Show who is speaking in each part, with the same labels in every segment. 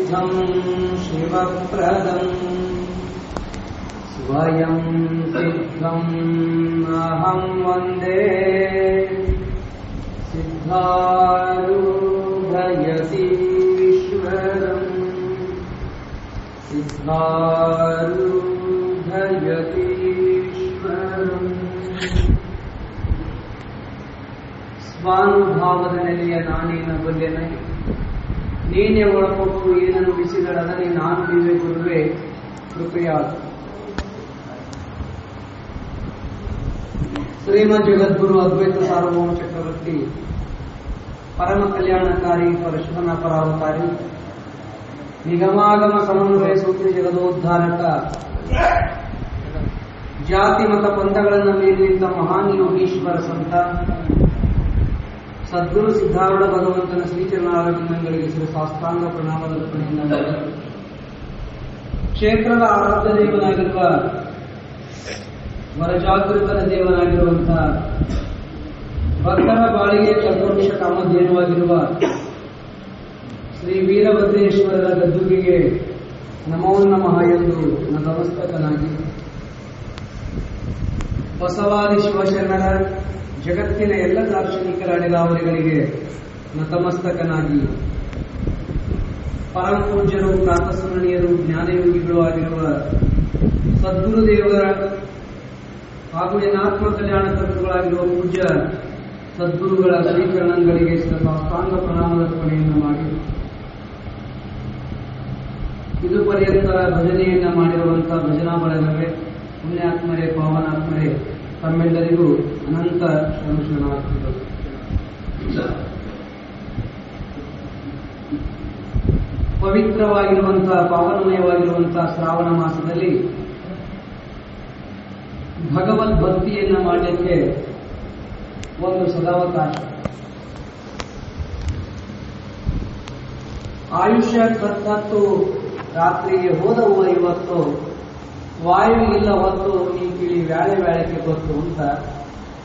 Speaker 1: सिद्धं शिवप्रदं स्वयं सिद्धं अहं वन्दे सिद्धारूढयतीश्वरम् सिद्धारूढयतीश्वरम् ಸ್ವಾನುಭಾವದ ನೆಲೆಯ ನಾನೇನ ಬಲ್ಲೆನ ನೀನೇ ಒಳಪಟ್ಟು ಏನನ್ನು ಬಿಸಿಗಳದನೆ ನಾನು ನೀವೇ ಗುರುವೇ ಕೃಪೆಯಾದ ಶ್ರೀಮದ್ ಜಗದ್ಗುರು ಅದ್ವೈತ ಸಾರ್ವಭೌಮ ಚಕ್ರವರ್ತಿ ಪರಮ ಕಲ್ಯಾಣಕಾರಿ ಪರಶುಧನ ಪರಾವತಾರಿ ನಿಗಮಾಗಮ ಸಮನ್ವಯ ಸೂತ್ರಿ ಜಗದೋದ್ಧಾರಕ ಜಾತಿ ಮತ ಪಂಥಗಳನ್ನು ಮೀರಿನಿಂದ ಮಹಾನ್ ಯೋಗೀಶ್ವರ ಸಂತ ಸದ್ಗುರು ಸಿದ್ಧಾರೂಢ ಭಗವಂತನ ಶ್ರೀಚರಣಾರವಿಂದಗಳಿಗೆ ಶಿರಸಾಷ್ಟಾಂಗ ಪ್ರಣಾಮದ ಅರ್ಪಣೆಯಿಂದ ಕ್ಷೇತ್ರದ ಆರಾಧ್ಯ ದೇವನಾಗಿರುವ ವರಜಾಗೃತರ ದೇವನಾಗಿರುವಂತಹ ಭಕ್ತರ ಬಾಳಿಗೆ ಕಲ್ಪವೃಕ್ಷ ಕಾಮಧೇನುವಾಗಿರುವ ಶ್ರೀ ವೀರಭದ್ರೇಶ್ವರರ ಗದ್ದುಗೆಗೆ ನಮೋ ನಮಃ ಎಂದು ನತಮಸ್ತಕನಾಗಿ ಬಸವಾದಿ ಶಿವಶರಣರ ಜಗತ್ತಿನ ಎಲ್ಲ ದಾರ್ಶನಿಕರ ಅಡಿಗಾವರಿಗಳಿಗೆ ನತಮಸ್ತಕನಾಗಿ ಪರಮ ಪೂಜ್ಯರು ಪ್ರಾತಸ್ಮರಣೀಯರು ಜ್ಞಾನಯೋಗಿಗಳು ಆಗಿರುವ ಸದ್ಗುರುದೇವರ ಹಾಗೂ ಏನಾತ್ಮ ಕಲ್ಯಾಣ ತತ್ವಗಳಾಗಿರುವ ಪೂಜ್ಯ ಸದ್ಗುರುಗಳ ಶ್ರೀಚರಣಗಳಿಗೆ ಸಾಷ್ಟಾಂಗ ಪ್ರಣಾಮದ ಅರ್ಪಣೆಯನ್ನು ಮಾಡಿ ಇದು ಪರ್ಯಂತರ ಭಜನೆಯನ್ನ ಮಾಡಿರುವಂತಹ ಭಜನಾ ಬಳಗವೇ ಪುಣ್ಯಾತ್ಮರೇ ಪಾವನಾತ್ಮರೇ ತಮ್ಮೆಲ್ಲರಿಗೂ ಅನಂತ ಶರಣಾರ್ಥಿಗಳು. ಪವಿತ್ರವಾಗಿರುವಂತಹ ಪಾವನಮಯವಾಗಿರುವಂತಹ ಶ್ರಾವಣ ಮಾಸದಲ್ಲಿ ಭಗವದ್ ಭಕ್ತಿಯನ್ನ ಮಾಡಲಿಕ್ಕೆ ಒಂದು ಸದಾವಕಾಶ. ಆಯುಷ್ಯ ಕತ್ತತ್ತು ರಾತ್ರಿಗೆ ಹೋದವು ಇವತ್ತು ವಾಯು ಇಲ್ಲ ಹೊತ್ತು ಈ ಕಿಳಿ ವ್ಯಾಳೆ ವ್ಯಾಳಕ್ಕೆ ಗೊತ್ತು ಅಂತ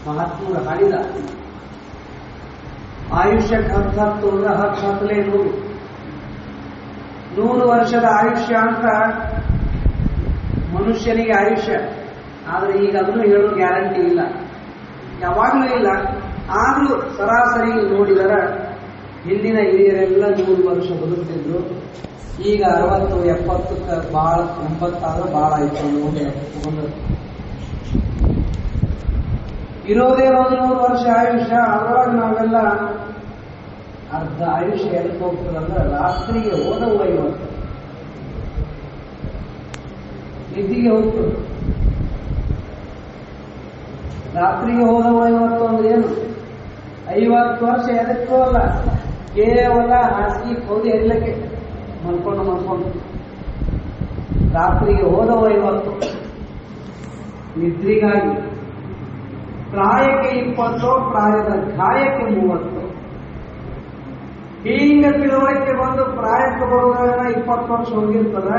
Speaker 1: ಮಹಾತ್ಮರು ಹಾಡಿದ. ಆಯುಷ್ಯ ಹತ್ತು ಹತ್ತಲೇ 100 ವರ್ಷದ ಆಯುಷ್ಯ ಅಂತ ಮನುಷ್ಯನಿಗೆ ಆಯುಷ್ಯ. ಆದ್ರೆ ಈಗ ಅದನ್ನು ಹೇಳೋ ಗ್ಯಾರಂಟಿ ಇಲ್ಲ, ಯಾವಾಗಲೂ ಇಲ್ಲ. ಆದ್ರೂ ಸರಾಸರಿ ನೋಡಿದರ ಹಿಂದಿನ ಹಿರಿಯರೆಲ್ಲ 100 ವರ್ಷ ಬದುಕ್ತಿದ್ರು. ಈಗ 60, 70 ಬಹಳ 80 ಆದ್ರೂ ಬಹಳ ಆಯ್ತು. ಇರೋದೇ 100 ವರ್ಷ ಆಯುಷ್ಯ. ಅದರೊಳಗೆ ನಾವೆಲ್ಲ ಅರ್ಧ ಆಯುಷ್ಯ ಎದಕ್ಕೆ ಹೋಗ್ತದಂದ್ರೆ ರಾತ್ರಿಗೆ ಓದವು 50, ನಿದ್ದಿಗೆ ಹೋಗ್ತದೆ. ರಾತ್ರಿಗೆ ಹೋದವು 50 ಅಂದ್ರೆ ಏನು? 50 ವರ್ಷ ಎದಕ್ಕೂ ಅಲ್ಲ, ಕೇವಲ ಹಾಸಿಗೆ ಹೋಗಿ ಎಲ್ಲಕ್ಕೆ ಮಲ್ಕೊಂಡು ರಾತ್ರಿಗೆ ಹೋದವು 50 ನಿದ್ರಿಗಾಗಿ. ಪ್ರಾಯಕ್ಕೆ 20, ಪ್ರಾಯದ ಗಾಯಕ್ಕೆ 30. ಹೀಗೆ ತಿಳುವಳಿಕೆ ಬಂದು ಪ್ರಾಯಕ್ಕೆ ಬರುವಾಗ 20 ವರ್ಷ ಹೋಗಿರ್ತದೆ.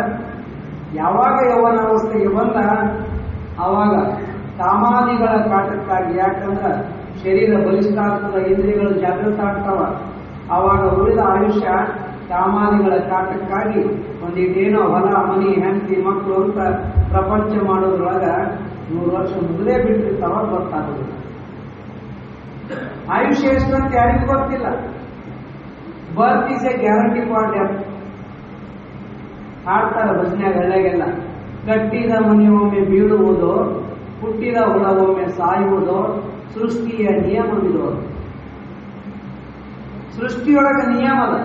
Speaker 1: ಯಾವಾಗ ಯೌವನಾವಸ್ಥೆಗೆ ಬಂದ ಆವಾಗ ಕಾಮಾದಿಗಳ ಕಾಟಕ್ಕಾಗಿ, ಯಾಕಂದ್ರೆ ಶರೀರ ಬಲಿಷ್ಠ ಆಗ್ತದ, ಇಂದ್ರಿಯಗಳು ಜಾಗೃತ ಆಗ್ತಾವ. ಆವಾಗ ಉಳಿದ ಆಯುಷ್ಯ ಕಾಮಾದಿಗಳ ಕಾಟಕ್ಕಾಗಿ ಒಂದಿಟ್ಟೇನೋ ಹೊಲ ಮನಿ ಹೆಂಡತಿ ಮಕ್ಕಳು ಅಂತ ಪ್ರಪಂಚ ಮಾಡೋದ್ರೊಳಗ 100 ವರ್ಷ ಮೊದಲೇ ಬಿಟ್ಟಿರ್ತಾವ, ಗೊತ್ತಾಗೋದಿಲ್ಲ. ಆಯುಷ್ಯ ಎಷ್ಟಂತ ಯಾರಿಗೂ ಗೊತ್ತಿಲ್ಲ. Birth is a guarantee for death ಹಾಡ್ತಾರ ಭಜನ್ಯಾಗ ಹಳ್ಳಿಯಾಗೆಲ್ಲ. ಕಟ್ಟಿದ ಮನೆ ಒಮ್ಮೆ ಬೀಳುವುದು, ಹುಟ್ಟಿದ ಹುಳ ಒಮ್ಮೆ ಸಾಯುವುದು, ಸೃಷ್ಟಿಯ ನಿಯಮವಿದು. ಸೃಷ್ಟಿಯೊಳಗೆ ನಿಯಮದ,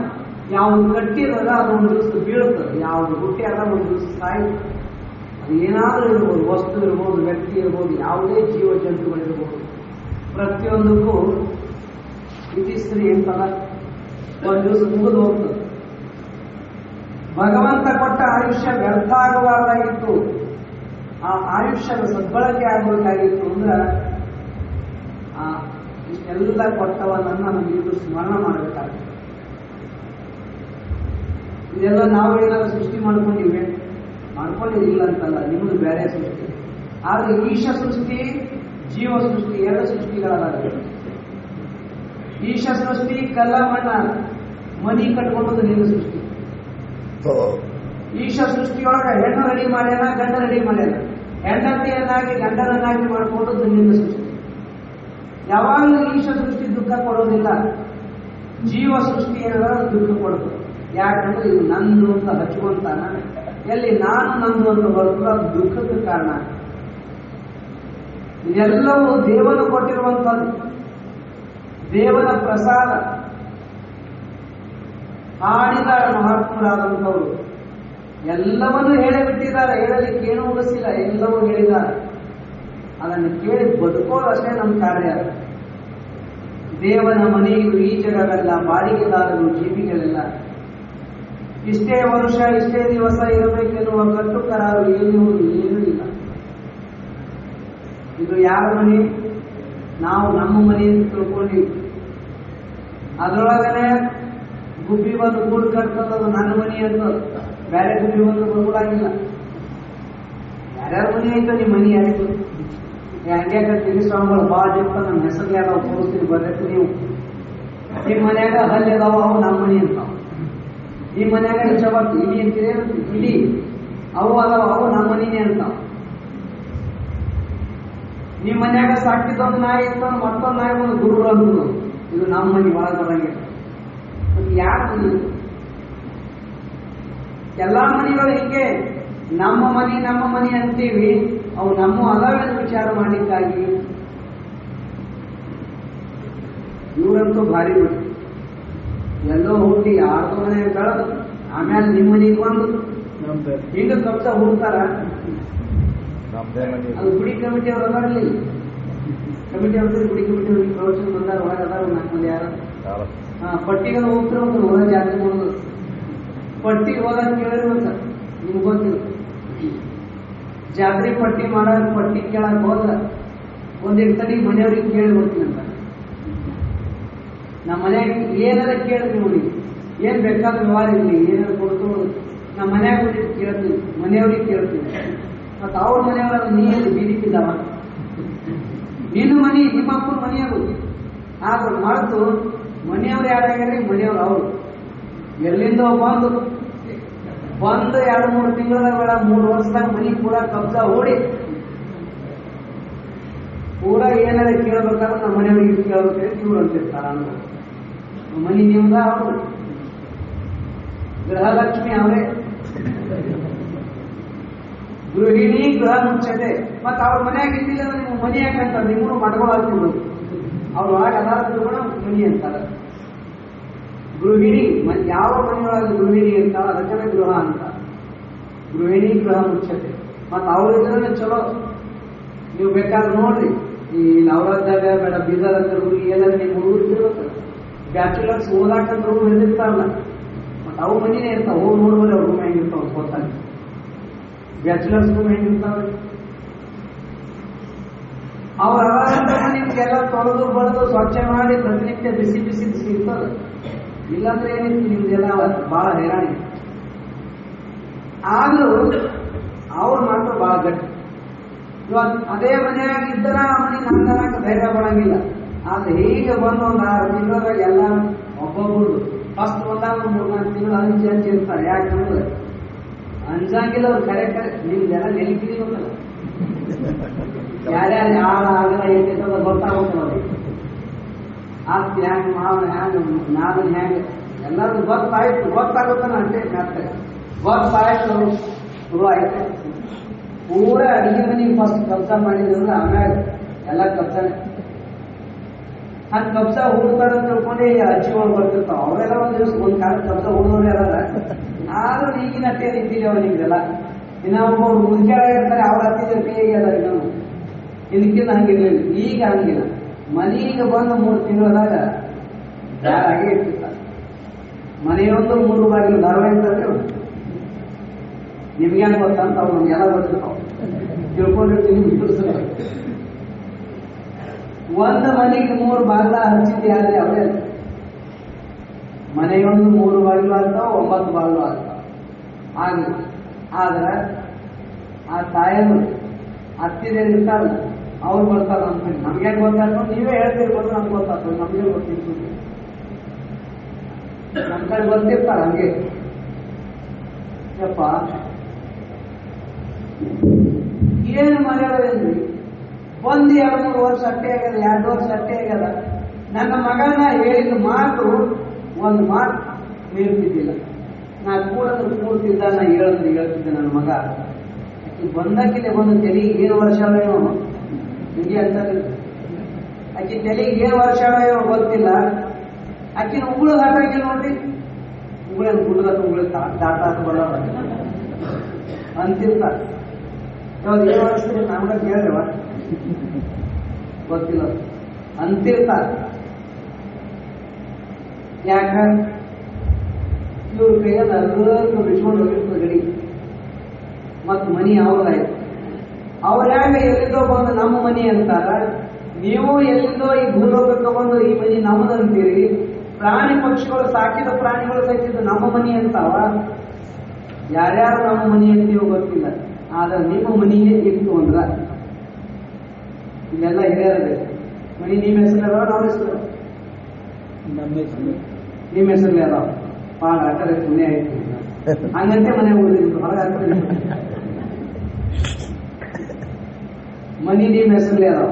Speaker 1: ಯಾವುದು ಕಟ್ಟಿರದ ಅದು ಒಂದು ದಿವಸ ಬೀಳುತ್ತದೆ, ಯಾವುದು ಹುಟ್ಟಿಯದ ಒಂದು ದಿವಸ ಸಾಯುತ್ತದೆ. ಅದು ಏನಾದರೂ ಇರ್ಬೋದು, ವಸ್ತು ಇರ್ಬೋದು, ವ್ಯಕ್ತಿ ಇರ್ಬೋದು, ಯಾವುದೇ ಜೀವ ಜಂತುಗಳಿರ್ಬೋದು. ಪ್ರತಿಯೊಂದಕ್ಕೂ ಇತಿಶ್ರೀ ಅಂತಲ್ಲ, ಒಂದು ದಿವಸ ಮುಗಿದು ಹೋಗ್ತದೆ. ಭಗವಂತ ಕೊಟ್ಟ ಆಯುಷ್ಯ ವ್ಯರ್ಥ ಆಗಬಾರ್ದಾಗಿತ್ತು, ಆ ಆಯುಷ್ಯದ ಸದ್ಬಳಕೆ ಆಗಬೇಕಾಗಿತ್ತು. ಅಂದ್ರೆ ಆ ಇಷ್ಟೆಲ್ಲ ಕೊಟ್ಟವನನ್ನ ನಮಗಿದು ಸ್ಮರಣ ಮಾಡಬೇಕಾಗುತ್ತೆ. ಇದೆಲ್ಲ ನಾವು ಏನಾದ್ರು ಸೃಷ್ಟಿ ಮಾಡ್ಕೊಂಡಿಲ್ಲ ಅಂತಲ್ಲ, ನಿಮ್ಮದು ಬೇರೆ ಸೃಷ್ಟಿ. ಆದ್ರೆ ಈಶ ಸೃಷ್ಟಿ, ಜೀವ ಸೃಷ್ಟಿ, 2 ಸೃಷ್ಟಿಗಳಾದ. ಈಶ ಸೃಷ್ಟಿ ಕಲ್ಲ ಮಣ್ಣ ಮನಿ ಕಟ್ಕೊಂಡದ್ದು ನಿನ್ನ ಸೃಷ್ಟಿ. ಈಶ ಸೃಷ್ಟಿಯೊಳಗ ಹೆಣ್ಣು ರೆಡಿ ಮಾಡ್ಯಾನ, ಗಂಡ ರೆಡಿ ಮಾಡ್ಯಾನ. ಹೆಂಡತಿಯನ್ನಾಗಿ ಗಂಡನನ್ನಾಗಿ ಮಾಡಿಕೊಂಡು ನಿನ್ನ ಸೃಷ್ಟಿ. ಯಾವಾಗಲೂ ಈಶ ಸೃಷ್ಟಿ ದುಃಖ ಕೊಡೋದಿಲ್ಲ, ಜೀವ ಸೃಷ್ಟಿ ಏನಾರ ದುಃಖ ಕೊಡುತ್ತೆ. ಯಾಕಂದ್ರೆ ಇದು ನಂದು ಅಂತ ಹಚ್ಕೊಂತಾನ, ಎಲ್ಲಿ ನಾನು ನಂದು ಅಂತ ಬರ್ತದ, ಅದು ದುಃಖದ ಕಾರಣ. ಇದೆಲ್ಲವೂ ದೇವನು ಕೊಟ್ಟಿರುವಂಥದ್ದು, ದೇವನ ಪ್ರಸಾದ. ಹಾಡಿದ ಮಹಾತ್ಮರಾದಂಥವರು ಎಲ್ಲವನ್ನೂ ಹೇಳಿಬಿಟ್ಟಿದ್ದಾರೆ, ಹೇಳಲಿಕ್ಕೆ ಏನೂ ಉಳಿಸಿಲ್ಲ, ಎಲ್ಲವೂ ಹೇಳಿದ್ದಾರೆ. ಅದನ್ನು ಕೇಳಿ ಬದುಕೋದಷ್ಟೇ ನಮ್ಮ ಕಾರ್ಯ. ದೇವನ ಮನೆಯು ಈ ಜಗವೆಲ್ಲ, ಬಾಡಿಗೆದಾರರು ಜೀವಿಗಳೆಲ್ಲ, ಇಷ್ಟೇ ವರ್ಷ ಇಷ್ಟೇ ದಿವಸ ಇರಬೇಕೆನ್ನುವ ಕಟ್ಟು ಕರಾರು ಏನೂ ಇಲ್ಲ. ಇದು ಯಾರ ಮನೆ? ನಾವು ನಮ್ಮ ಮನೆ ಅಂತ ತಿಳ್ಕೊಂಡಿವಿ. ಅದರೊಳಗನೆ ಗುಬ್ಬಿ ಬಂದು ಗೂಡು ಕಟ್ತದ, ನನ್ನ ಮನೆ ಅಂತ. ಬೇರೆ ಗುಬ್ಬಿ ಬಂದು ಬರುವುದಾಗಿಲ್ಲ. ಯಾರ್ಯಾರ ಮನೆ ಆಯ್ತು ನಿಮ್ಮ ಮನೆ ಆಯ್ತು. ಹಂಗೆ ಕಟ್ತೀವಿ ಸ್ವಾಮಿಗಳು ಬಾಜ್ ಇರ್ತ, ನಮ್ಮ ಹೆಸರು ಯಾವ್ದಾವ ತೋರಿಸ್ತೀವಿ, ಬರ್ಬೇಕು ನೀವು. ನಿಮ್ಮ ಮನ್ಯಾಗ ಹಲ್ಲಿ ಅದಾವ, ಅವು ನಮ್ಮ ಮನೆ ಅಂತಾವ. ನಿಮ್ಮ ಮನ್ಯಾಗ ಇಷ್ಟಪಟ್ಟು ಇಲಿ ಅಂತೀರಿ, ಇಲಿ ಅವು ಅದಾವ, ಅವು ನಮ್ಮ ಮನೆನೇ ಅಂತಾವ. ನಿಮ್ಮ ಮನ್ಯಾಗ ಸಾಕಿದ್ದೊಂದು ನಾಯಿ ಇತ್ತು, ಮತ್ತೊಂದು ನಾಯಿ ಒಂದು ಗುರು ಅಂದ್ರು, ಇದು ನಮ್ಮ ಮನೆ ಒಳಗೆ ಬರಂಗೆ. ಯಾರು ಎಲ್ಲಾ ಮನೆಗಳು ಹಿಂಗೆ ನಮ್ಮ ಮನೆ ಅಂತೀವಿ, ಅವು ನಮ್ಮ ಅದಾವೆಂದು ವಿಚಾರ ಮಾಡಲಿಕ್ಕಾಗಿ ಇವರಂತೂ ಭಾರಿ ಬಿಟ್ಟು ಎಲ್ಲೋ ಹುಟ್ಟಿ ಯಾರ್ದೋ ಮನೆ ಬೆಳೆದು ಆಮೇಲೆ ನಿಮ್ಮ ಮನೆಗೆ ಬಂದು ಹಿಂಗ ಕಬ್ಸ ಹುಡ್ತಾರ. ಅದು ಗುಡಿ ಕಮಿಟಿ ಅವ್ರು ಅದಾರಲಿಲ್ಲ, ಕಮಿಟಿ ಅವ್ರ ಗುಡಿ ಕಮಿಟಿ ಅವ್ರಿಗೆ ಪ್ರವಚನ ಬಂದಾರ, ಒಳಗೆ ಅದಾರ 4 ಮಂದಿ ಯಾರು. ಪಟ್ಟಿಗೆಲ್ಲ ಹೋಗ್ತಿರ್ಬೇಕು, ಹೊರ ಜಾತ್ರೆ ಮಾಡೋದು. ಪಟ್ಟಿಗೆ ಹೋದಾಗ ಕೇಳಿರ್ಬೇಕ, ನಿಮ್ಗೆ ಗೊತ್ತಿಲ್ಲ. ಜಾತ್ರೆ ಪಟ್ಟಿ ಮಾಡಾಕ ಪಟ್ಟಿ ಕೇಳಕ್ ಹೋದ ಒಂದಿರ್ತಡಿ ಮನೆಯವ್ರಿಗೆ ಕೇಳಿ ಬರ್ತೀನಿ ಅಂತ. ನಮ್ಮ ಮನ್ಯಾಗ ಏನಾರ ಕೇಳ್ತೀವಿ, ಅವ್ರಿಗೆ ಏನ್ ಬೇಕಾದ ವ್ಯವಹಾರ ಇರಲಿ, ಏನಾರು ಕೊಡ್ತು ನಮ್ಮ ಮನ್ಯಾಗ ಕೇಳ್ತೀವಿ, ಮನೆಯವ್ರಿಗೆ ಕೇಳ್ತೀವಿ. ಮತ್ತ ಅವ್ರ ಮನೆಯವ್ರ ನೀರು ಬೀದಿಕ್ಕಿದ್ದಾವ, ನಿನ್ನ ಮನೆ ನಿಮ್ಮ ಅಪ್ಪನ ಮನೆಯವರು. ಆದ್ರೂ ಮರೆತು ಮನೆಯವ್ರು ಯಾರಾಗ್ಯಾರಿ, ಮನೆಯವ್ರು ಅವರು ಎಲ್ಲಿಂದ ಬಂದು 2-3 ತಿಂಗಳ 3 ವರ್ಷದಾಗ ಮನೆ ಪೂರಾ ಕಬ್ಜಾ ಓಡಿ ಪೂರಾ ಏನಾರ ಕೇಳ್ಬೇಕಾದ್ರೆ ನಮ್ಮ ಮನೆಯವ್ರಿಗೆ ಕೇಳ್ಬೇಕು, ಇವ್ರು ಅಂತಿರ್ತಾರ. ಮನೆ ನಿಮ್ದ, ಅವರು ಗೃಹಲಕ್ಷ್ಮಿ ಅವರೇ, ಗೃಹಿಣಿ ಗೃಹ ಮುಚ್ಚತೆ. ಮತ್ತ ಅವ್ರ ಮನ್ಯಾಗ ಇದ್ದಿಲ್ಲ ಅಂದ್ರೆ ನೀವು ಮನೆ ಯಾಕಂತಾರೆ, ನಿಮ್ಮನ್ನು ಮಾಡ್ಕೊಳಾಗ್ತಿದ್ರು. ಅವ್ರು ಆಗ ಅದಾದ್ರು ಕೂಡ ಮನಿ ಅಂತಾರ. ಗೃಹಿಣಿ ಯಾವ ಮನೆಯೊಳಗೆ ಗೃಹಿಣಿ ಅಂತಾಳ, ಅದಕ್ಕೆ ಗೃಹ ಅಂತ. ಗೃಹಿಣಿ ಗೃಹ ಮುಚ್ಚತೆ. ಮತ್ತ ಅವ್ರಿದ್ರೆ ಚಲೋ, ನೀವು ಬೇಕಾದ್ರೆ ನೋಡ್ರಿ, ಈ ನವರದ್ದಾಗ ಬೇಡ ಬೀದರ್ ಅಂತ ಹುಡುಗಿ ಏನಾದ್ರೆ ನೀವು ಹುಡುಗಿರ್ಬೇಕು, ಬ್ಯಾಚುಲರ್ಸ್ ಓದಾಕಂತ ರೂಮ್ ಎದಿರ್ತಾರಲ್ಲ, ಮತ್ತ ಅವು ಮನಿನೇ ಇರ್ತಾವ. ಹೋಗಿ ನೋಡ್ಬೋದು ಅವ್ರ ರೂಮ್ ಹೆಂಗಿರ್ತಾವ ಗೊತ್ತಾಗ. ಬ್ಯಾಚುಲರ್ಸ್ ರೂಮ್ ಹೆಂಗಿರ್ತಾವ, ಅವ್ರ ನಿಮ್ಗೆಲ್ಲ ತೊಳೆದು ಬಳೆದು ಸ್ವಚ್ಛ ಮಾಡಿ ಪ್ರತಿನಿತ್ಯ ಬಿಸಿ ಬಿಸಿ ಇರ್ತದ. ಇಲ್ಲಾಂದ್ರೆ ಏನಿತ್ತು ನಿಮ್ದೆಲ್ಲ ಬಹಳ ಹೈರಾಣಿ. ಆದ್ರೂ ಅವ್ರು ಮಾತ್ರ ಬಹಳ ಗಟ್ಟಿ. ಇವಾಗ ಅದೇ ಮನೆಯಾಗ ಇದ್ದರ ಮನೆ ನಂದನಾಕ ಧೈರ್ಯ ಪಡಂಗಿಲ್ಲ. ಆದ್ರೆ ಹೀಗೆ ಬಂದು ಒಂದು 6 ತಿಂಗಳದಾಗ ಎಲ್ಲ ಒಬ್ಬೊಬ್ಬರು ಫಸ್ಟ್ ಬಂದಾಗ 3-4 ತಿಂಗಳು ಹಂಚಿ ಇರ್ತಾರೆ. ಯಾಕಂದ್ರೆ ಅಂಜಂಗಿಲ್ಲ ಅವ್ರು ಕರೆ ನಿಮ್ದೆಲ್ಲ ನೆಲಕಿರಿ ಗೊತ್ತಲ್ಲ, ಯಾರ್ಯಾರು ಯಾರ ಆಗಲ್ಲ ಏನಿರ್ತದ ಗೊತ್ತಾಗೋಗ್ತದೆ ಅವ್ರಿಗೆ. ಆಸ್ತಿ ಹ್ಯಾಂಗ, ಮಾವನ ಹ್ಯಾಂಗ, ನಾದನ್ ಹ್ಯಾಂಗ ಎಲ್ಲರೂ ಗೊತ್ತಾಗುತ್ತಾನ ಅಷ್ಟೇ. ಮಾಡ್ತಾರೆ ಗೊತ್ತಾಯ್ತು, ಶುರು ಆಯ್ತು. ಪೂರ ಅಡಿಗೆ ಮನೆಗೆ ಫಸ್ಟ್ ಕಬ್ಜಾ ಮಾಡಿದ್ರೆ ಆಮ್ಯಾಗ ಎಲ್ಲ ಕಬ್ಜಾನೆ. ಹಂಗೆ ಕಬ್ಜಾ ಹುಡ್ತಾರ ಅಂತ ತಿಳ್ಕೊಂಡು ಅಜ್ಜಿ ಒಳಗೆ ಬರ್ತಿರ್ತಾವ. ಅವೆಲ್ಲ ಒಂದ್ ದಿವಸ ಒಂದ್ ಕಾಲ ಕಬ್ಜಾ ಹುಡುಗರೇ ಅಲ್ಲ. ಆದ್ರೂ ಈಗಿನ ಅಟ್ಟೆ ನಿಂತಿದೆ ಅವ ನಿಮ್ಗೆಲ್ಲ. ಇನ್ನ ಒಬ್ಬರು ಮುದುಕೆಯಾಗಿರ್ತಾರೆ, ಅವ್ರ ಹತ್ತಿದ್ರೆ ಹೇಗೆ ಅದಾರ ನಾವು. ಇದಕ್ಕಿಂತ ಹಂಗಿರ್ಲಿಲ್ಲ, ಈಗ ಹಂಗಿಲ್ಲ. ಮನೆಗೆ ಬಂದು 3 ತಿಂಗಳದಾಗ ಜಾರಾಗೆ ಇರ್ತಿರ್ತಾರೆ. ಮನೆಯೊಂದು 3 ಬಾಗಿಲು ಧಾರವಾಡ ಅಂತಂದ್ರೆ ನಿಮ್ಗೇನು ಗೊತ್ತಂತ ಅವ್ರು ನಮ್ಗೆಲ್ಲ ಗೊತ್ತಿರ್ತಾವ, ತಿಳ್ಕೊಂಡಿರ್ತೀವಿ. ಒಂದು ಮನೆಗೆ 3 ಬಾಗಿಲ ಹಂಚಿದ್ದೆ ಆದ್ರೆ ಅವರೇ. ಮನೆಯೊಂದು 3 ಬಾಗಿಲು ಆಗ್ತಾವ, 9 ಬಾಗಿಲು ಆಗ್ತಾವ. ಆಗಲಿ ಆದ್ರೆ ಆ ತಾಯರು ಅತ್ತಿದೇರು ಇರ್ತಾರಲ್ಲ, ಅವ್ರು ಬರ್ತಾರ ಅಂತ ನಮ್ಗೇನು ಗೊತ್ತಾಗ್ತದೆ, ನೀವೇ ಹೇಳ್ತಿರ್ಬೋದು, ನಮ್ಗೆ ಗೊತ್ತಾಗ್ತದೆ, ನಮ್ಗೆ ಗೊತ್ತಿತ್ತು. ನಮ್ಮ ಕಡೆ ಬರ್ತಿರ್ತಾರ ಹಂಗೆ. ಯಪ್ಪ ಏನು ಮರ್ಯಾದೇನ್ರಿ? ಒಂದು 2-3 ವರ್ಷ ಅಟ್ಟೆ ಆಗ್ಯದ, 2 ವರ್ಷ ಅಟ್ಟೆ ಆಗ್ಯದ. ನನ್ನ ಮಗನ ಹೇಳಿದ ಮಾತು ಒಂದು ಮಾತು ಮೀರ್ತಿದ್ದಿಲ್ಲ. ನಾ ಕೂಡ್ತಿದ್ದ, ನಾ ಹೇಳ್ತಿದ್ದೆ ನನ್ನ ಮಗ. ಆಕಿ ಬಂದಕ್ಕಿದೆ ಬಂದು ತೆಲಿಗೆ ಏನು ವರ್ಷ ಏನೋ ಹಿಂಗೆ ಅಂತ ಆಕಿ ತೆಲಿಗೆ ಏನು ವರ್ಷ ಏನೋ ಗೊತ್ತಿಲ್ಲ. ಆಕಿನ ಉಗುಳು ಹಾಕಿ ನೋಡ್ರಿ, ಉಗುಳೇನು ಗುಡ್ಗತ್ತ ಉಗುಳಿ ದಾಟ ಬರೋ ಅಂತಿರ್ತ. ಯಾವ್ದು ಏನು ವರ್ಷ ನಮ್ಗ ಕೇಳ್ರವ ಗೊತ್ತಿಲ್ಲ ಅಂತಿರ್ತ. ಯಾಕ ಇವ್ರ ಕೈಯಲ್ಲಿ ಅರ್ಧ ಬಿಚ್ಕೊಂಡು ಹೋಗಿರ್ತದೆ ಗಡಿ. ಮತ್ ಮನಿ ಅವ್ರದಾಯ್ತು. ಅವ್ರ ಯಾಕ ಎಲ್ಲಿಂದೋ ಬಂದು ನಮ್ಮ ಮನಿ ಅಂತಾರ, ನೀವು ಎಲ್ಲಿಂದೋ ಈ ಭೂಲೋಕಕ್ಕೆ ಬಂದು ಈ ಮನಿ ನಮ್ಮದಂತೀರಿ. ಪ್ರಾಣಿ ಪಕ್ಷಿಗಳು ಸಾಕಿದ ಪ್ರಾಣಿಗಳು ಸಹಿತ ನಮ್ಮ ಮನಿ ಅಂತಾವ. ಯಾರ್ಯಾರು ನಮ್ಮ ಮನಿ ಅಂತೀವೋ ಗೊತ್ತಿಲ್ಲ, ಆದ್ರೆ ನಿಮ್ಮ ಮನಿಗೆ ಇತ್ತು ಅಂದ್ರ ಇಲ್ಲೆಲ್ಲ ಹಿರಿಯರದೆ ಮನಿ ನಿಮ್ಮ ಹೆಸರು ನಾವ್ ಹೆಸರು ನಿಮ್ಮ ಹೆಸರಲ್ಲಿ ಅದಾವ. ಭಾಳ ಆಟದ ಪುಣ್ಯ ಆಯ್ತು. ಹಂಗಂತೆ ಮನೆ ಉಳಿದಿತ್ತು ಹೊರಗೆ ಮನಿ ನಿಮ್ಮ ಹೆಸರಲ್ಲಿ ಅದಾವ.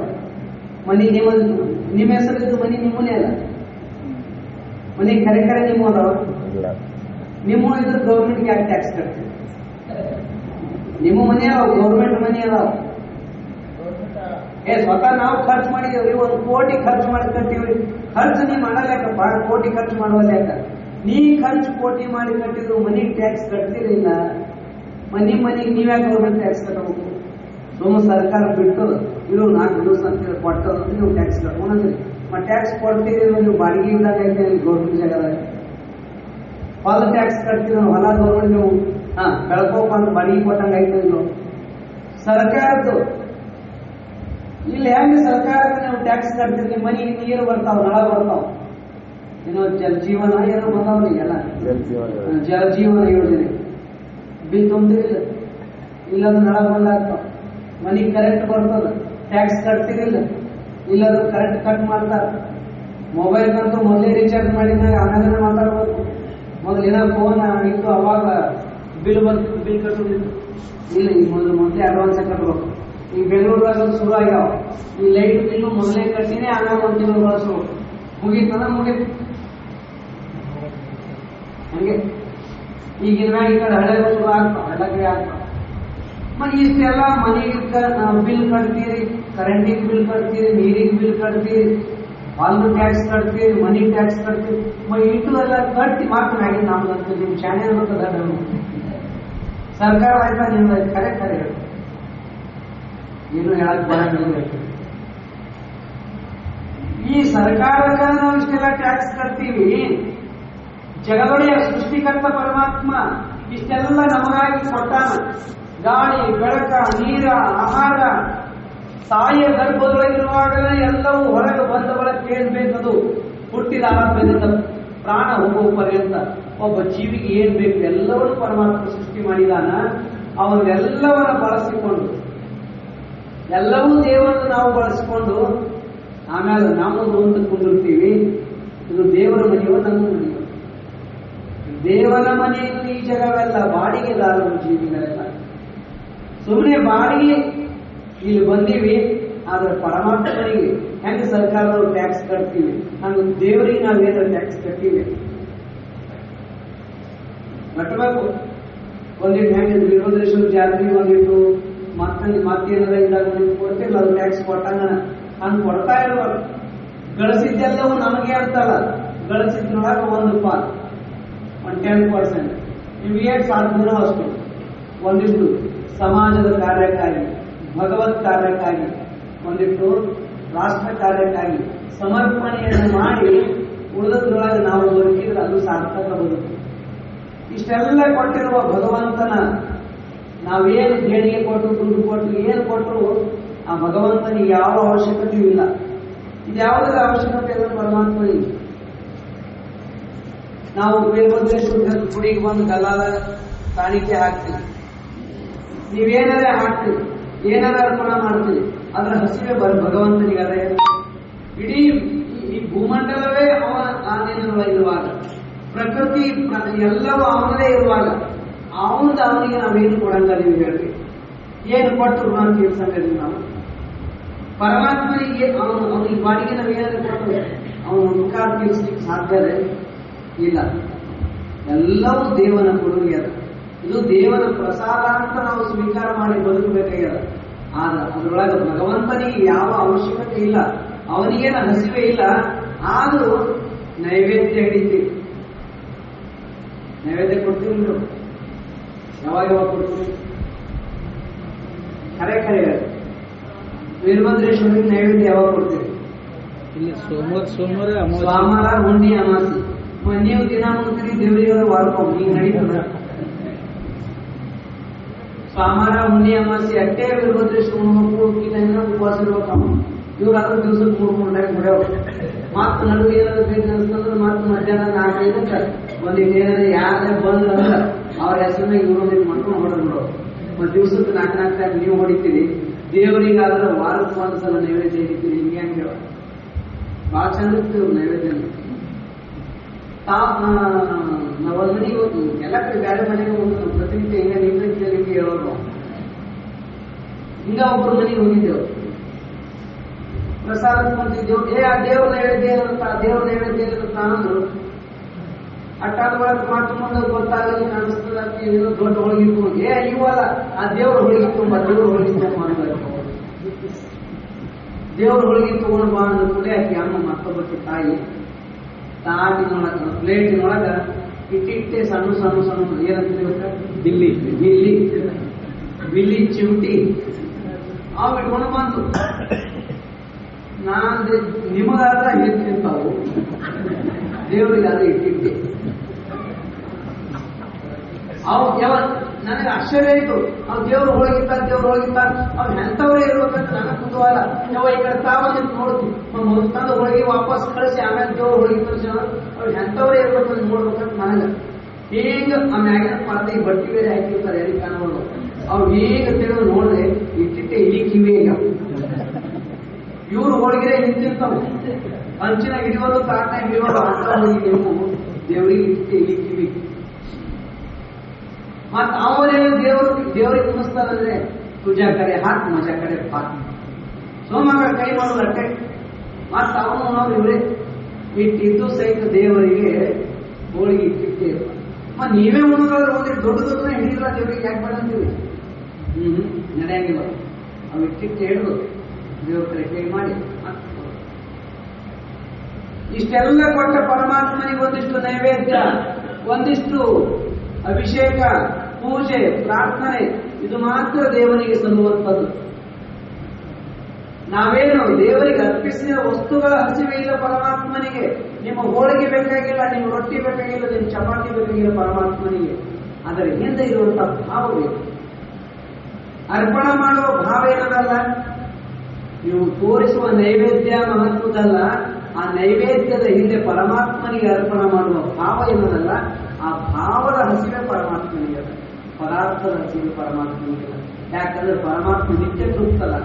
Speaker 1: ಮನಿ ನಿಮ್ಮ ಹೆಸರಿದ್ದು ಮನಿ ನಿಮ್ಮನೇ ಅಲ್ಲ. ಮನಿ ಕರೆ ನಿಮ್ಮ ಅದಾವ. ನಿಮ್ಮ ಇದ್ರ ಗೌರ್ಮೆಂಟ್ಗೆ ಯಾಕೆ ಟ್ಯಾಕ್ಸ್ ಕಟ್ತೀವಿ? ನಿಮ್ಮ ಮನೆ ಅದಾವ, ಗೌರ್ಮೆಂಟ್ ಮನಿ ಅದಾವ. ಸ್ವತಃ ನಾವು ಖರ್ಚು ಮಾಡಿದೇವ್ರಿ. 1 ಕೋಟಿ ಖರ್ಚು ಮಾಡಿ ಕಟ್ತೀವ್ರಿ. ಖರ್ಚು ನೀ ಮಾಡಲ್ಯಾಕಪ್ಪ, ಕೋಟಿ ಖರ್ಚು ಮಾಡುವಲ್ಲ ಯಾಕ? ನೀ ಖರ್ಚು ಕೋಟಿ ಮಾಡಿ ಕಟ್ಟಿದ್ರು ಮನಿಗೆ ಟ್ಯಾಕ್ಸ್ ಕಟ್ತಿರಲಿಲ್ಲ. ಮನಿಗೆ ನೀವ್ಯಾಕೆ ಗೌರ್ಮೆಂಟ್ ಟ್ಯಾಕ್ಸ್ ಕಟ್ಟಬೇಕು? ಸುಮ್ಮ ಸರ್ಕಾರ ಬಿಟ್ಟು ಇರೋ 4 ದಿವಸ ಅಂತ ಕೊಟ್ಟರು ನೀವು ಟ್ಯಾಕ್ಸ್ ಕಟ್ಕೊಂಡ್ರಿ. ಟ್ಯಾಕ್ಸ್ ಕೊಡ್ತೀರಿ ನೀವು ಬಾಡಿಗೆ ಇದ್ದಾಗ ಐತೆ ಗೌರ್ಮೆಂಟ್ ಜಾಗದಾಗ. ಹೊಲ ಟ್ಯಾಕ್ಸ್ ಕಟ್ತೀವಿ, ಹೊಲ ಗೌರ್ಮೆಂಟ್ ನೀವು ಬೆಳ್ಕೋಪ ಅಂತ ಬಾಡಿಗೆ ಕೊಟ್ಟಂಗ ಐತೆ ನೀವು ಸರ್ಕಾರದ್ದು. ಇಲ್ಲಿ ಹೆಂಗೆ ಸರ್ಕಾರಕ್ಕೆ ನೀವು ಟ್ಯಾಕ್ಸ್ ಕಟ್ತೀರಿ? ಮನೆಗೆ ನೀರು ಬರ್ತಾವ, ನಳ ಬರ್ತಾವ. ಏನೋ ಜಲಜೀವನ ಏನೋ ಬಂದವ್ರಿ ಎಲ್ಲ ಜಲಜೀವನ ಯೋಜನೆ ಬಿಲ್ ತುಂಬ್ತಿರಿಲ್ಲ, ಇಲ್ಲದ ನಳ ಬಂದಾಗ್ತಾವ. ಮನಿಗೆ ಕರೆಂಟ್ ಬರ್ತದ, ಟ್ಯಾಕ್ಸ್ ಕಟ್ತಿರಿಲ್ಲ, ಇಲ್ಲದ ಕರೆಂಟ್ ಕಟ್ ಮಾಡ್ತಾರ. ಮೊಬೈಲ್ ಬಂತು, ಮೊದಲೇ ರೀಚಾರ್ಜ್ ಮಾಡಿದಾಗ ಆಮೇಲೆ ಮಾತಾಡ್ಬೋದು. ಮೊದಲು ಏನಾದ್ರು ಫೋನ್ ಇತ್ತು, ಅವಾಗ ಬಿಲ್ ಬರ್ತಿತ್ತು, ಬಿಲ್ ಕಟ್ಟೋದಿತ್ತು. ಇಲ್ಲ, ಈಗ ಮೊದಲೇ ಅಡ್ವಾನ್ಸ್ ಕಟ್ಟಬೇಕು. ಈ ಬೆಂಗಳೂರಾಗ ಶುರು ಆಗ್ಯಾವ. ಈ ಲೈಟ್ ಬಿಲ್ ಮೊದಲೇ ಕಟ್ಟಿನೇ ಆಮೇಲೆ 1 ತಿಂಗಳು ಬಳಸ್ಬೇಕು. ಮುಗೀತಂದ್ರೆ ಮುಗೀತು. ಹಂಗೆ ಈಗಿನ ಮ್ಯಾಗ ಈ ಕಡೆ ಹಳೆ ಶುರು ಆಗ್ತಾವ, ಹಳ್ಳಕ್ಕೆ ಆಗ್ತಾವ. ಇಷ್ಟೆಲ್ಲ ಮನೆಗೆ ಬಿಲ್ ಕಟ್ತೀರಿ, ಕರೆಂಟಿಗೆ ಬಿಲ್ ಕಟ್ತೀರಿ, ನೀರಿಗೆ ಬಿಲ್ ಕಟ್ತೀರಿ, ಹೊಲದ ಟ್ಯಾಕ್ಸ್ ಕಟ್ತೀರಿ, ಮನಿ ಟ್ಯಾಕ್ಸ್ ಕಟ್ತೀರಿ. ಇಟ್ಟು ಎಲ್ಲ ಕಟ್ಟಿ ಮಾತ್ರ ಮ್ಯಾಗಿನ ನಮ್ದು ಅಂತ ನಿಮ್ ಚಾನೆಲ್ ಬರ್ತದ. ಸರ್ಕಾರ ಆಯ್ತಾ ನಿಮ್ದು ಕರೆ ಕರೆ ಏನು ಹೇಳಕ್ ಬರಂಗಿಲ್ಲ. ಈ ಸರ್ಕಾರಕ್ಕೆ ನಾವು ಇಷ್ಟೆಲ್ಲ ಟ್ಯಾಕ್ಸ್ ಕಟ್ತೀವಿ. ಜಗದೊಡೆಯ ಸೃಷ್ಟಿಕರ್ತ ಪರಮಾತ್ಮ ಇಷ್ಟೆಲ್ಲ ನಮಗಾಗಿ ಕೊಟ್ಟಾನ. ಗಾಳಿ, ಬೆಳಕ, ನೀರ, ಆಹಾರ, ತಾಯಿಯ ಗರ್ಭದೊಳಗಿರುವಾಗಲೇ ಎಲ್ಲವೂ ಹೊರಗೆ ಬಂದ ಬಳಕೆ ಏನ್ ಬೇಕದು ಹುಟ್ಟಿದ ಆರಂಭದಿಂದ ಪ್ರಾಣ ಹೋಗುವ ಪರ್ಯಂತ ಒಬ್ಬ ಜೀವಿಗೆ ಏನ್ ಬೇಕು ಎಲ್ಲವನ್ನೂ ಪರಮಾತ್ಮ ಸೃಷ್ಟಿ ಮಾಡಿದಾನ. ಅವನ್ನೆಲ್ಲವನ್ನ ಬಳಸಿಕೊಂಡು, ಎಲ್ಲವೂ ದೇವರನ್ನು ನಾವು ಬಳಸಿಕೊಂಡು ಆಮೇಲೆ ನಮ್ಮದು ಒಂದು ಕುಂದಿರ್ತೀವಿ. ಇದು ದೇವರ ಮನೆಯೋ ನಮ್ಮ ಮನೆಯೋ? ದೇವರ ಮನೆಯನ್ನು ಈ ಜಗವೆಲ್ಲ ಬಾಡಿಗೆದಾರರು ಜೀವಿಗಳೆಲ್ಲ. ಸುಮ್ಮನೆ ಬಾಡಿಗೆ ಇಲ್ಲಿ ಬಂದೀವಿ, ಆದ್ರೆ ಪರಮಾತ್ಮನಿಗೆ ಹೆಂಗೆ ಸರ್ಕಾರದವರು ಟ್ಯಾಕ್ಸ್ ಕಟ್ತೀವಿ, ಹಂಗ ದೇವರಿಗೆ ನಾವೇನ ಟ್ಯಾಕ್ಸ್ ಕಟ್ತೀವಿ ಕಟ್ಟಬೇಕು. ಒಂದಿಟ್ಟು ಹೆಂಗೆ ವೀರಭದ್ರೇಶ್ವರ ಜಾತ್ರೆ ಒಂದಿಟ್ಟು ಮತ್ತೇನಾರ ಇದ್ದಾಗ ಕೊಟ್ಟಿಲ್ಲ, ಅದು ಟ್ಯಾಕ್ಸ್ ಕೊಟ್ಟಂಗ ಹಂಗೆ ಕೊಡ್ತಾ ಇರುವಾಗ ಗಳಿಸಿದ್ದೆಲ್ಲವೂ ನಮಗೆ ಅಂತಲ್ಲ, ಗಳಿಸಿದ್ರೊಳಗ 10% ನೀವು ಏಟ್ ಸಾಧ್ಯನೋ ಅಷ್ಟು ಒಂದಿಷ್ಟು ಸಮಾಜದ ಕಾರ್ಯಕ್ಕಾಗಿ, ಭಗವತ್ ಕಾರ್ಯಕ್ಕಾಗಿ, ಒಂದಿಟ್ಟು ರಾಷ್ಟ್ರ ಕಾರ್ಯಕ್ಕಾಗಿ ಸಮರ್ಪಣೆಯನ್ನು ಮಾಡಿ ಉಳಿದ್ರೊಳಗೆ ನಾವು ಬದುಕಿದ್ರೆ ಅದು ಸಾರ್ಥಕ ಬದುಕು. ಇಷ್ಟೆಲ್ಲ ಕೊಟ್ಟಿರುವ ಭಗವಂತನ ನಾವೇನು ದೇಣಿಗೆ ಕೊಟ್ಟು, ದುಡ್ಡು ಕೊಟ್ಟು, ಏನು ಕೊಟ್ಟರು ಆ ಭಗವಂತನಿಗೆ ಯಾವ ಅವಶ್ಯಕತೆಯೂ ಇಲ್ಲ. ಇದು ಯಾವುದರ ಅವಶ್ಯಕತೆ ಇದೆ ಪರಮಾತ್ಮನಿಗೆ? ನಾವು ವೀರಭದ್ರೇಶ್ವರ ಗುಡಿಗೆ ಬಂದು ಗಲ್ಲಾದ ಕಾಣಿಕೆ ಹಾಕ್ತೀವಿ, ನೀವೇನಾರೇ ಹಾಕ್ತೀವಿ, ಏನಾರ ಅರ್ಪಣ ಮಾಡ್ತೀವಿ, ಅದರ ಹಸಿವೆ ಭಗವಂತನಿಗೆ ಅದೇ. ಇಡೀ ಈ ಭೂಮಂಡಲವೇ ಅವನ ಆಧೀನದೊಳಗಿರುವಾಗ, ಪ್ರಕೃತಿ ಎಲ್ಲವೂ ಅವನದೇ ಇರುವಾಗ, ಅವನಿಗೆ ನಾವೇನು ಕೊಡಂಗ ನೀವು ಹೇಳ್ರಿ, ಏನು ಕೊಟ್ಟು ಋಣ ತೀರ್ಸಂಗದಿ ನಾವು? ಪರಮಾತ್ಮನಿಗೆ ಅವನಿಗೆ ಬಾಡಿಗೆ ನಾವೇನಾದ್ರು ಕೊಟ್ಟು ಅವನು ಉಪಕಾರ ತೀರಿಸ್ಲಿಕ್ಕೆ ಸಾಧ್ಯವೇ ಇಲ್ಲ. ಎಲ್ಲವೂ ದೇವನ ಕೊಡುಗೆ ಅದ. ಇದು ದೇವನ ಪ್ರಸಾದ ಅಂತ ನಾವು ಸ್ವೀಕಾರ ಮಾಡಿ ಬದುಕಬೇಕಾಗ್ಯದ. ಆದ್ರೆ ಅದರೊಳಗೆ ಭಗವಂತನಿಗೆ ಯಾವ ಅವಶ್ಯಕತೆ ಇಲ್ಲ, ಅವನಿಗೇನು ಹಸಿವೆ ಇಲ್ಲ. ಆದರೂ ನೈವೇದ್ಯ ಹಿಡಿತೀವಿ. ನೈವೇದ್ಯ ಕೊಡ್ತೀವಿ ನೀವು ಯಾವಾಗ ಕೊಡ್ತೀವಿ? ಖರೆ ವೀರಭದ್ರೇಶ್ವರಿಗೆ ನೈವೇದ್ಯ ಯಾವಾಗ ಕೊಡ್ತೀವಿ? ಸೋಮವಾರ ಹುಂಡಿ ಅಮಾಸಿ. ನೀವು ದಿನ ಮುಂದ್ರಿ ದೇವರಿಗೆ ವಾರ್ಕೊಂಡು ಈಗ ನಡೀತದ. ಸೋಮವಾರ ಹುಂಡಿ ಅಮಾಸಿ ಅಟ್ಟೆ ವೀರಭದ್ರೇಶ್ವರ ಉಪವಾಸ ಇರ್ಬೇಕು. ಇವ್ರಾದ್ರೂ ದಿವಸಕ್ಕೆ 3 ಟೈಮ್ ಹೊಡೆಯೋ. ಮತ್ತ ನಡುವೆ ಏನಾದ್ರು ಬೇಕು ಅನ್ಸ್ತಂದ್ರೆ ಮತ್ತೆ ಮಧ್ಯಾಹ್ನ 4-5 ಒಂದಿಟ್ಟು ಏನಾದ್ರು ಯಾರೇ ಬಂದ್ರಂದ್ರ ಅವ್ರ ಹೆಸರನ್ನ ಇವ್ರೊಂದಿಟ್ಟು ಮಾಡ್ಕೊಂಡು ಹೊಡೆದ್ಬಿಡೋ. ಮತ್ತೆ ದಿವಸಕ್ಕೆ 4 ಟೈಮ್ ನೀವು ಹೊಡಿತೀರಿ. ದೇವರಿಗಾದ್ರೆ ವಾರಕ್ಕೆ ಒಂದ್ಸಲ ನೈವೇದ್ಯ ಹಿಡಿತೀರಿ. ಹಿಂಗೆ ಹಂಗೆ ಭಾಳ ಚಂದ ಇರ್ತೀವಿ ನೈವೇದ್ಯ. ನಾವೊಂದ್ ಮನೆಗೆ ಹೋಗ್ತೀವಿ, ಎಲ್ಲ ಕಡೆ ಬೇರೆ ಮನೆಗೆ ಹೋಗ್ತೀವಿ. ಪ್ರತಿನಿತ್ಯ ಹಿಂಗ ನಿಂಗೆ ಹೇಳೋರು. ಹಿಂಗ ಒಬ್ಬರು ಮನೆಗೆ ಹೋಗಿದ್ದೇವು, ಪ್ರಸಾದ ಮಾಡ್ತಿದ್ದೇವು. ಆ ದೇವ್ರ ನೈವೇದ್ಯ ಇರುತ್ತಾ, ದೇವ್ರ ನೈವೇದ್ಯ ಇರುತ್ತಾ ಅಂದ್ರು. ಅಟ್ಟಾದ ಒಳಗೆ ಮಾತು ಮುಂದೆ ಗೊತ್ತಾಗಲಿ ಕಾಣಿಸ್ತದ. ಏನೋ ದೊಡ್ಡ ಹೋಳಿಗೆ ಇವಲ್ಲ, ಆ ದೇವ್ರ ಹೋಳಿಗೆ ತುಂಬ, ದೇವ್ರ ಹೋಳಿಗೆ ತುಂಬ ಮಾಡಬೇಕು. ದೇವ್ರ ಹೋಳಿಗೆ ತಗೊಂಡು ಬಾ ಅಂದ ಕೂಡಲೇ ಆಕಿ ಅಮ್ಮ ಮತ್ತೊಬ್ಬಕ್ಕೆ ತಾಯಿ ತಾಟಿನೊಳಗ ಪ್ಲೇಟಿನೊಳಗ ಇಟ್ಟಿಟ್ಟೆ ಸಣ್ಣ ಸಣ್ಣ ಸಣ್ಣ ಏನಂತ ಬಿಲ್ಲಿ ಬಿಲ್ಲಿ ಬಿಲ್ಲಿ ಚಿಮಟಿ ಅವು ಇಟ್ಕೊಂಡು ಬಂತು. ನಾನು ನಿಮಗಾದ್ರೆ ಹೆಚ್ಚಿರ್ತಾವು, ದೇವರಿಗಾದ್ರೆ ಇಟ್ಟಿಟ್ಟೆ. ಅವು ನನಗೆ ಆಶ್ಚರ್ಯ ಆಯ್ತು. ಅವ್ ದೇವ್ರು ಹೋಗಿತ್ತ ಅವ್ ಎಂತವ್ರೇ ಇರ್ಬೇಕಂತ ನನಗೆ ಕುತೂಹಲ. ಯಾವ ಈ ಕಡೆ ತಾವಂತ ನೋಡ್ತೀವಿ, ತಂದು ಹೋಗಿ ವಾಪಸ್ ಕಳಿಸಿ ಆಮೇಲೆ ದೇವ್ರು ಹೋಗಿ ಕಳಿಸಿ ಅವ್ರು ಎಂತವ್ರೇ ಇರ್ಬೇಕಂತ ನೋಡ್ಬೇಕಂತ ನನಗೆ. ಈಗ ಆ ಮ್ಯಾಗಿನ ಪಾತ್ರೆ ಈ ಬಟ್ಟಿ ಬೇರೆ ಹಾಕಿರ್ತಾರೆ ಎಲ್ಲಿ ಕಾಣೋದು. ಅವ್ರು ಈಗ ತೆಗೆದು ನೋಡಿದ್ರೆ ಇಟ್ಟಿಟ್ಟೆ ಇಲ್ಲಿ ಕಿವಿಗ ಇವ್ರು ಹೋಳಿಗೆ ನಿಂತಿರ್ತಾವೆ. ಹಂಚಿನ ಹಿಡಿಯೋದು ತಾಟ್ನ ಹಿಡಿಯೋದು ಅಂತ ಹೋಗಿ ನೀವು ದೇವರಿಗೆ ಇಟ್ಟಿಟ್ಟೆ ಇಲ್ಲಿ ಕಿವಿ. ಮತ್ ಅವರೇನು ದೇವರಿಗೆ ಕುಣಿಸ್ತಾರಂದ್ರೆ ತುಜಾ ಕಡೆ ಹಾಕಿ ಮಜಾ ಕಡೆ ಹಾಕಿ ಸೋಮಗ ಕೈ ಮಾಡೋದು ಅಟ್ಟೆ. ಮತ್ ಅವನು ಇವರೇ ಇಟ್ಟಿದ್ದು ಸಹಿತ ದೇವರಿಗೆ ಹೋಳಿಗೆ ಇಟ್ಟಿಟ್ಟೆ. ಮತ್ ನೀವೇ ಉಣೋದಾದ್ರೆ ಹೋದ್ರೆ ದೊಡ್ಡ ದೊಡ್ಡ ಹಿಡಿದಿಲ್ಲ ದೇವರಿಗೆ ಯಾಕೆ ಮಾಡಂತೀವಿ? ನಡೆಯಂಗಿಲ್ಲ. ಅವು ಇಟ್ಟಿಟ್ಟು ಹಿಡಿದು ದೇವ್ರ ಕಡೆ ಕೈ ಮಾಡಿ ಇಷ್ಟೆಲ್ಲ ಕೊಟ್ಟ ಪರಮಾತ್ಮನಿಗೆ ಒಂದಿಷ್ಟು ನೈವೇದ್ಯ, ಒಂದಿಷ್ಟು ಅಭಿಷೇಕ, ಪೂಜೆ, ಪ್ರಾರ್ಥನೆ, ಇದು ಮಾತ್ರ ದೇವರಿಗೆ ಸಲ್ಲುವಂಥದ್ದು. ನಾವೇನು ದೇವರಿಗೆ ಅರ್ಪಿಸಿದ ವಸ್ತುಗಳ ಹಸಿವೆ ಇಲ್ಲ ಪರಮಾತ್ಮನಿಗೆ. ನಿಮ್ಮ ಹೋಳಿಗೆ ಬೇಕಾಗಿಲ್ಲ, ನಿಮ್ಮ ರೊಟ್ಟಿ ಬೇಕಾಗಿಲ್ಲ, ನಿಮ್ಮ ಚಪಾತಿ ಬೇಕಾಗಿಲ್ಲ ಪರಮಾತ್ಮನಿಗೆ. ಅದರ ಹಿಂದೆ ಇರುವಂತಹ ಭಾವ ಬೇಕು. ಅರ್ಪಣೆ ಮಾಡುವ ಭಾವ ಏನದಲ್ಲ, ನೀವು ತೋರಿಸುವ ನೈವೇದ್ಯ ಮಹತ್ವದಲ್ಲ, ಆ ನೈವೇದ್ಯದ ಹಿಂದೆ ಪರಮಾತ್ಮನಿಗೆ ಅರ್ಪಣೆ ಮಾಡುವ ಭಾವ ಏನದಲ್ಲ, ಆ ಭಾವದ ಹಸಿವೆ ಪರಮಾತ್ಮನಿಗೆ, ಪದಾರ್ಥದ ಹಸಿವೆ ಪರಮಾತ್ಮನಿಗೆ. ಯಾಕಂದ್ರೆ ಪರಮಾತ್ಮ ನಿತ್ಯ ತೃಪ್ತಲ್ಲ.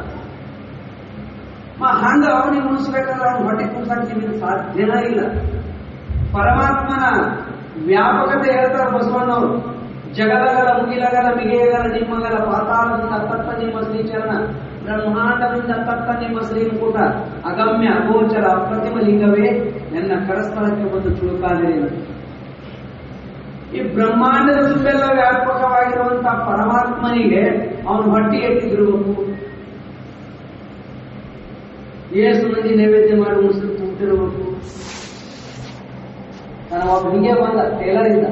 Speaker 1: ಹಂಗ ಅವನಿಗೆ ಉಣಿಸ್ಬೇಕಾದ್ರೆ ಅವನು ಹೊಟ್ಟೆ ಕುಂಸಾಕ್ತಿದ್ರೆ ಸಾಧ್ಯನೇ ಇಲ್ಲ. ಪರಮಾತ್ಮನ ವ್ಯಾಪಕತೆ ಹೇಳ್ತಾರೆ ಬಸವಣ್ಣವರು. ಜಗದಗಲ ಮುಗಿಲಗಲ ಮಿಗೆಯಗಲ ನಿಮ್ಮಗಲ ಪಾತಾಳದಿಂದ ತತ್ತ ನಿಮ್ಮ ಶ್ರೀಚರಣ, ಬ್ರಹ್ಮಾಂಡದಿಂದ ತತ್ತ ನಿಮ್ಮ ಶ್ರೀಮುಕುಟ, ಅಗಮ್ಯ ಅಗೋಚರ ಅಪ್ರತಿಮ ಲಿಂಗವೇ ನನ್ನ ಕರಸ್ಥಳಕ್ಕೆ ಬಂದು ಚುಳುಕಾದಿರಿ. ಈ ಬ್ರಹ್ಮಾಂಡದ ತುಂಬೆಲ್ಲ ವ್ಯಾಪಕವಾಗಿರುವಂತಹ ಪರಮಾತ್ಮನಿಗೆ ಅವನು ಹೊಟ್ಟೆ ಎಟ್ಟಿದಿರಬೇಕು. ಏಸು ಮಂದಿ ನೈವೇದ್ಯ ಮಾಡಿ ಉಣಿಸಿ ಕೂತಿರಬೇಕು. ನಾನು ಒಬ್ಬ ಹಿಂಗೆ ಬಂದ ಟೇಲರಿಂದ,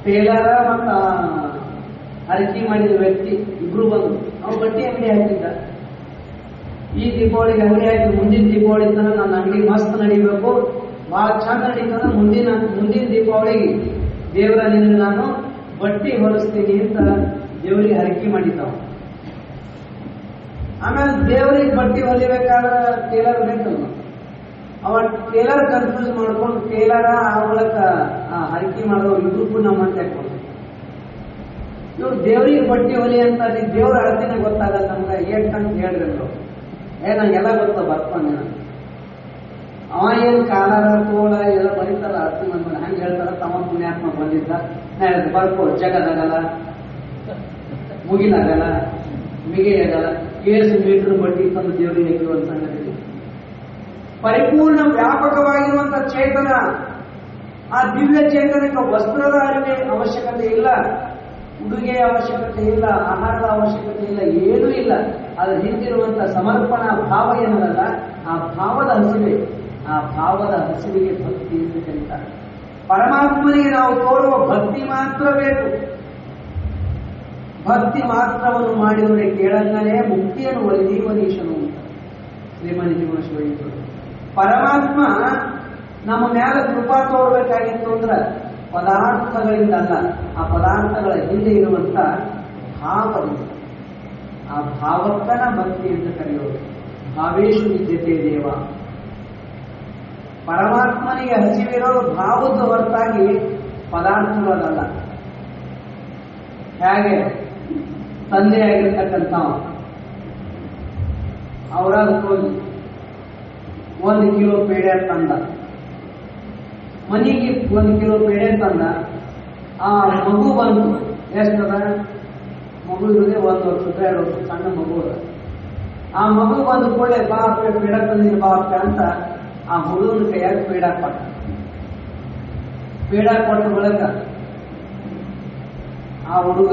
Speaker 1: ಟೇಲರ ಮತ್ತ ಅರಕಿ ಮಾಡಿದ ವ್ಯಕ್ತಿ ಇಬ್ರು ಬಂದು ಅವ್ರು ಬಟ್ಟೆ ಅಂಗಡಿ ಹಾಕಿದ್ದ. ಈ ದೀಪಾವಳಿಗೆ ಅಂಗಡಿ ಹಾಕಿ ಮುಂದಿನ ದೀಪಾವಳಿ ತನಕ ನನ್ನ ಅಂಗಡಿ ಮಸ್ತ್ ನಡಿಬೇಕು, ಬಹಳ ಚಂದ ನಡೀತಂದ್ರೆ ಮುಂದಿನ ದೀಪಾವಳಿಗೆ ದೇವರ ನಿನ್ನ ನಾನು ಬಟ್ಟಿ ಹೊಲಿಸ್ತೀನಿ ಅಂತ ದೇವರಿಗೆ ಹರಕೆ ಮಾಡಿದ್ದಾವ. ಆಮೇಲೆ ದೇವರಿಗೆ ಬಟ್ಟಿ ಹೊಲಿಬೇಕಾದ್ರೆ ಟೇಲರ್ ಬೇಕಲ್ಲ, ಅವ ಟೇಲರ್ ಕನ್ಫ್ಯೂಸ್ ಮಾಡ್ಕೊಂಡು ಟೇಲರ ಅವಳಕ ಹರಕೆ ಮಾಡೋರು ಇಬ್ರು ಕೂಡ ನಮ್ಮ ಅಂತ ಹಾಕೊಂಡು ಇವ್ರು ದೇವರಿಗೆ ಬಟ್ಟಿ ಹೊಲಿ ಅಂತ ದೇವ್ರ ಅಳತಿನ ಗೊತ್ತಾಗಲ್ಲ ನಮ್ಗೆ ಏಟ್ ಅಂತ ಹೇಳ್ರಿ. ನಂಗೆಲ್ಲ ಗೊತ್ತ ಬರ್ತಾನೆ. ಅವ ಏನ್ ಕಾಲಾರ ತೋಳ ಎಲ್ಲ ಬರೀತಾರ ಅರ್ತಿ ಮಂದಿ ಹಂಗೆ ಹೇಳ್ತಾರ ತಮ್ಮ ಪುಣ್ಯಾತ್ಮ ಬಂದಿದ್ದ ನಾ ಹೇಳ್ದೆ ಬರ್ಕೋ ಜಗದಾಗಲ್ಲ ಮುಗಿಲಾಗಲ್ಲ ಮಿಗೆಯಾಗಲ್ಲ ಕೇಸು ಮೀಟರ್ ಬಡ್ಡಿ ತಂದು ದೇವರಿಗೆ ಹೇಗಿರುವಂತ ಸಂಗತಿ ಪರಿಪೂರ್ಣ ವ್ಯಾಪಕವಾಗಿರುವಂತ ಚೇತನ ಆ ದಿವ್ಯ ಚೇತನಕ್ಕೆ ವಸ್ತ್ರದ ಅರಿವೆ ಅವಶ್ಯಕತೆ ಇಲ್ಲ, ಉಡುಗೆಯ ಅವಶ್ಯಕತೆ ಇಲ್ಲ, ಆಹಾರದ ಅವಶ್ಯಕತೆ ಇಲ್ಲ, ಏನೂ ಇಲ್ಲ. ಅದ್ರ ಹಿಂದಿರುವಂತಹ ಸಮರ್ಪಣಾ ಭಾವ ಏನಲ್ಲ, ಆ ಭಾವದ ಹಸಿವೆ, ಆ ಭಾವದ ಹಸಿವಿಗೆ ಭಕ್ತಿ ಎಂದು ಕರೀತಾರೆ. ಪರಮಾತ್ಮನಿಗೆ ನಾವು ತೋರುವ ಭಕ್ತಿ ಮಾತ್ರ ಬೇಕು. ಭಕ್ತಿ ಮಾತ್ರವನ್ನು ಮಾಡಿದರೆ ಕೇಳಂಗನೇ ಮುಕ್ತಿಯನ್ನು ಒಲಿದೀವನೀಶನು ಅಂತ ಶ್ರೀಮನಿಜೀವನ. ಪರಮಾತ್ಮ ನಮ್ಮ ಮೇಲೆ ಕೃಪಾ ತೋರ್ಬೇಕಾಗಿತ್ತು ಅಂದ್ರೆ ಪದಾರ್ಥಗಳಿಂದ ಅಲ್ಲ, ಆ ಪದಾರ್ಥಗಳ ಹಿಂದೆ ಇರುವಂತ ಭಾವದಿಂದ. ಆ ಭಾವಕ್ಕನ ಭಕ್ತಿ ಅಂತ ಕರೆಯೋದು. ಭಾವೇಶು ವಿದ್ಯತೆ ದೇವ. ಪರಮಾತ್ಮನಿಗೆ ಹಸಿವಿರೋದು ಭಾವದ ಹೊರತಾಗಿ ಪದಾರ್ಥಗಳಲ್ಲ. ಹೇಗೆ ತಂದೆಯಾಗಿರ್ತಕ್ಕಂಥ ಅವರಾಗ ಹೋಗಿ 1 ಕಿಲೋ ಪೇಡೆ ತಂದ, ಮನೆಗೆ 1 ಕಿಲೋ ಪೇಡೆ ತಂದ. ಆ ಮಗು ಬಂತು, ಎಷ್ಟದ ಮಗು ಇರೋದೇ 1 ವರ್ಷದ 2 ವರ್ಷ ಸಣ್ಣ ಮಗು ಅದ. ಆ ಮಗು ಬಂದು ಕೂಡಲೇ ಬಾ ಪೇಡ ತಂದಿನ ಬಾ ಅಂತ ಆ ಹುಡುಗನ ಕೈಯಾಗ ಪೇಡ ಕೊಟ್ಟ. ಪೇಡ ಕೊಟ್ಟ ಬಳಿಕ ಆ ಹುಡುಗ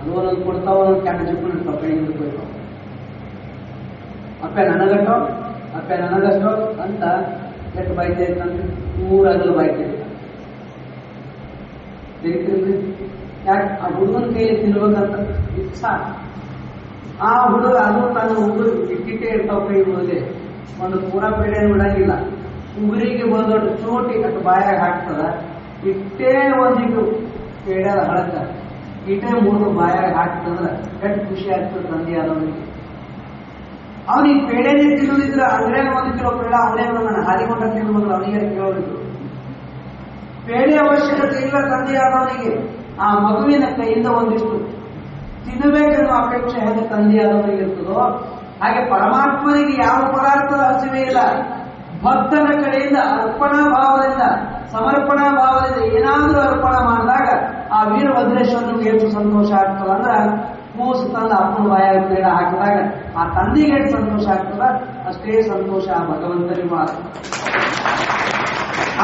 Speaker 1: ಅದು ಒಂದೊಂದು ಕೊಡ್ತಾವ, ಒಂದೊಂದು ಕ್ಯಾನ್ ಜಿಪ್ಪು ಇರ್ತಾವ, ಕೈಯಿಂದ ಕೊಯ್ತಾವ. ಅಪ್ಪ ನನಗಟ್ಟೋ, ಅಪ್ಪ ನನಗಷ್ಟೋ ಅಂತ ಲೆಕ್ಕ ಬಾಯ್ತಾ ಇತ್ತಂದ್ರೆ 3 ಅಗಲು ಬಾಯ್ತಾ ಇತ್ತ. ತೆಗಿತಿರ್ಲಿ ಯಾಕೆ ಆ ಹುಡುಗನ ಕೈಯಲ್ಲಿ ತಿನ್ಬೇಕಂತ ಇಚ್ಛಾ. ಆ ಹುಡುಗ ಅದು ತನ್ನ ಉಗುರು ಇಟ್ಟಿಟ್ಟೆ ಇರ್ತಾವ ಕೈ ಮುಂದೆ, ಒಂದು ಪೂರಾ ಪೇಡೆ ಬಿಡಂಗಿಲ್ಲ. ಉಗುರಿಗೆ ಬಂದೊಟ್ಟು ಚೋಟಿ ಅಂತ ಬಾಯಾಗ ಹಾಕ್ತದ. ಇಟ್ಟೇ ಒಂದಿಟ್ಟು ಪೇಡ್ಯಾದ ಹಳಕ ಇಟ್ಟೇ 3 ಬಾಯಾಗ ಹಾಕ್ತಂದ್ರ ಎಷ್ಟು ಖುಷಿ ಆಗ್ತದೆ ತಂದೆ ಆದವನಿಗೆ. ಅವನಿಗೆ ಪೇಡೆನೇ ತಿನ್ನೋದಿದ್ರ ಅಂಗಡಿಯಾಗ 1 ಕಿಲೋ ಪೇಡ ಅವನೇ ನನ್ನ ಹಾರಿಕೊಂಡ ತಿನ್ನುವಂದ್ರೆ ಅವನಿಗೆ ಕೇಳೋದಿದ್ರು. ಪೇಡೆ ಅವಶ್ಯಕತೆ ಇಲ್ಲ ತಂದೆ ಆದವನಿಗೆ. ಆ ಮಗುವಿನ ಕೈಯಿಂದ ಒಂದಿಷ್ಟು ತಿನ್ನಬೇಕೆನ್ನುವ ಅಪೇಕ್ಷೆ ಹೇಗೆ ತಂದೆ ಆದವನಿಗೆ ಇರ್ತದೋ ಹಾಗೆ ಪರಮಾತ್ಮನಿಗೆ ಯಾವ ಪದಾರ್ಥದ ಹಸಿವೆ ಇಲ್ಲ. ಭಕ್ತನ ಕಡೆಯಿಂದ ಅರ್ಪಣಾ ಭಾವದಿಂದ, ಸಮರ್ಪಣಾ ಭಾವದಿಂದ ಏನಾದರೂ ಅರ್ಪಣೆ ಮಾಡಿದಾಗ ಆ ವೀರಭದ್ರೇಶ್ವರನಿಗೆ ಎಷ್ಟು ಸಂತೋಷ ಆಗ್ತದೆ ಅಂದ್ರೆ, ಕೂಸು ತಂದ ಅಪ್ಪನ ಬಾಯಾಗ ಪೇಡ ಹಾಕಿದಾಗ ಆ ತಂದೆಗೆ ಎಷ್ಟು ಸಂತೋಷ ಆಗ್ತದ ಅಷ್ಟೇ ಸಂತೋಷ ಆ ಭಗವಂತನಿಗೂ ಆಗ್ತದೆ.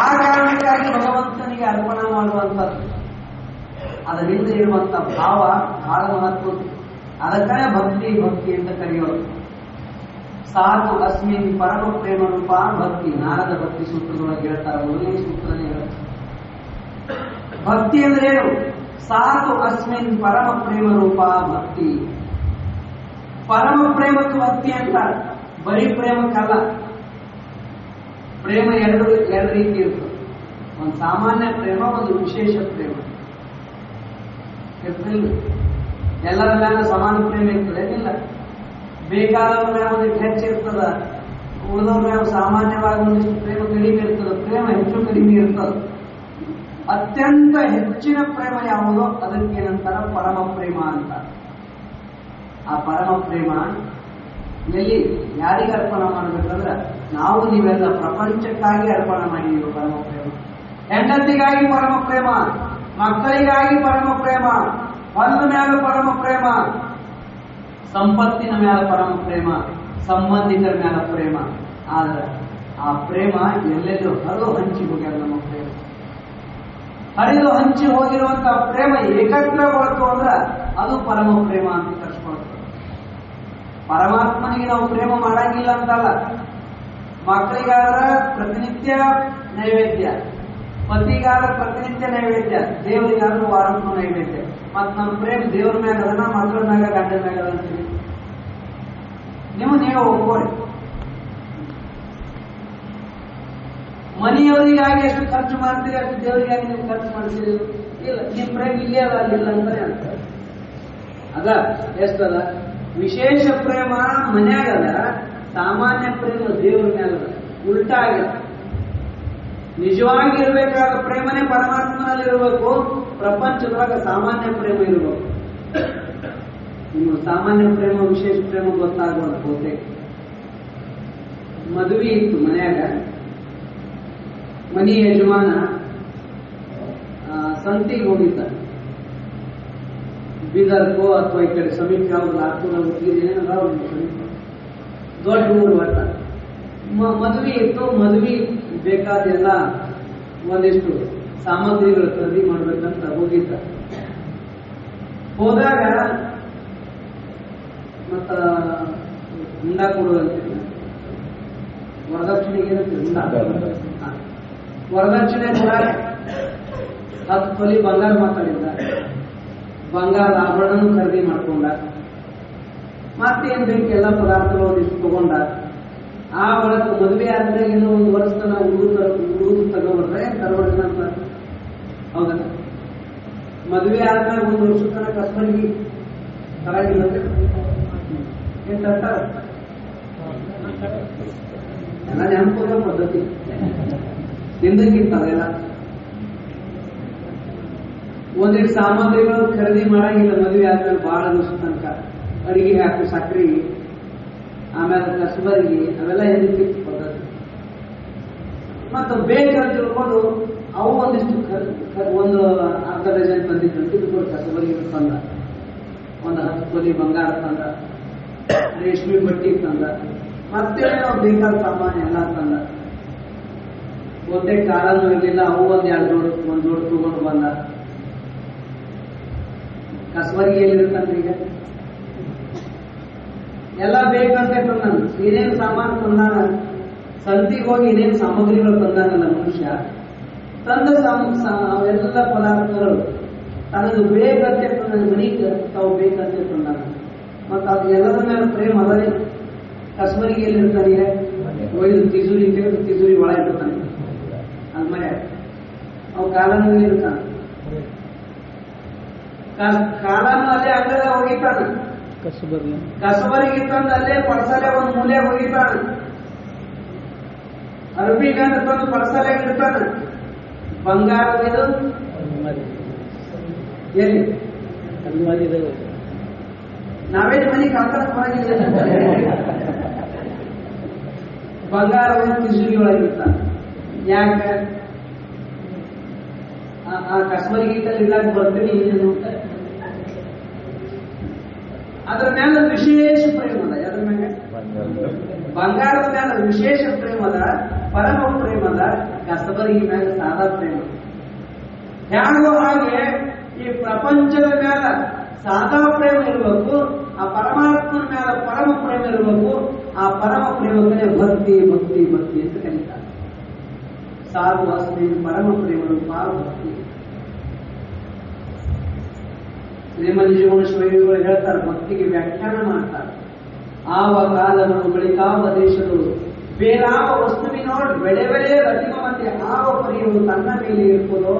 Speaker 1: ಆ ಕಾರಣಕ್ಕಾಗಿ ಭಗವಂತನಿಗೆ ಅರ್ಪಣೆ ಮಾಡುವಂಥದ್ದು, ಅದರ ಹಿಂದೆ ಇರುವಂತ ಭಾವ ಬಹಳ ಮಹತ್ವ. ಅದಕ್ಕನೇ ಭಕ್ತಿ ಭಕ್ತಿ ಅಂತ ಕರೆಯೋದು. ಸಾಧು ಅಸ್ಮಿನ್ ಪರಮ ಪ್ರೇಮ ರೂಪ ಭಕ್ತಿ. ನಾರದ ಭಕ್ತಿ ಸೂತ್ರದೊಳಗೆ ಹೇಳ್ತಾರೆ, 1ನೇ ಸೂತ್ರನೇ ಹೇಳುತ್ತೆ. ಭಕ್ತಿ ಅಂದ್ರೆ ಏನು? ಸಾಧು ಅಸ್ಮಿನ್ ಪರಮ ಪ್ರೇಮ ರೂಪ ಭಕ್ತಿ. ಪರಮ ಪ್ರೇಮಕ್ಕೆ ಭಕ್ತಿ ಅಂತ. ಬರೀ ಪ್ರೇಮಕ್ಕಲ್ಲ. ಪ್ರೇಮ ಎರಡು ರೀತಿ ಇರ್ತದೆ. ಒಂದು ಸಾಮಾನ್ಯ ಪ್ರೇಮ, ಒಂದು ವಿಶೇಷ ಪ್ರೇಮ ಇರ್ತಿಲ್ಲ. ಎಲ್ಲರ ಮೇಲೆ ಸಮಾನ ಪ್ರೇಮ ಇರ್ತದೆ ಏನಿಲ್ಲ. ಬೇಕಾದವ್ರ ಮೇಲೆ ಒಂದಿಷ್ಟು ಹೆಚ್ಚಿರ್ತದ, ಉಳಿದವ್ರ ಮೇಲೆ ಸಾಮಾನ್ಯವಾಗಿ ಒಂದಿಷ್ಟು ಪ್ರೇಮ ಕಡಿಮೆ ಇರ್ತದೆ. ಪ್ರೇಮ ಹೆಚ್ಚು ಕಡಿಮೆ ಇರ್ತದೆ. ಅತ್ಯಂತ ಹೆಚ್ಚಿನ ಪ್ರೇಮ ಯಾವುದೋ ಅದಕ್ಕೇನಂತಾರ ಪರಮ ಪ್ರೇಮ ಅಂತ. ಆ ಪರಮ ಪ್ರೇಮ ಎಲ್ಲಿ ಯಾರಿಗೆ ಅರ್ಪಣೆ ಮಾಡಬೇಕಂದ್ರೆ, ನಾವು ನೀವೆಲ್ಲ ಪ್ರಪಂಚಕ್ಕಾಗಿ ಅರ್ಪಣೆ ಮಾಡಿದೀವಿ. ಪರಮ ಪ್ರೇಮ ಹೆಂಡತಿಗಾಗಿ ಪರಮ ಪ್ರೇಮ, ಮಕ್ಕಳಿಗಾಗಿ ಪರಮ ಪ್ರೇಮ, ಹೊಲದ ಮೇಲೆ ಪರಮ ಪ್ರೇಮ, ಸಂಪತ್ತಿನ ಮೇಲೆ ಪರಮ ಪ್ರೇಮ, ಸಂಬಂಧಿಕರ ಮೇಲೆ ಪ್ರೇಮ. ಆದ್ರೆ ಆ ಪ್ರೇಮ ಎಲ್ಲೆಲ್ಲೂ ಹರಿದು ಹಂಚಿ ಹೋಗ್ಯಾರ. ನಮ್ಮ ಪ್ರೇಮ ಹರಿದು ಹಂಚಿ ಹೋಗಿರುವಂತಹ ಪ್ರೇಮ ಏಕತ್ರಗೊಳ್ತು ಅಂದ್ರೆ ಅದು ಪರಮ ಪ್ರೇಮ ಅಂತ ಕರ್ಸ್ಕೊಳ್ತದೆ. ಪರಮಾತ್ಮನಿಗೆ ನಾವು ಪ್ರೇಮ ಮಾಡಂಗಿಲ್ಲ ಅಂತಲ್ಲ. ಮಕ್ಕಳಿಗಾದ್ರೆ ಪ್ರತಿನಿತ್ಯ ನೈವೇದ್ಯ, ಪತಿಗಾದ್ರೆ ಪ್ರತಿನಿತ್ಯ ನೈವೇದ್ಯ, ದೇವರಿಗಾದ್ರೂ ವಾರಕ್ಕೂ ನೈವೇದ್ಯ. ಮತ್ ನಮ್ಮ ಪ್ರೇಮ ದೇವ್ರ ಮ್ಯಾಗ ಅದನ್ನ, ಮಕ್ಕಳ ಮ್ಯಾಗ, ಗಂಡನ ಮ್ಯಾಗ ಅಂತೀವಿ. ನೀವೇ ಒಪ್ಕೋರಿ. ಮನೆಯವರಿಗಾಗಿ ಎಷ್ಟು ಖರ್ಚು ಮಾಡ್ತೀರಿ ಅಷ್ಟು ದೇವರಿಗಾಗಿ ನೀವು ಖರ್ಚು ಮಾಡ್ತೀರಿ. ಇಲ್ಲ, ನಿಮ್ ಪ್ರೇಮ ಇಲ್ಲೇ ಅದ, ಅಲ್ಲಿಲ್ಲ ಅಂತಾನೆ ಅಂತಾರೆ. ಅದ ಎಷ್ಟದ ವಿಶೇಷ ಪ್ರೇಮ ಮನ್ಯಾಗದ, ಸಾಮಾನ್ಯ ಪ್ರೇಮ ದೇವ್ರ ಮ್ಯಾಗದ. ಉಲ್ಟಾ ಆಗಿದೆ. ನಿಜವಾಗಿ ಇರಬೇಕಾದ ಪ್ರೇಮನೇ ಪರಮಾತ್ಮನಲ್ಲಿ ಇರಬೇಕು. ಪ್ರಪಂಚದೊಳಗೆ ಸಾಮಾನ್ಯ ಪ್ರೇಮ ಇರಬೇಕು. ನಿಮ್ಗೆ ಸಾಮಾನ್ಯ ಪ್ರೇಮ ವಿಶೇಷ ಪ್ರೇಮ ಗೊತ್ತಾಗುವಂತ ಬಹುತೇಕ ಮದುವೆ ಇತ್ತು ಮನ್ಯಾಗ. ಮನಿ ಯಜಮಾನ ಸಂತಿಗೆ ಹೋಗಿದ್ದ, ಬೀದರ್ಕೋ ಅಥವಾ ಈ ಕಡೆ ಸಮೀಪ ಯಾವ್ದು ಲಾತೂರ ದೊಡ್ಡ ಊರು ಒಟ್ಟ. ಮದುವೆ ಇತ್ತು. ಮದುವೆ ಬೇಕಾದೆಲ್ಲ ಒಂದಿಷ್ಟು ಸಾಮಗ್ರಿಗಳು ಖರೀದಿ ಮಾಡ್ಬೇಕಂತ ಹೋಗಿದ್ದ. ಹೋದಾಗ ಮತ್ತ ಹುಂಡ ಕೊಡುವಂತೆ ವರದಕ್ಷಿಣೆಗೆ ವರದಕ್ಷಿಣೆ ಕೂಡ 10 ತೊಲಿ ಬಂಗಾರ ಮಾತಾಡಿದ್ದ. ಬಂಗಾರ ಆಭರಣ ಖರೀದಿ ಮಾಡ್ಕೊಂಡ. ಮತ್ತೇನ್ ಬೇಕು ಎಲ್ಲ ಪದಾರ್ಥಗಳು ಒಂದಿಷ್ಟು ತಗೊಂಡ. ಆ ಒಳಗ ಮದುವೆ ಆದ್ರೆ ಏನೋ 1 ವರ್ಷ ತನ ಹುಡುಗ ತಗೊಂಡ್ರೆ ತರಬಡ್ದ ಅಂತ. ಹೌದಲ್ಲ, ಮದುವೆ ಆದ್ಮೇಲೆ 1 ವರ್ಷ ತನ ಕಸ್ಬರಿಗೆ ತರಗಿಲ್ಲ ಏನ್ ತರ್ತಾರ ಎಲ್ಲ ನೆನಪುದ ಪದ್ಧತಿ ಹಿಂದಕ್ಕಿಂತವೆಲ್ಲ. ಒಂದಿಷ್ಟು ಸಾಮಗ್ರಿಗಳು ಖರೀದಿ ಮಾಡಂಗಿಲ್ಲ ಮದುವೆ ಆದ್ಮೇಲೆ ಬಹಳ ದಿವಸ ತನಕ. ಅಡಿಗೆ ಹಾಕು ಸಕ್ರಿ, ಆಮೇಲೆ ಕಸಬರಿಗೆ, ಅವೆಲ್ಲ ಎದಕ್ಕಿತ್ತು ಪದ್ಧತಿ. ಮತ್ತು ಬೇಕಂತ ತಿಳ್ಕೊಂಡು ಅವು ಒಂದಿಷ್ಟು ಒಂದು ಅರ್ಧ ಡಜನ್ ತಂದಿದ್ದು ಇದು ಕಸಬರಿಗೆ ತಂದ. ಒಂದು 10 ತೊಲಿ ಬಂಗಾರ ತಂದ, ರೇಷ್ಮೆ ಬಟ್ಟಿ ತಂದ, ಮತ್ತೇನೋ ಬೇಕಾದ ಸಾಮಾನ್ಯ ಎಲ್ಲ ತಂದ. ಒಂದೇ ಕಾಲನೂ ಇರಲಿಲ್ಲ. ಅವು ಒಂದ್ ಜೋಡು ತಗೊಂಡು ಬಂದ. ಕಸಬರಿಗೆ ಎಲ್ಲಿರ್ತಾನೆ ಈಗ ಎಲ್ಲ ಬೇಕಂತ ತಂದಾನ. ಏನೇನು ಸಾಮಾನು ತಂದಾನ, ಸಂತಿಗೆ ಹೋಗಿ ಏನೇನು ಸಾಮಗ್ರಿಗಳು ತಂದಾನಲ್ಲ ಮನುಷ್ಯ, ತಂದ ಅವೆಲ್ಲ ಪದಾರ್ಥಗಳು ತನಗೆ ಬೇಕಂತೆ ತಂದ, ಮನೆಗೆ ತಾವು ಬೇಕಂತೆ ತಂದಾನ. ಮತ್ತ ಅದು ಎಲ್ಲದ ಮೇಲೆ ಪ್ರೇಮ ಅದರಿ. ಕಸಬರಿಗೆ ಎಲ್ಲಿರ್ತಾನೆ, ಒಯ್ದು ತಿಜುರಿ ತೆಗೆದು ತಿಜುರಿ ಒಳಗೆ ಇರ್ತಾನೆ. ಅದು ಮನೆ ಅವು ಕಾಲನೂ ಇರ್ತಾನೆ. ಕಾಲನು ಅಲ್ಲೇ ಅಂಗದ ಹೋಗಿತಾನ. ಕಸಬರಿಗೆ ತಂದು ಅಲ್ಲೇ ಪಡಸಾಲೆ ಒಂದು ಮೂಲೆ ಹೋಗಿತಾನ. ಅರ್ಬಿಗಂತ ತಂದು ಪಡಸಾಲೆ ಇಡ್ತಾನ. ಬಂಗಾರ ಇದು ಎಲ್ಲಿ ನಾವೇನು ಮನೆ ಕಾಲ್ತಾನ ಹೊರಗಿಲ್ಲ. ಬಂಗಾರ ಒಂದು ತಿಜುರಿ ಒಳಗಿರ್ತಾನ. ಯಾಕೆ ಆ ಕಸಬರಿಗೆ ಇಡ್ಲಾಕ ಬರ್ತೀನಿ ಏನು? ಅದ್ರ ಮೇಲೆ ವಿಶೇಷ ಪ್ರೇಮ ಅದ. ಅದ್ರ ಮೇಲೆ ಬಂಗಾರದ ಮೇಲೆ ವಿಶೇಷ ಪ್ರೇಮ ಅದ, ಪರಮ ಪ್ರೇಮ ಅದ. ಕಸಬರಿಗೆ ಮೇಲೆ ಸಾದಾ ಪ್ರೇಮ. ಹೇಗೋ ಹಾಗೆ ಈ ಪ್ರಪಂಚದ ಮೇಲೆ ಸಾದಾ ಪ್ರೇಮ ಇರಬೇಕು, ಆ ಪರಮಾತ್ಮನ ಮೇಲೆ ಪರಮ ಪ್ರೇಮ ಇರಬೇಕು. ಆ ಪರಮ ಪ್ರೇಮಕ್ಕೆ ಭಕ್ತಿ ಭಕ್ತಿ ಭಕ್ತಿ ಅಂತ ಕರೀತಾರೆ. ಸಾಧು ಅಸ್ಮಿ ಪರಮ ಪ್ರೇಮ ಭಕ್ತಿ. ಶ್ರೀಮಂಜೀವನ ಶ್ರೇಣಿಗಳು ಹೇಳ್ತಾರೆ, ಭಕ್ತಿಗೆ ವ್ಯಾಖ್ಯಾನ ಮಾಡ್ತಾರೆ. ಆವ ಕಾಲಗಳು ಬಳಿಕಾವ ದೇಶಗಳು ಬೇರಾವ ವಸ್ತುವಿನೋಡ್ ಬೆಳೆ ಬೆಳೆ ರತಿಮ ಮಧ್ಯೆ ಆವ ಪರಿಯು ತನ್ನ ಮೇಲೆ ಇರ್ಬೋದೋ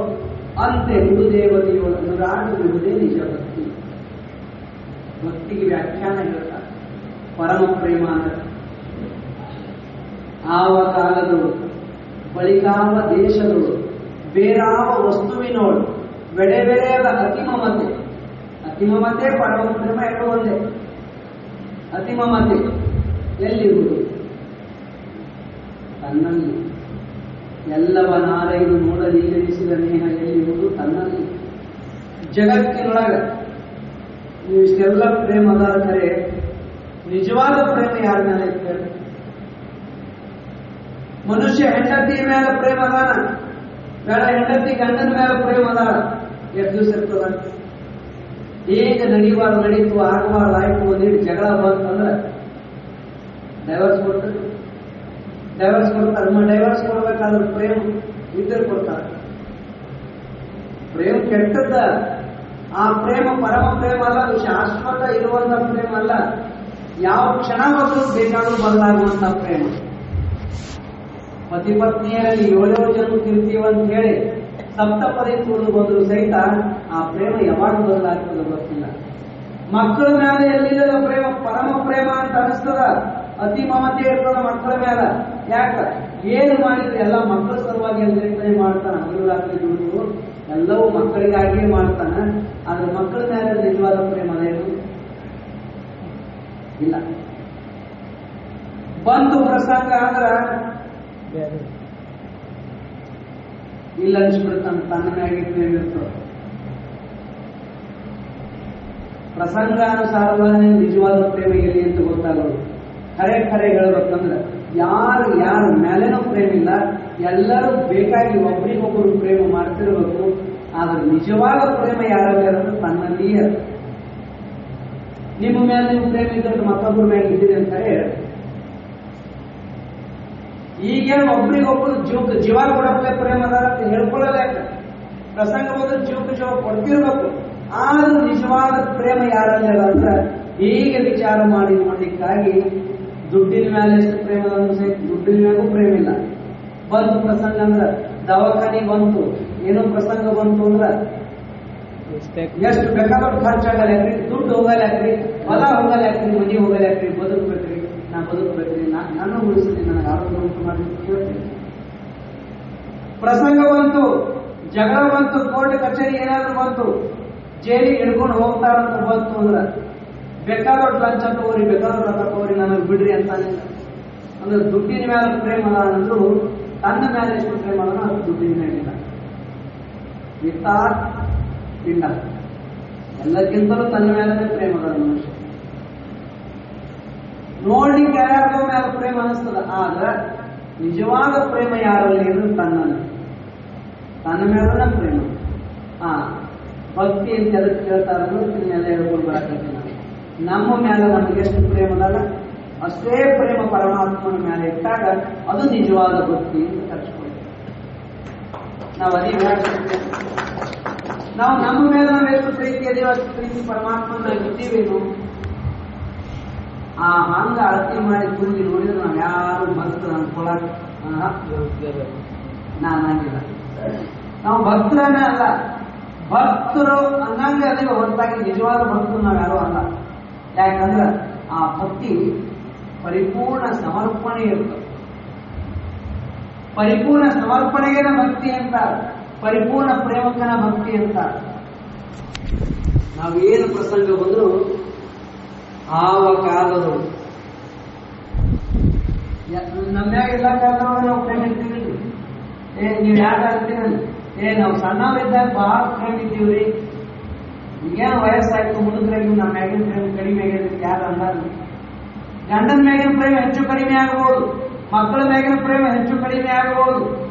Speaker 1: ಅಂತೆ ಗುರುದೇವತೆಯು ಅನುರಾಗವಿರುವುದೇ ನಿಜ ಭಕ್ತಿ. ಭಕ್ತಿಗೆ ವ್ಯಾಖ್ಯಾನ ಹೇಳ್ತಾರೆ. ಪರಮ ಪ್ರೇಮ ಅಂದರೆ ಆವ ಕಾಲಗಳು ಬಳಿಕಾವ ದೇಶಗಳು ಬೇರಾವ ವಸ್ತುವಿನೋಡು ಬೆಳೆ ಬೆಳೆಯದ ಅತಿಮಮತೆ. ಅತಿಮಮತೆ ಪರಮ ಪ್ರೇಮ ಎರಡು ಒಂದೇ. ಅತಿಮಮತೆ ಎಲ್ಲಿರುವುದು? ತನ್ನಲ್ಲಿ. ಎಲ್ಲವ ನಾರೈದು ನೋಡಲಿರಿಸಿದ ನೇಹ ಎಲ್ಲಿರುವುದು? ತನ್ನಲ್ಲಿ. ಜಗತ್ತಿನೊಳಗ ನೀವು ಇಷ್ಟೆಲ್ಲ ಪ್ರೇಮ ಅದಾದ ಕರೆ ನಿಜವಾದ ಪ್ರೇಮ ಯಾರ ಮೇಲೆ ಇರ್ತೇವೆ? ಮನುಷ್ಯ ಹೆಂಡತಿ ಮೇಲೆ ಪ್ರೇಮ ಅದಾನ, ಬೇಡ ಹೆಂಡತಿ ಗಂಡನ ಮೇಲೆ ಪ್ರೇಮ ಅದಾನ. ಎಷ್ಟು ದಿವಸ ಇರ್ತದ? ಹೇಗೆ ನಡೀಬಾರ್ದು ನಡೀತು, ಆಗಬಾರ್ದು ಆಯ್ತು, ಒಂದೀಡು ಜಗಳ ಬಂತಂದ್ರೆ ಡೈವರ್ಸ್ ಕೊಡ್ತಾರೆ. ಡೈವರ್ಸ್ ಕೊಡ್ಬೇಕಾದ್ರೆ ಪ್ರೇಮ ಇದ್ದರೆ ಕೊಡ್ತಾರೆ. ಪ್ರೇಮ ಕೆಟ್ಟದ್ದ. ಆ ಪ್ರೇಮ ಪರಮ ಪ್ರೇಮ ಅಲ್ಲ, ಅದು ಶಾಶ್ವತ ಇರುವಂತ ಪ್ರೇಮ ಅಲ್ಲ. ಯಾವ ಕ್ಷಣ ಬಂದರೂ ಬೇಕಾದ್ರೂ ಬದಲಾಗುವಂತ ಪ್ರೇಮ. ಪತಿ ಪತ್ನಿಯರಲ್ಲಿ 7 ಜನ ತಿರ್ತೀವಂತ ಹೇಳಿ ಸಪ್ತಪದಿ ತುಳಿದು ಬಂದ್ರು ಸಹಿತ ಆ ಪ್ರೇಮ ಯಾವಾಗ ಬದಲಾಗ್ತದೆ ಗೊತ್ತಿಲ್ಲ. ಮಕ್ಕಳ ಮೇಲೆ ಎಲ್ಲಿಲ್ಲದ ಪ್ರೇಮ ಪರಮ ಪ್ರೇಮ ಅಂತ ಅನಿಸ್ತದ. ಅತಿ ಮಮತೆ ಇರ್ತದ ಮಕ್ಕಳ ಮೇಲೆ. ಯಾಕ ಏನು ಮಾಡಿದ್ರೆ ಎಲ್ಲ ಮಕ್ಕಳ ಸಲುವಾಗಿ ಎಲ್ಲರಿಗೂ ಮಾಡ್ತಾನ. ಹಗಲು ರಾತ್ರಿ ದುಡಿದು ಎಲ್ಲವೂ ಮಕ್ಕಳಿಗಾಗಿಯೇ ಮಾಡ್ತಾನ. ಆದ್ರೆ ಮಕ್ಕಳ ಮೇಲೆ ನಿಜವಾದ ಪ್ರೇಮ ಅದೇನು ಇಲ್ಲ. ಬಂತು ಪ್ರಸಂಗ ಅಂದ್ರ ಇಲ್ಲ ಅನ್ಸ್ಬಿಡ್ತಾನೆ, ತನ್ನನಾಗಿ ಪ್ರೇಮ ಇರ್ತದೆ. ಪ್ರಸಂಗಾನುಸಾರವಾಗಿ ನಿಜವಾದ ಪ್ರೇಮ ಎಲ್ಲಿ ಅಂತ ಗೊತ್ತಾಗೋದು. ಖರೆ ಹೇಳ್ಬೇಕಂದ್ರೆ ಯಾರ ಮೇಲೇನೂ ಪ್ರೇಮ ಇಲ್ಲ, ಎಲ್ಲರೂ ಬೇಕಾಗಿ ಒಬ್ರಿಗೊಬ್ಬರು ಪ್ರೇಮ ಮಾಡ್ತಿರ್ಬೇಕು. ಆದ್ರೆ ನಿಜವಾದ ಪ್ರೇಮ ಯಾರಲ್ಲಿ ಇರೋದು ತನ್ನಲ್ಲಿಯೇ. ನಿಮ್ಮ ಮೇಲೆ ನೀವು ಪ್ರೇಮ ಇದ್ರೆ ಮತ್ತೊಬ್ಬರ ಮೇಲೆ ಇದ್ದೀರಿ ಅಂತ ಹೇಳಿ ಈಗೇನು ಒಬ್ರಿಗೊಬ್ಬರು ಜೀವ ಕೊಡಪ್ಲೆ ಪ್ರೇಮ ಅದ ಅಂತ ಹೇಳ್ಕೊಳ್ಳಲ್ಲ. ಪ್ರಸಂಗ ಬಂದ್ರೆ ಜೀವಕ್ಕೆ ಜೀವ ಕೊಡ್ತಿರ್ಬೇಕು. ಆದ್ರೂ ನಿಜವಾದ ಪ್ರೇಮ ಯಾರಲ್ಲಿ ಅದ ಅಂದ್ರೆ ಹೀಗೆ ವಿಚಾರ ಮಾಡಿ ನೋಡ್ಲಿಕ್ಕಾಗಿ ದುಡ್ಡಿನ ಮೇಲೆ ಎಷ್ಟು ಪ್ರೇಮ ದುಡ್ಡಿನ ಮ್ಯಾಗೂ ಪ್ರೇಮ ಇಲ್ಲ. ಬಂತು ಪ್ರಸಂಗ ಅಂದ್ರ ದವಾಖಾನಿ ಬಂತು, ಏನೋ ಪ್ರಸಂಗ ಬಂತು ಅಂದ್ರ ಎಷ್ಟು ಬೇಕಾದಷ್ಟು ಖರ್ಚಾಗಲ್ಲ ಯಾಕ್ರಿ, ದುಡ್ಡು ಹೋಗಲ್ಲ ಯಾಕ್ರಿ, ಹೊಲ ಹೋಗಲ್ಲ ಯಾಕ್ರಿ, ಮನೆ ಹೋಗಲ್ಲ ಯಾಕ್ರಿ, ಬದುಕ್ಬೇಕ್ರಿ, ನಾ ಬದುಕ್ಬೇಕ್ರಿ, ನಾನು ಉಳಿಸ್ತೀನಿ, ನನಗೆ ಆರೋಗ್ಯ ಉಂಟು ಮಾಡಿ ಕೇಳ್ತೀನಿ. ಪ್ರಸಂಗ ಬಂತು, ಜಗಳ ಬಂತು, ಕೋರ್ಟ್ ಕಚೇರಿ ಏನಾದ್ರು ಬಂತು, ಜೈಲಿಗೆ ಹಿಡ್ಕೊಂಡು ಹೋಗ್ತಾರಂತ ಬಂತು ಅಂದ್ರ ಬೇಕಾದಷ್ಟು ಲಂಚ ತಗೋರಿ, ಬೇಕಾದಷ್ಟು ರಥ ತಗೋರಿ, ನನಗೆ ಬಿಡ್ರಿ ಅಂತ ಅಂದ್ರೆ ದುಡ್ಡಿನ ಮೇಲೆ ಪ್ರೇಮ ಅದ ಅಂದ್ರು ತನ್ನ ಮೇಲೆ ಎಷ್ಟು ಪ್ರೇಮ ಅದ ಅದು ದುಡ್ಡಿನ ಮೇಲಿಲ್ಲ. ವಿತಾತ್ ಪಿಂಡ ಎಲ್ಲಕ್ಕಿಂತಲೂ ತನ್ನ ಮೇಲೆ ಪ್ರೇಮ ಅದ ಮನುಷ್ಯ. ನೋಡ್ಲಿಕ್ಕೆ ಯಾರ್ಯಾರ ಮೇಲೆ ಪ್ರೇಮ ಅನಿಸ್ತದ, ಆದ್ರೆ ನಿಜವಾದ ಪ್ರೇಮ ಯಾರಲ್ಲಿ ಇರೋದು ತನ್ನ ಮೇಲನ ಪ್ರೇಮ. ಭಕ್ತಿ ಅಂತ ಅದಕ್ಕೆ ಕೇಳ್ತಾರ ಮೇಲೆ ಹೇಳ್ಕೊಂಡು ಬರಕತ್ತೀನಿ ನಾನು. ನಮ್ಮ ಮೇಲೆ ನಮಗೆ ಎಷ್ಟು ಪ್ರೇಮ ಅದಲ್ಲ ಅಷ್ಟೇ ಪ್ರೇಮ ಪರಮಾತ್ಮನ ಮೇಲೆ ಇಟ್ಟಾಗ ಅದು ನಿಜವಾದ ಭಕ್ತಿ ಅಂತ ಕರ್ಸ್ಕೊಳ್ಳಿ. ನಾವು ನಾವು ನಮ್ಮ ಮೇಲೆ ನಾವು ಎಷ್ಟು ಪ್ರೀತಿ ಅದೀವ ಅಷ್ಟು ಪ್ರೀತಿ ಪರಮಾತ್ಮನ ಇದ್ದೀವೇನು. ಹಂಗ ಅಳತಿ ಮಾಡಿ ತೂಗಿ ನೋಡಿದ್ರೆ ನಾವು ಯಾರು ಭಕ್ತರು ಅನ್ಕೊಳಕ್ ನಾನಾಗಿಲ್ಲ. ನಾವು ಭಕ್ತರನ್ನೇ ಅಲ್ಲ, ಭಕ್ತರು ಅನ್ನಂಗೆ ಅದೇ ಹೊರತಾಗಿ ನಿಜವಾದ ಭಕ್ತರು ನಾವು ಯಾರು ಅಲ್ಲ. ಯಾಕಂದ್ರೆ ಆ ಭಕ್ತಿ ಪರಿಪೂರ್ಣ ಸಮರ್ಪಣೆ ಇರ್ತದೆ. ಪರಿಪೂರ್ಣ ಸಮರ್ಪಣೆಗೆನ ಭಕ್ತಿ ಅಂತ, ಪರಿಪೂರ್ಣ ಪ್ರೇಮಕ್ಕನ ಭಕ್ತಿ ಅಂತ. ನಾವೇನು ಪ್ರಸಂಗ ಬಂದ್ರು ಆವ ಕಾಲದು ನಮ್ಯಾಗ ಎಲ್ಲ ಕಾಲದೊಳಗೆ ನಾವು ಪ್ರೇಮ ಇರ್ತೀವಿ. ನೀವ್ ಯಾರು ಆಗ್ತೀರಿ, ನಾವು ಸಣ್ಣವರಿದ್ದಾಗ ಬಹಳ ಪ್ರೇಮ ಇದ್ದೀವ್ರಿ. ಈಗೇನು ವಯಸ್ಸಾಯ್ತು ಮುಡಿದ್ರಾಗಿ ನಮ್ಮ ಮ್ಯಾಗಿನ ಪ್ರೇಮ ಕಡಿಮೆ ಆಗಿದ್ದಕ್ಕೆ ಯಾರು ಅಂದಾರ. ಗಂಡನ ಮ್ಯಾಗಿನ ಪ್ರೇಮ ಹೆಚ್ಚು ಕಡಿಮೆ ಆಗಬಹುದು, ಮಕ್ಕಳ ಮ್ಯಾಗಿನ ಪ್ರೇಮ ಹೆಚ್ಚು ಕಡಿಮೆ ಆಗಬಹುದು,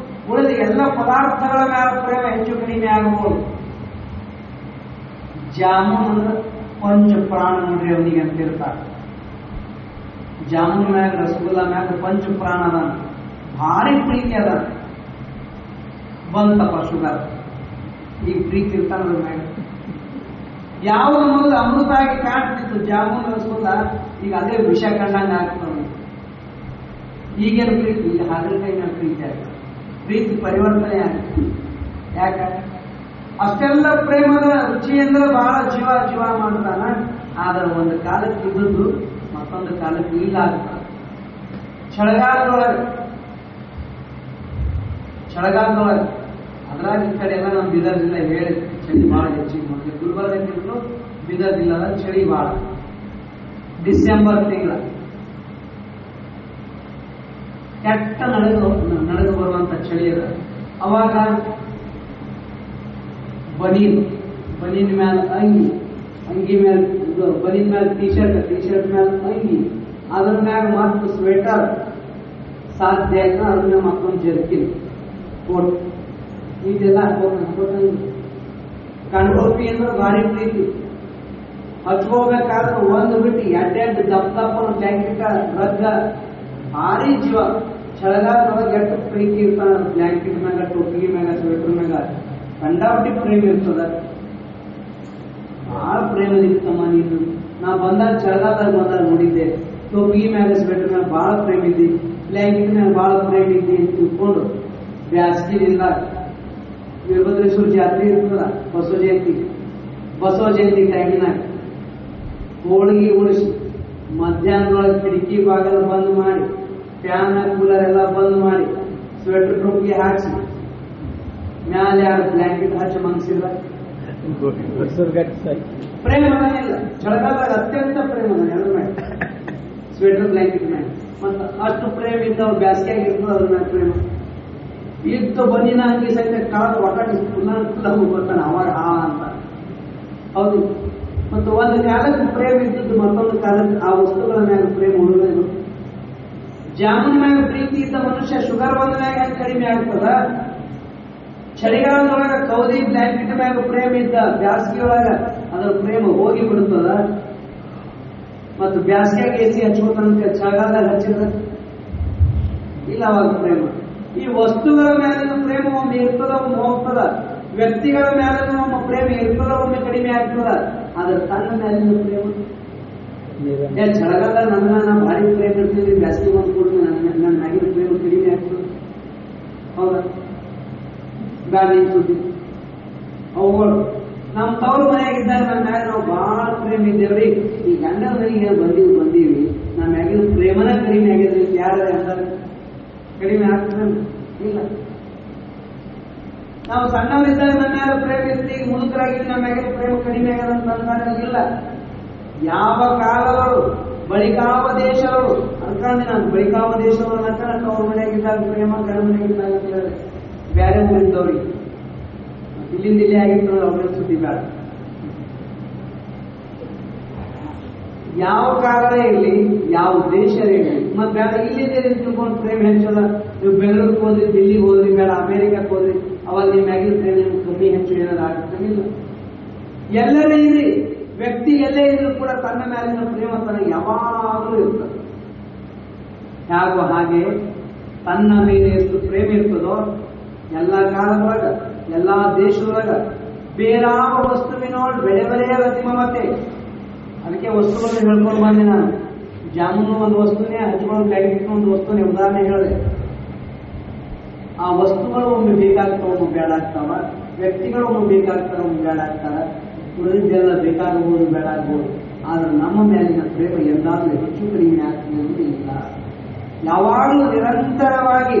Speaker 1: ಉಳಿದ ಎಲ್ಲ ಪದಾರ್ಥಗಳ ಮ್ಯಾಲ ಪ್ರೇಮ ಹೆಚ್ಚು ಕಡಿಮೆ ಆಗಬಹುದು. ಜಾಮೂನ್ ಅಂದ್ರೆ ಪಂಚ ಪ್ರಾಣ ನೋಡ್ರಿ ಅವನಿಗೆ ಅಂತ ಇರ್ತಾರೆ. ಜಾಮೂನ್ ಮ್ಯಾಗ ರಸಗುಲ್ಲ ಮ್ಯಾಗ ಪಂಚ ಪ್ರಾಣ ಅದ, ಭಾರಿ ಪ್ರೀತಿ ಅದ. ಬಂತಪ್ಪ ಶುಗರ್, ಈಗ ಪ್ರೀತಿ ಇರ್ತಾನ ಮ್ಯಾಗ. ಯಾವುದು ಮೊದಲು ಅಮೃತ ಆಗಿ ಕಾಣ್ತಿತ್ತು ಜಾಮೂನ್ ರಸಗುಲ್ಲ, ಈಗ ಅದೇ ವಿಷ ಕಂಡಂಗ ಆಗ್ತದೆ. ಈಗೇನು ಪ್ರೀತಿ, ಈಗ ಹಾಗಲಕಾಯಿ ಮೇಲೆ ಪ್ರೀತಿ ಆಗ್ತದೆ. ಪ್ರೀತಿ ಪರಿವರ್ತನೆ ಆಗ್ತದೆ. ಯಾಕ ಅಷ್ಟೆಲ್ಲ ಪ್ರೇಮದ ರುಚಿ ಅಂದ್ರೆ ಬಹಳ ಜೀವ ಮಾಡ್ತಾನ. ಆದ್ರೆ ಒಂದು ಕಾಲಕ್ಕೆ ಇದ್ದದ್ದು ಮತ್ತೊಂದು ಕಾಲಕ್ಕೆ ಇಲ್ಲ ಆಗ್ತದೆ. ಚಳಿಗಾಲದೊಳಗೆ ಅದ್ರಾಗ ಈ ಕಡೆ ಎಲ್ಲ ನಮ್ಮ ಬೀದರ್ ಜಿಲ್ಲೆ ಹೇಳಿ ಚಳಿ ಬಹಳ ಹೆಚ್ಚಿಗೆ ಮಾಡಿದೆ. ಗುಲ್ಬರ್ಗಕ್ಕಿಂತಲೂ ಬೀದರ್ ಜಿಲ್ಲೆದ ಚಳಿ ಬಹಳ. ಡಿಸೆಂಬರ್ ತಿಂಗಳ ಕೆಟ್ಟ ನಡೆದು ಬರುವಂತ ಚಳಿ ಅದ. ಅವಾಗ ಬನೀನ್ ಮ್ಯಾಲ ಅಂಗಿ ಮೇಲೆ ಬನೀನ್ ಮೇಲೆ ಟಿ ಶರ್ಟ್ ಮೇಲೆ ಅಂಗಿ, ಅದ್ರ ಮ್ಯಾಗ ಮತ್ತು ಸ್ವೆಟರ್, ಸಾಧ್ಯ ಆಯ್ತು ಅದನ್ನ ಮತ್ತೊಂದು ಜರ್ಕಿನ್ ಕೋಟ್, ಇದೆಲ್ಲ ಹಾಕೋತಂಗ ಕಣ್ಗೋಪಿ ಅಂದ್ರೆ ಭಾರಿ ಪ್ರೀತಿ. ಹಚ್ಕೋಬೇಕಾದ್ರೆ ಒಂದು ಬಿಟ್ಟು ಎಡ್ಡೆಡ್ ದಪ್ಪನ ಬ್ಲ್ಯಾಂಕೆಟ್ ರಗ್ಗ ಭಾರಿ ಜೀವ. ಚಳಿಗಾಲದೊಳಗೆ ಎಷ್ಟು ಪ್ರೀತಿ ಇರ್ತಾನ ಬ್ಲ್ಯಾಂಕೆಟ್ ಮ್ಯಾಗ, ಟೋಪಿಗೆ ಮ್ಯಾಗ, ಸ್ವೆಟರ್ ಮ್ಯಾಗ ಕಂಡಾಪಟ್ಟಿ ಪ್ರೇಮ ಇರ್ತದ. ಬಹಳ ಪ್ರೇಮದಿತ್ತಮ್ಮ ನೀನು. ನಾ ಬಂದಾಗ ಚಳಿಗಾಲದಾಗ ಬಂದಾಗ ನೋಡಿದ್ದೆ, ಟೋಪಿಗೆ ಮ್ಯಾಗ ಸ್ವೆಟರ್ ಮ್ಯಾಗ ಬಹಳ ಪ್ರೇಮ ಇದ್ದಿ, ಬ್ಲ್ಯಾಂಕೆಟ್ ಮ್ಯಾಗ ಬಹಳ ಪ್ರೇಮ ಇದ್ದಿ ಅಂತ ತಿಳ್ಕೊಂಡು ಬ್ಯಾಸ್ಗಿನಿಂದ ವೀರಭದ್ರೇಶ್ವರ ಜಾತ್ರೆ ಇರ್ತದ, ಬಸವ ಜಯಂತಿ ಟೈಮಿನಾಗ ಹೋಳಿಗೆ ಉಳಿಸಿ ಮಧ್ಯಾಹ್ನದೊಳಗೆ ಕಿಟಕಿ ಬಾಗಿಲು ಬಂದ್ ಮಾಡಿ, ಫ್ಯಾನ್ ಕೂಲರ್ ಎಲ್ಲ ಬಂದ್ ಮಾಡಿ, ಸ್ವೆಟರ್ ಟೋಪಿಗೆ ಹಾಕಿಸಿ ಮ್ಯಾಲ ಯಾರು ಬ್ಲ್ಯಾಂಕೆಟ್ ಹಚ್ಚಿ ಮನಸಿಲ್ಲ. ಪ್ರೇಮ ಇಲ್ಲ. ಚಳಿಗಾಲದಾಗ ಅತ್ಯಂತ ಪ್ರೇಮ ಎಲ್ಲ ಮ್ಯಾಗ ಸ್ವೆಟರ್ ಬ್ಲ್ಯಾಂಕೆಟ್ ಮ್ಯಾಗ. ಮತ್ತ ಅಷ್ಟು ಪ್ರೇಮ ಇದ್ದವ್ ಬ್ಯಾಸಿಗೆ ಇರ್ತದ ಅದನ್ನ ಪ್ರೇಮ ಇದ್ದು ಬನ್ನಿನ ಅಂಗಿ ಸಹಿತ ಕಳೆದ ಒಟ್ಟಾಗಿ ಬರ್ತಾನೆ ಅವಾಗ ಆ ಅಂತ ಹೌದು. ಮತ್ತು ಒಂದು ಕಾಲಕ್ಕೆ ಪ್ರೇಮ ಇದ್ದದ್ದು ಮತ್ತೊಂದು ಕಾಲಕ್ಕೆ ಆ ವಸ್ತುಗಳ ಮ್ಯಾಗ ಪ್ರೇಮ ಉಳಿದೇನು. ಜಾಮೂನ್ ಮ್ಯಾಗ ಪ್ರೀತಿ ಇದ್ದ ಮನುಷ್ಯ ಶುಗರ್ ಬಂದ ಮ್ಯಾಗ ಕಡಿಮೆ ಆಗ್ತದ. ಚಳಿಗಾಲದೊಳಗ ಕೌದಿ ಬ್ಲಾಂಕೆಟ್ ಮ್ಯಾಗ ಪ್ರೇಮ ಇದ್ದ ಬ್ಯಾಸಿಗೆಯೊಳಗ ಅದರ ಪ್ರೇಮ ಹೋಗಿ ಬಿಡುತ್ತದ. ಮತ್ತು ಬ್ಯಾಸಿಗೆ ಎಸಿ ಹಚ್ಕೋತಂತೆ ಚಳಿಗಾಲದಾಗ ಹಚ್ಚಿದ ಇಲ್ಲ ಅವಾಗ ಪ್ರೇಮ. ಈ ವಸ್ತುಗಳ ಮೇಲಿನ ಪ್ರೇಮ ಒಮ್ಮೆ ಇರ್ತದ, ಒಮ್ಮೆ ಹೋಗ್ತದ. ವ್ಯಕ್ತಿಗಳ ಮೇಲಿನ ಒಮ್ಮೆ ಪ್ರೇಮ ಇರ್ತದ, ಒಮ್ಮೆ ಕಡಿಮೆ ಆಗ್ತದ. ಆದ್ರೆ ತನ್ನ ಮೇಲಿನ ಪ್ರೇಮ ಚಳಿಗಾಲದಾಗ ನಾ ಭಾರಿ ಪ್ರೇಮ ಇರ್ತೀವಿ, ಬ್ಯಾಸಿಗೆ ಬಂದು ಕೂಡ ನನ್ನ ಮ್ಯಾಗಿನ ಪ್ರೇಮ ಕಡಿಮೆ ಆಗ್ತದೆ. ಹೌದಾ? ಗಾಡಿ ಸುದ್ದಿ ಅವುಗಳು ನಮ್ಮ ತವ್ರ ಮನೆಯಾಗಿದ್ದಾಗ ನನ್ನ ಮ್ಯಾಗ ನಾವು ಬಹಳ ಪ್ರೇಮ ಇದ್ದೇವ್ರಿ. ಈ ಗಂಡನ ಮನೆಗೆ ಬಂದೀವಿ ನಮ್ಮ ಮ್ಯಾಗಿನ ಪ್ರೇಮನ ಕಡಿಮೆ ಆಗಿದ್ರಿ. ಯಾರು ಅಂತಾರೆ ಕಡಿಮೆ ಆಗ್ತದೆ? ಇಲ್ಲ. ನಾವು ಸಣ್ಣವರಿದ್ದಾಗ ನನ್ನ ಮ್ಯಾಲ ಪ್ರೇಮ ಇರ್ತಿ, ಮುದುಕರಾಗಿ ನಮ್ಮ ಮ್ಯಾಗಿನ ಪ್ರೇಮ ಕಡಿಮೆ ಆಗದಂತ ಇಲ್ಲ. ಯಾವ ಕಾಲಗಳು ಬಳಿಕಾವ ದೇಶಗಳು ಅನ್ಕೊಂಡೆ ನಾನು ಬಳಿಕಾವ ದೇಶಗಳು ಅನ್ಕೊಂಡ ಅವ್ರ ಮನೆಯಾಗಿದ್ದಾಗ ಪ್ರೇಮ, ಗಂಡ ಮನೆಯಾಗಿದ್ದಾಗ ಬೇರೆ ಊರಿದ್ದವ್ರಿಗೆ ಇಲ್ಲಿಂದ ಇಲ್ಲೇ ಆಗಿತ್ತು ಅವ್ರ ಸುದ್ದಿ ಬೇಡ. ಯಾವ ಕಾಲವೇ ಇರಲಿ, ಯಾವ ದೇಶವೇ ಇರಲಿ, ಮತ್ತೆ ಬೇಡ ಇಲ್ಲಿಂದ ತಿಳ್ಕೊಂಡು ಪ್ರೇಮ ಹೆಚ್ಚದ. ನೀವು ಬೆಂಗಳೂರಿಗೆ ಹೋದ್ರಿ, ದಿಲ್ಲಿಗೆ ಹೋದ್ರಿ, ಬೇಡ ಅಮೇರಿಕಕ್ಕೆ ಹೋದ್ರಿ, ಅವಾಗ ನಿಮ್ಮ ಮ್ಯಾಗಿನ ಪ್ರೇಮ ಕಮ್ಮಿ ಹೆಚ್ಚು ಏನಾದ್ರು ಆಗ್ತಿಲ್ಲ. ಎಲ್ಲರೇ ಇರಿ, ವ್ಯಕ್ತಿ ಎಲ್ಲೇ ಇದ್ರೂ ಕೂಡ ತನ್ನ ಮೇಲಿನ ಪ್ರೇಮ ತನಗೆ ಯಾವಾಗಲೂ ಇರ್ತದೆ. ಹೇಗೋ ಹಾಗೆ ತನ್ನ ಮೇಲೆ ಎಷ್ಟು ಪ್ರೇಮ ಇರ್ತದೋ ಎಲ್ಲ ಕಾಲದೊಳಗ ಎಲ್ಲಾ ದೇಶದೊಳಗ ಬೇರಾವ ವಸ್ತುವಿನೋಡ್ ಬೆಳೆ ಬೆಳೆಯ ರತಿಮಮತೆ. ಅದಕ್ಕೆ ವಸ್ತುಗಳನ್ನು ಹೇಳ್ಕೊಂಡು ಬಂದೆ ನಾನು. ಜಾಮೂನು ಒಂದು ವಸ್ತುನೇ, ಹಚ್ಕೊಂಡು ಬ್ಯಾಗಿಟ್ಟು ಒಂದು ವಸ್ತುನೇ ಉದಾಹರಣೆ ಹೇಳಿದೆ. ಆ ವಸ್ತುಗಳು ಒಮ್ಮೆ ಬೇಕಾಗ್ತಾವ, ಒಮ್ಮೆ ಬೇಡ ಆಗ್ತಾವ. ವ್ಯಕ್ತಿಗಳು ಒಮ್ಮೆ ಬೇಕಾಗ್ತಾರ, ಒಮ್ಮೆ ಬೇಡ ಆಗ್ತಾರ. ಉಳಿದೆಲ್ಲ ಬೇಕಾಗಬಹುದು, ಬೇಡ ಆಗ್ಬಹುದು. ಆದ್ರೆ ನಮ್ಮ ಮೇಲಿನ ಪ್ರೇಮ ಎಂದಾದ್ರೂ ಹೆಚ್ಚು ಕಡಿಮೆ ಆಗ್ತದೆ ಇಲ್ಲ. ಯಾವಾಗಲೂ ನಿರಂತರವಾಗಿ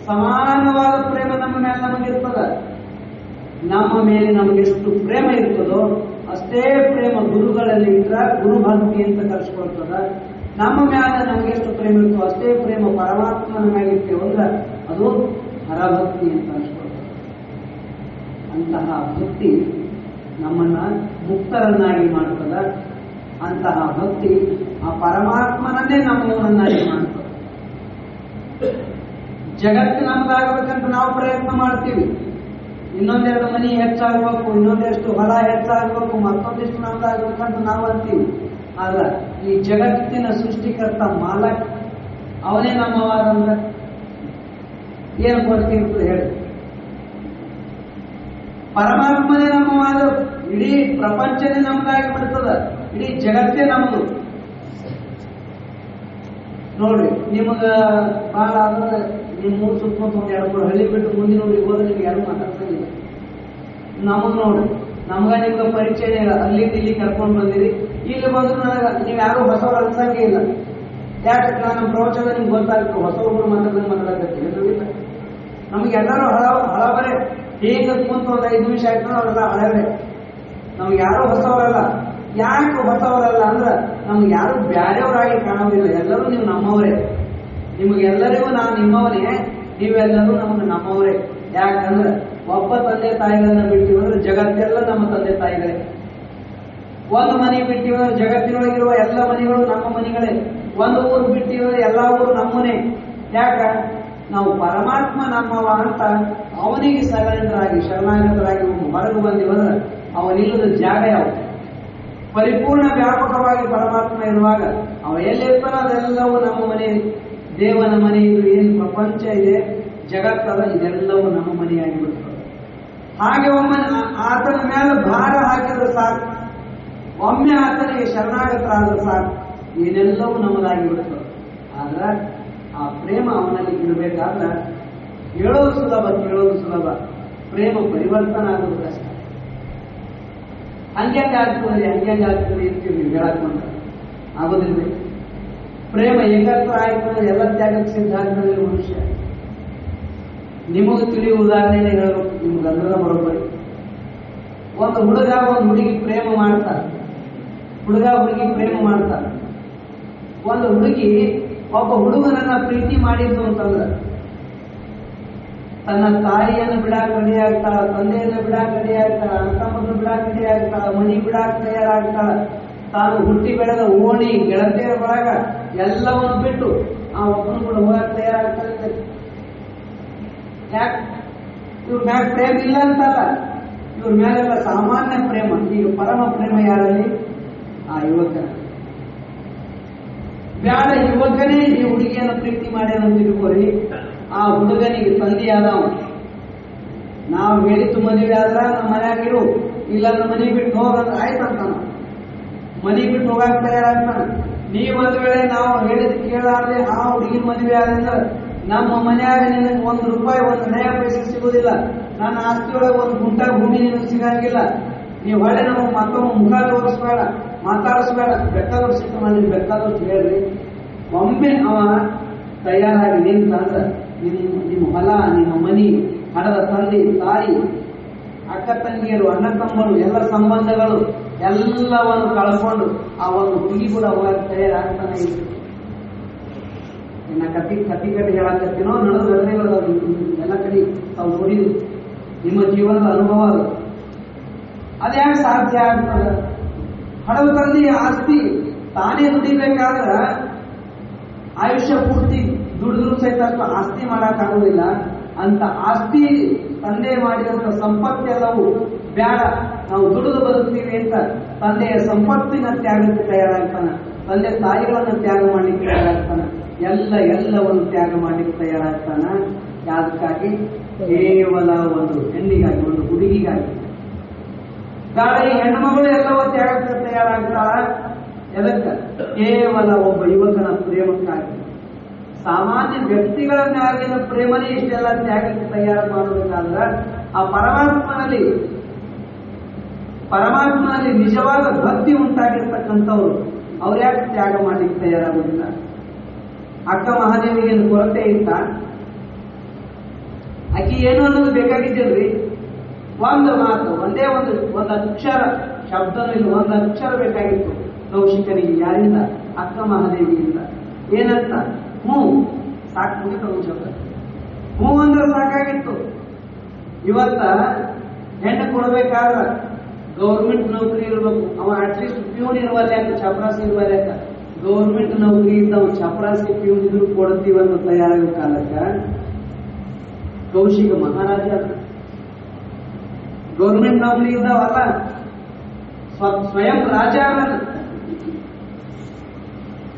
Speaker 1: ಸಮಾನವಾದ ಪ್ರೇಮ ನಮ್ಮ ಮೇಲೆ ನಮಗಿರ್ತದ. ನಮ್ಮ ಮೇಲೆ ನಮಗೆಷ್ಟು ಪ್ರೇಮ ಇರ್ತದೋ ಅಷ್ಟೇ ಪ್ರೇಮ ಗುರುಗಳಲ್ಲಿ ಇದ್ರ ಗುರುಭಕ್ತಿ ಅಂತ ಕರೆಸ್ಕೊಳ್ತದ. ನಮ್ಮ ಮ್ಯಾಲ ನಮಗೆಷ್ಟು ಪ್ರೇಮ ಇರ್ತೋ ಅಷ್ಟೇ ಪ್ರೇಮ ಪರಮಾತ್ಮನ ಮ್ಯಾಗಿರ್ತೇವೆ ಅಂದ್ರೆ ಅದು ಹರಭಕ್ತಿ ಅಂತ ಅನ್ಸ್ಕೊಳ್ತದೆ. ಅಂತಹ ಭಕ್ತಿ ನಮ್ಮನ್ನ ಮುಕ್ತರನ್ನಾಗಿ ಮಾಡ್ತದ. ಅಂತಹ ಭಕ್ತಿ ಆ ಪರಮಾತ್ಮನನ್ನೇ ನಮ್ಮವರನ್ನಾಗಿ ಮಾಡ್ತದೆ. ಜಗತ್ತು ನಮ್ದಾಗಬೇಕಂತ ನಾವು ಪ್ರಯತ್ನ ಮಾಡ್ತೀವಿ. ಇನ್ನೊಂದೆರಡು ಮನಿ ಹೆಚ್ಚಾಗಬೇಕು, ಇನ್ನೊಂದೆಷ್ಟು ಹೊಲ ಹೆಚ್ಚಾಗಬೇಕು, ಮತ್ತೊಂದಿಷ್ಟು ನಮ್ದಾಗಬೇಕಂತ ನಾವು ಅಂತೀವಿ. ಆದ್ರೆ ಈ ಜಗತ್ತಿನ ಸೃಷ್ಟಿಕರ್ತ ಮಾಲಕ್ ಅವನೇ ನಮ್ಮವಾದಂದ್ರೆ ಏನು ಕೊರತೆ ಇರ್ತದೆ ಹೇಳಿ? ಪರಮಾತ್ಮನೇ ನಮ್ಮವಾದ, ಇಡೀ ಪ್ರಪಂಚನೇ ನಮ್ದಾಗಿ ಬಿಡ್ತದ, ಇಡೀ ಜಗತ್ತೇ ನಮ್ಮದು. ನೋಡ್ರಿ, ನಿಮಗ ಬಹಳ ಅಂದ್ರೆ ನಿಮ್ ಮೂರು ಸುತ್ತಮುತ್ತ ಒಂದು 2-3 ಹಳ್ಳಿ ಬಿಟ್ಟು ಮುಂದಿನ ಊರಿಗೆ ಹೋದ್ರೆ ನಿಮ್ಗೆ ಯಾರು ಮಾತಾಡ್ಸಂಗಿಲ್ಲ. ನಮಗ್ ನೋಡ್ರಿ, ನಮ್ಗ ನಿಮ್ಗೆ ಪರಿಚಯ ಇಲ್ಲ, ಅಲ್ಲಿಂದ ಇಲ್ಲಿ ಕರ್ಕೊಂಡು ಬಂದಿರಿ. ಇಲ್ಲಿ ಬಂದ್ರು ನನಗ ನೀವ್ ಯಾರು ಹೊಸವ್ರು ಅನ್ಸಂಗೇ ಇಲ್ಲ. ಯಾಕೆ? ನಮ್ಮ ಪ್ರವಚನ ನಿಮ್ಗೆ ಗೊತ್ತಾಗ್ತದೆ, ಹೊಸವ್ರು ಮಾತಾಡಕತ್ತೀವಿ. ನಮ್ಗೆಲ್ಲರೂ ಹಳಬರೇ. ಹೇಗೆ ಕುಂತ ಒಂದು 5 ನಿಮಿಷ ಆಯ್ತು ಅವರೆಲ್ಲ ಹಳಬರೇ. ನಮ್ಗೆ ಯಾರು ಹೊಸವರಲ್ಲ. ಯಾಕೆ ಹೊಸವರಲ್ಲ ಅಂದ್ರೆ ನಮ್ಗೆ ಯಾರು ಬ್ಯಾರೆಯವರಾಗಿ ಕಾಣೋದಿಲ್ಲ. ಎಲ್ಲರೂ ನೀವು ನಮ್ಮವರೇ. ನಿಮಗೆಲ್ಲರಿಗೂ ನಾನು ನಿಮ್ಮವನೇ, ನೀವೆಲ್ಲರೂ ನಮಗೆ ನಮ್ಮವರೇ. ಯಾಕಂದ್ರೆ ಒಬ್ಬ ತಂದೆ ತಾಯಿಗಳನ್ನ ಬಿಟ್ಟಿವಂದ್ರೆ ಜಗತ್ತೆಲ್ಲ ನಮ್ಮ ತಂದೆ ತಾಯಿಗಳೇ. ಒಂದು ಮನೆ ಬಿಟ್ಟಿವಂದ್ರೆ ಜಗತ್ತಿನೊಳಗಿರುವ ಎಲ್ಲ ಮನೆಗಳು ನಮ್ಮ ಮನೆಗಳೇ. ಒಂದು ಊರು ಬಿಟ್ಟಿವಂದ್ರೆ ಎಲ್ಲ ಊರು ನಮ್ಮನೆ. ಯಾಕ? ನಾವು ಪರಮಾತ್ಮ ನಮ್ಮವ ಅಂತ ಅವನಿಗೆ ಸರೆಂಡರ್ ಶರಣಾಗತರಾಗಿ ಹೊರಗೆ ಬಂದಿವಂದ್ರೆ ಅವನಿಲ್ಲದ ಜಾಗ ಯಾವ? ಪರಿಪೂರ್ಣ ವ್ಯಾಪಕವಾಗಿ ಪರಮಾತ್ಮ ಇರುವಾಗ ಅವ ಎಲ್ಲಿರ್ತಾನ ಅದೆಲ್ಲವೂ ನಮ್ಮ ಮನೆ. ದೇವನ ಮನೆ ಇದು ಏನು ಪ್ರಪಂಚ ಇದೆ, ಜಗತ್ತದ, ಇದೆಲ್ಲವೂ ನಮ್ಮ ಮನೆಯಾಗಿ ಬಿಡ್ತದೆ. ಹಾಗೆ ಒಮ್ಮೆ ಆತನ ಮೇಲೆ ಭಾರ ಹಾಕಿದ್ರೆ ಸಾಕು, ಒಮ್ಮೆ ಆತನಿಗೆ ಶರಣಾಗತರಾದ್ರೆ ಸಾಕು, ಏನೆಲ್ಲವೂ ನಮ್ಮದಾಗಿ ಬಿಡ್ತದೆ. ಆದ್ರೆ ಆ ಪ್ರೇಮ ಅವನಲ್ಲಿ ಇರಬೇಕಾದ್ರೆ ಹೇಳೋದು ಸುಲಭ, ಕೇಳೋದು ಸುಲಭ. ಪ್ರೇಮ ಪರಿವರ್ತನೆ ಆಗೋದು ಕಷ್ಟ. ಹಂಗ್ಯಾಂಗ ಆಗ್ತದೆ ಇರ್ತೀವಿ ನೀವು ಹೇಳಕ್ಕೊಂಡ ಆಗೋದಿಲ್ಲ. ಪ್ರೇಮ ಏಕತ್ರ ಆಯ್ತು ಅಂದ್ರೆ ಎಲ್ಲ ತ್ಯಾಗಕ್ಕೆ ಸಿದ್ಧ ಆಗ್ತದೆ ಮನುಷ್ಯ. ನಿಮಗೆ ತಿಳಿಯುವ ಉದಾಹರಣೆನೇ ಹೇಳಬೇಕು, ನಿಮ್ಗೆ ಅಂದ್ರೆ ಬರೋಬ್ಬರಿ. ಒಂದು ಹುಡುಗ ಒಂದು ಹುಡುಗಿ ಪ್ರೇಮ ಮಾಡ್ತಾರೆ. ಹುಡುಗ ಹುಡುಗಿ ಪ್ರೇಮ ಮಾಡ್ತಾರೆ. ಒಂದು ಹುಡುಗಿ ಒಬ್ಬ ಹುಡುಗನನ್ನ ಪ್ರೀತಿ ಮಾಡಿದ್ದು ಅಂತಂದ್ರೆ ತನ್ನ ತಾಯಿಯನ್ನು ಬಿಡಾಕ್ ರೆಡಿ ಆಗ್ತಾಳ, ತಂದೆಯನ್ನು ಬಿಡಾಕ್ ರೆಡಿ ಆಗ್ತಾಳ, ಅಣ್ಣತಮ್ಮನ್ನು ಬಿಡಾಕ್ ರೆಡಿ ಆಗ್ತಾಳ, ಮನಿ ಬಿಡಾಕ್ ತಯಾರಾಗ್ತಾಳ, ತಾನು ಹುಟ್ಟಿ ಬೆಳೆದ ಓಣಿ ಗೆಳತಿಯರ ಒಳಗ ಎಲ್ಲವನ್ನು ಬಿಟ್ಟು ಆ ಒಬ್ಬನ ಕೂಡ ಹೋಗಕ್ ತಯಾರಾಗ್ತಾರೆ. ಯಾಕೆ? ಇವ್ರ ಮ್ಯಾಗ ಪ್ರೇಮ ಇಲ್ಲ ಅಂತಲ್ಲ, ಇವ್ರ ಮ್ಯಾಲೆಲ್ಲ ಸಾಮಾನ್ಯ ಪ್ರೇಮ. ಈಗ ಪರಮ ಪ್ರೇಮ ಯಾರಲ್ಲಿ? ಆ ಯುವಕ. ಬ್ಯಾಡ ಯುವಕನೇ ಈ ಹುಡುಗಿಯನ್ನು ಪ್ರೀತಿ ಮಾಡ್ಯಾನ ತಿಳ್ಕೊರಿ, ಆ ಹುಡುಗನಿಗೆ ತಂದೆಯಾದವ. ನಾವು ಹೇಳಿದ್ದು ಮದುವೆ ಆದ್ರ ನಮ್ಮ ಮನ್ಯಾಗಿರು, ಇಲ್ಲ ನಮ್ಮ ಮನೆ ಬಿಟ್ಟು ಹೋಗಂದ್ರೆ ಆಯ್ತಂತಾನ. ಮನೆ ಬಿಟ್ಟು ಹೋಗಕ್ ತಯಾರಾಗ್ತಾನ. ನೀವ್ ಒಂದ್ ವೇಳೆ ನಾವು ಹೇಳಿದ್ ಕೇಳಾರ್ದೆ ಆ ಹುಡುಗಿನ ಮದುವೆ ಆದ್ರೆ ನಮ್ಮ ಮನ್ಯಾಗ ನಿನಗೆ ₹1 ಒಂದು ನಯ ಪೈಸೆ ಸಿಗುದಿಲ್ಲ, ನನ್ನ ಆಸ್ತಿಯೊಳಗೆ ಒಂದು ಗುಂಟ ಭೂಮಿ ನಿನಗೆ ಸಿಗಂಗಿಲ್ಲ. ನೀವು ಹೊಳೆ ನಮಗೆ ಮತ್ತೊಮ್ಮೆ ಮುಖ ತೋರಿಸ್ಬೇಡ, ಮಾತಾಡಿಸ್ಬೇಡ, ಬೇಕಾದವ್ರು ಸಿಕ್ಕ ಮಾಡಿ ಬೇಕಾದವ್ರು ಹೇಳ್ರಿ. ಒಮ್ಮೆ ಅವ ತಯಾರಾಗಿ ನಿಂತಂದ್ರೆ ನಿಮ್ಮ ಹೊಲ, ನಿಮ್ಮ ಮನಿ, ಹಣದ ತಂದೆ ತಾಯಿ, ಅಕ್ಕ ತಂಗಿಯರು, ಅಣ್ಣ ತಮ್ಮರು, ಎಲ್ಲ ಸಂಬಂಧಗಳು ಎಲ್ಲವನ್ನು ಕಳ್ಕೊಂಡು ಆ ಒಂದು ಹುಡುಗಿ ಕೂಡ ಹೋಗಕ್ಕೆ ತಯಾರಾಗ್ತಾನೆ ಇದೆ. ಇನ್ನ ಕಟ್ಟಿ ಹೇಳಕತ್ತೀನೋ ನಡೆದು ಎಲ್ಲ ಕಡೆ ತಾವು ನೋಡಿದ್ರು, ನಿಮ್ಮ ಜೀವನದ ಅನುಭವ ಅದು. ಅದ್ಯಾಕೆ ಸಾಧ್ಯ ಆಗ್ತದ? ಹಣದ ತಂದೆ ಆಸ್ತಿ ತಾನೇ ದುಡಿಬೇಕಾದ್ರ ಆಯುಷ್ಯ ಪೂರ್ತಿ ದುಡಿದ್ರು ಸಹಿತ ಅಷ್ಟು ಆಸ್ತಿ ಮಾಡಕ್ಕಾಗುದಿಲ್ಲ. ಅಂತ ಆಸ್ತಿ ತಂದೆ ಮಾಡಿದಂತ ಸಂಪತ್ತೆಲ್ಲವೂ ಬೇಡ, ನಾವು ದುಡಿದು ಬದುಕ್ತೀವಿ ಅಂತ ತಂದೆಯ ಸಂಪತ್ತಿನ ತ್ಯಾಗಕ್ಕೆ ತಯಾರಾಗ್ತಾನ, ತಂದೆ ತಾಯಿಗಳನ್ನ ತ್ಯಾಗ ಮಾಡ್ಲಿಕ್ಕೆ ತಯಾರಾಗ್ತಾನ, ಎಲ್ಲವನ್ನು ತ್ಯಾಗ ಮಾಡ್ಲಿಕ್ಕೆ ತಯಾರಾಗ್ತಾನ. ಯಾದಕ್ಕಾಗಿ? ಕೇವಲ ಒಂದು ಹೆಣ್ಣಿಗಾಗಿ, ಒಂದು ಹುಡುಗಿಗಾಗಿ. ಬೇಡ ಈ ಹೆಣ್ಣು ಮಗಳು ಎಲ್ಲವೂ ತ್ಯಾಗಕ್ಕೆ ತಯಾರಾಗ್ತಾಳ. ಎದಕ್ಕ? ಕೇವಲ ಒಬ್ಬ ಯುವಕನ ಪ್ರೇಮಕ್ಕಾಗಿ. ಸಾಮಾನ್ಯ ವ್ಯಕ್ತಿಗಳ ಮ್ಯಾಗಿನ ಪ್ರೇಮನೇ ಇಷ್ಟೆಲ್ಲ ತ್ಯಾಗಕ್ಕೆ ತಯಾರು ಮಾಡಬೇಕಾದ್ರ ಆ ಪರಮಾತ್ಮನಲ್ಲಿ ನಿಜವಾದ ಭಕ್ತಿ ಉಂಟಾಗಿರ್ತಕ್ಕಂಥವ್ರು ಅವ್ರ್ಯಾಕೆ ತ್ಯಾಗ ಮಾಡ್ಲಿಕ್ಕೆ ತಯಾರಾಗುದಿಲ್ಲ? ಅಕ್ಕ ಮಹಾದೇವಿಗೆ ಕೊರತೆ ಇತ್ತ? ಆಕಿ ಏನು ಅನ್ನೋದು ಬೇಕಾಗಿದ್ದಿಲ್ರಿ. ಒಂದು ಮಾತು, ಒಂದೇ ಒಂದು ಅಕ್ಷರ ಶಬ್ದದಲ್ಲಿ ಒಂದು ಅಕ್ಷರ ಬೇಕಾಗಿತ್ತು ಕೌಶಿಕನಿಗೆ. ಯಾರಿಂದ? ಅಕ್ಕ ಮಹಾದೇವಿಯಿಂದ. ಏನಂತ? ಹ್ಞೂ, ಸಾಕು, ಮುಗಿತು ಶಬ್ದ. ಹ್ಞೂ ಅಂದ್ರೆ ಸಾಕಾಗಿತ್ತು. ಇವತ್ತ ಹೆಣ್ಣು ಕೊಡ್ಬೇಕಾದ್ರ ಗೌರ್ಮೆಂಟ್ ನೌಕರಿ ಇರಬೇಕು, ಅವ ಅಟ್ಲೀಸ್ಟ್ ಪ್ಯೂನ್ ಇರುವಲ್ಯಾಕ, ಚಪರಾಸಿ ಇರುವಲ್ಯಾಕ. ಗೌರ್ಮೆಂಟ್ ನೌಕರಿ ಇದ್ದವ ಚಪರಾಸಿ ಪ್ಯೂನ್ ಇದ್ರು ಕೊಡ್ತೀವಂತ ತಯಾರಾಗೋ ಕಾಲಕ್ಕ ಕೌಶಿಕ ಮಹಾರಾಜ. ಗೌರ್ಮೆಂಟ್ ನೌಕರಿ ಇದ್ದಾವಲ್ಲ, ಸ್ವಯಂ ರಾಜ.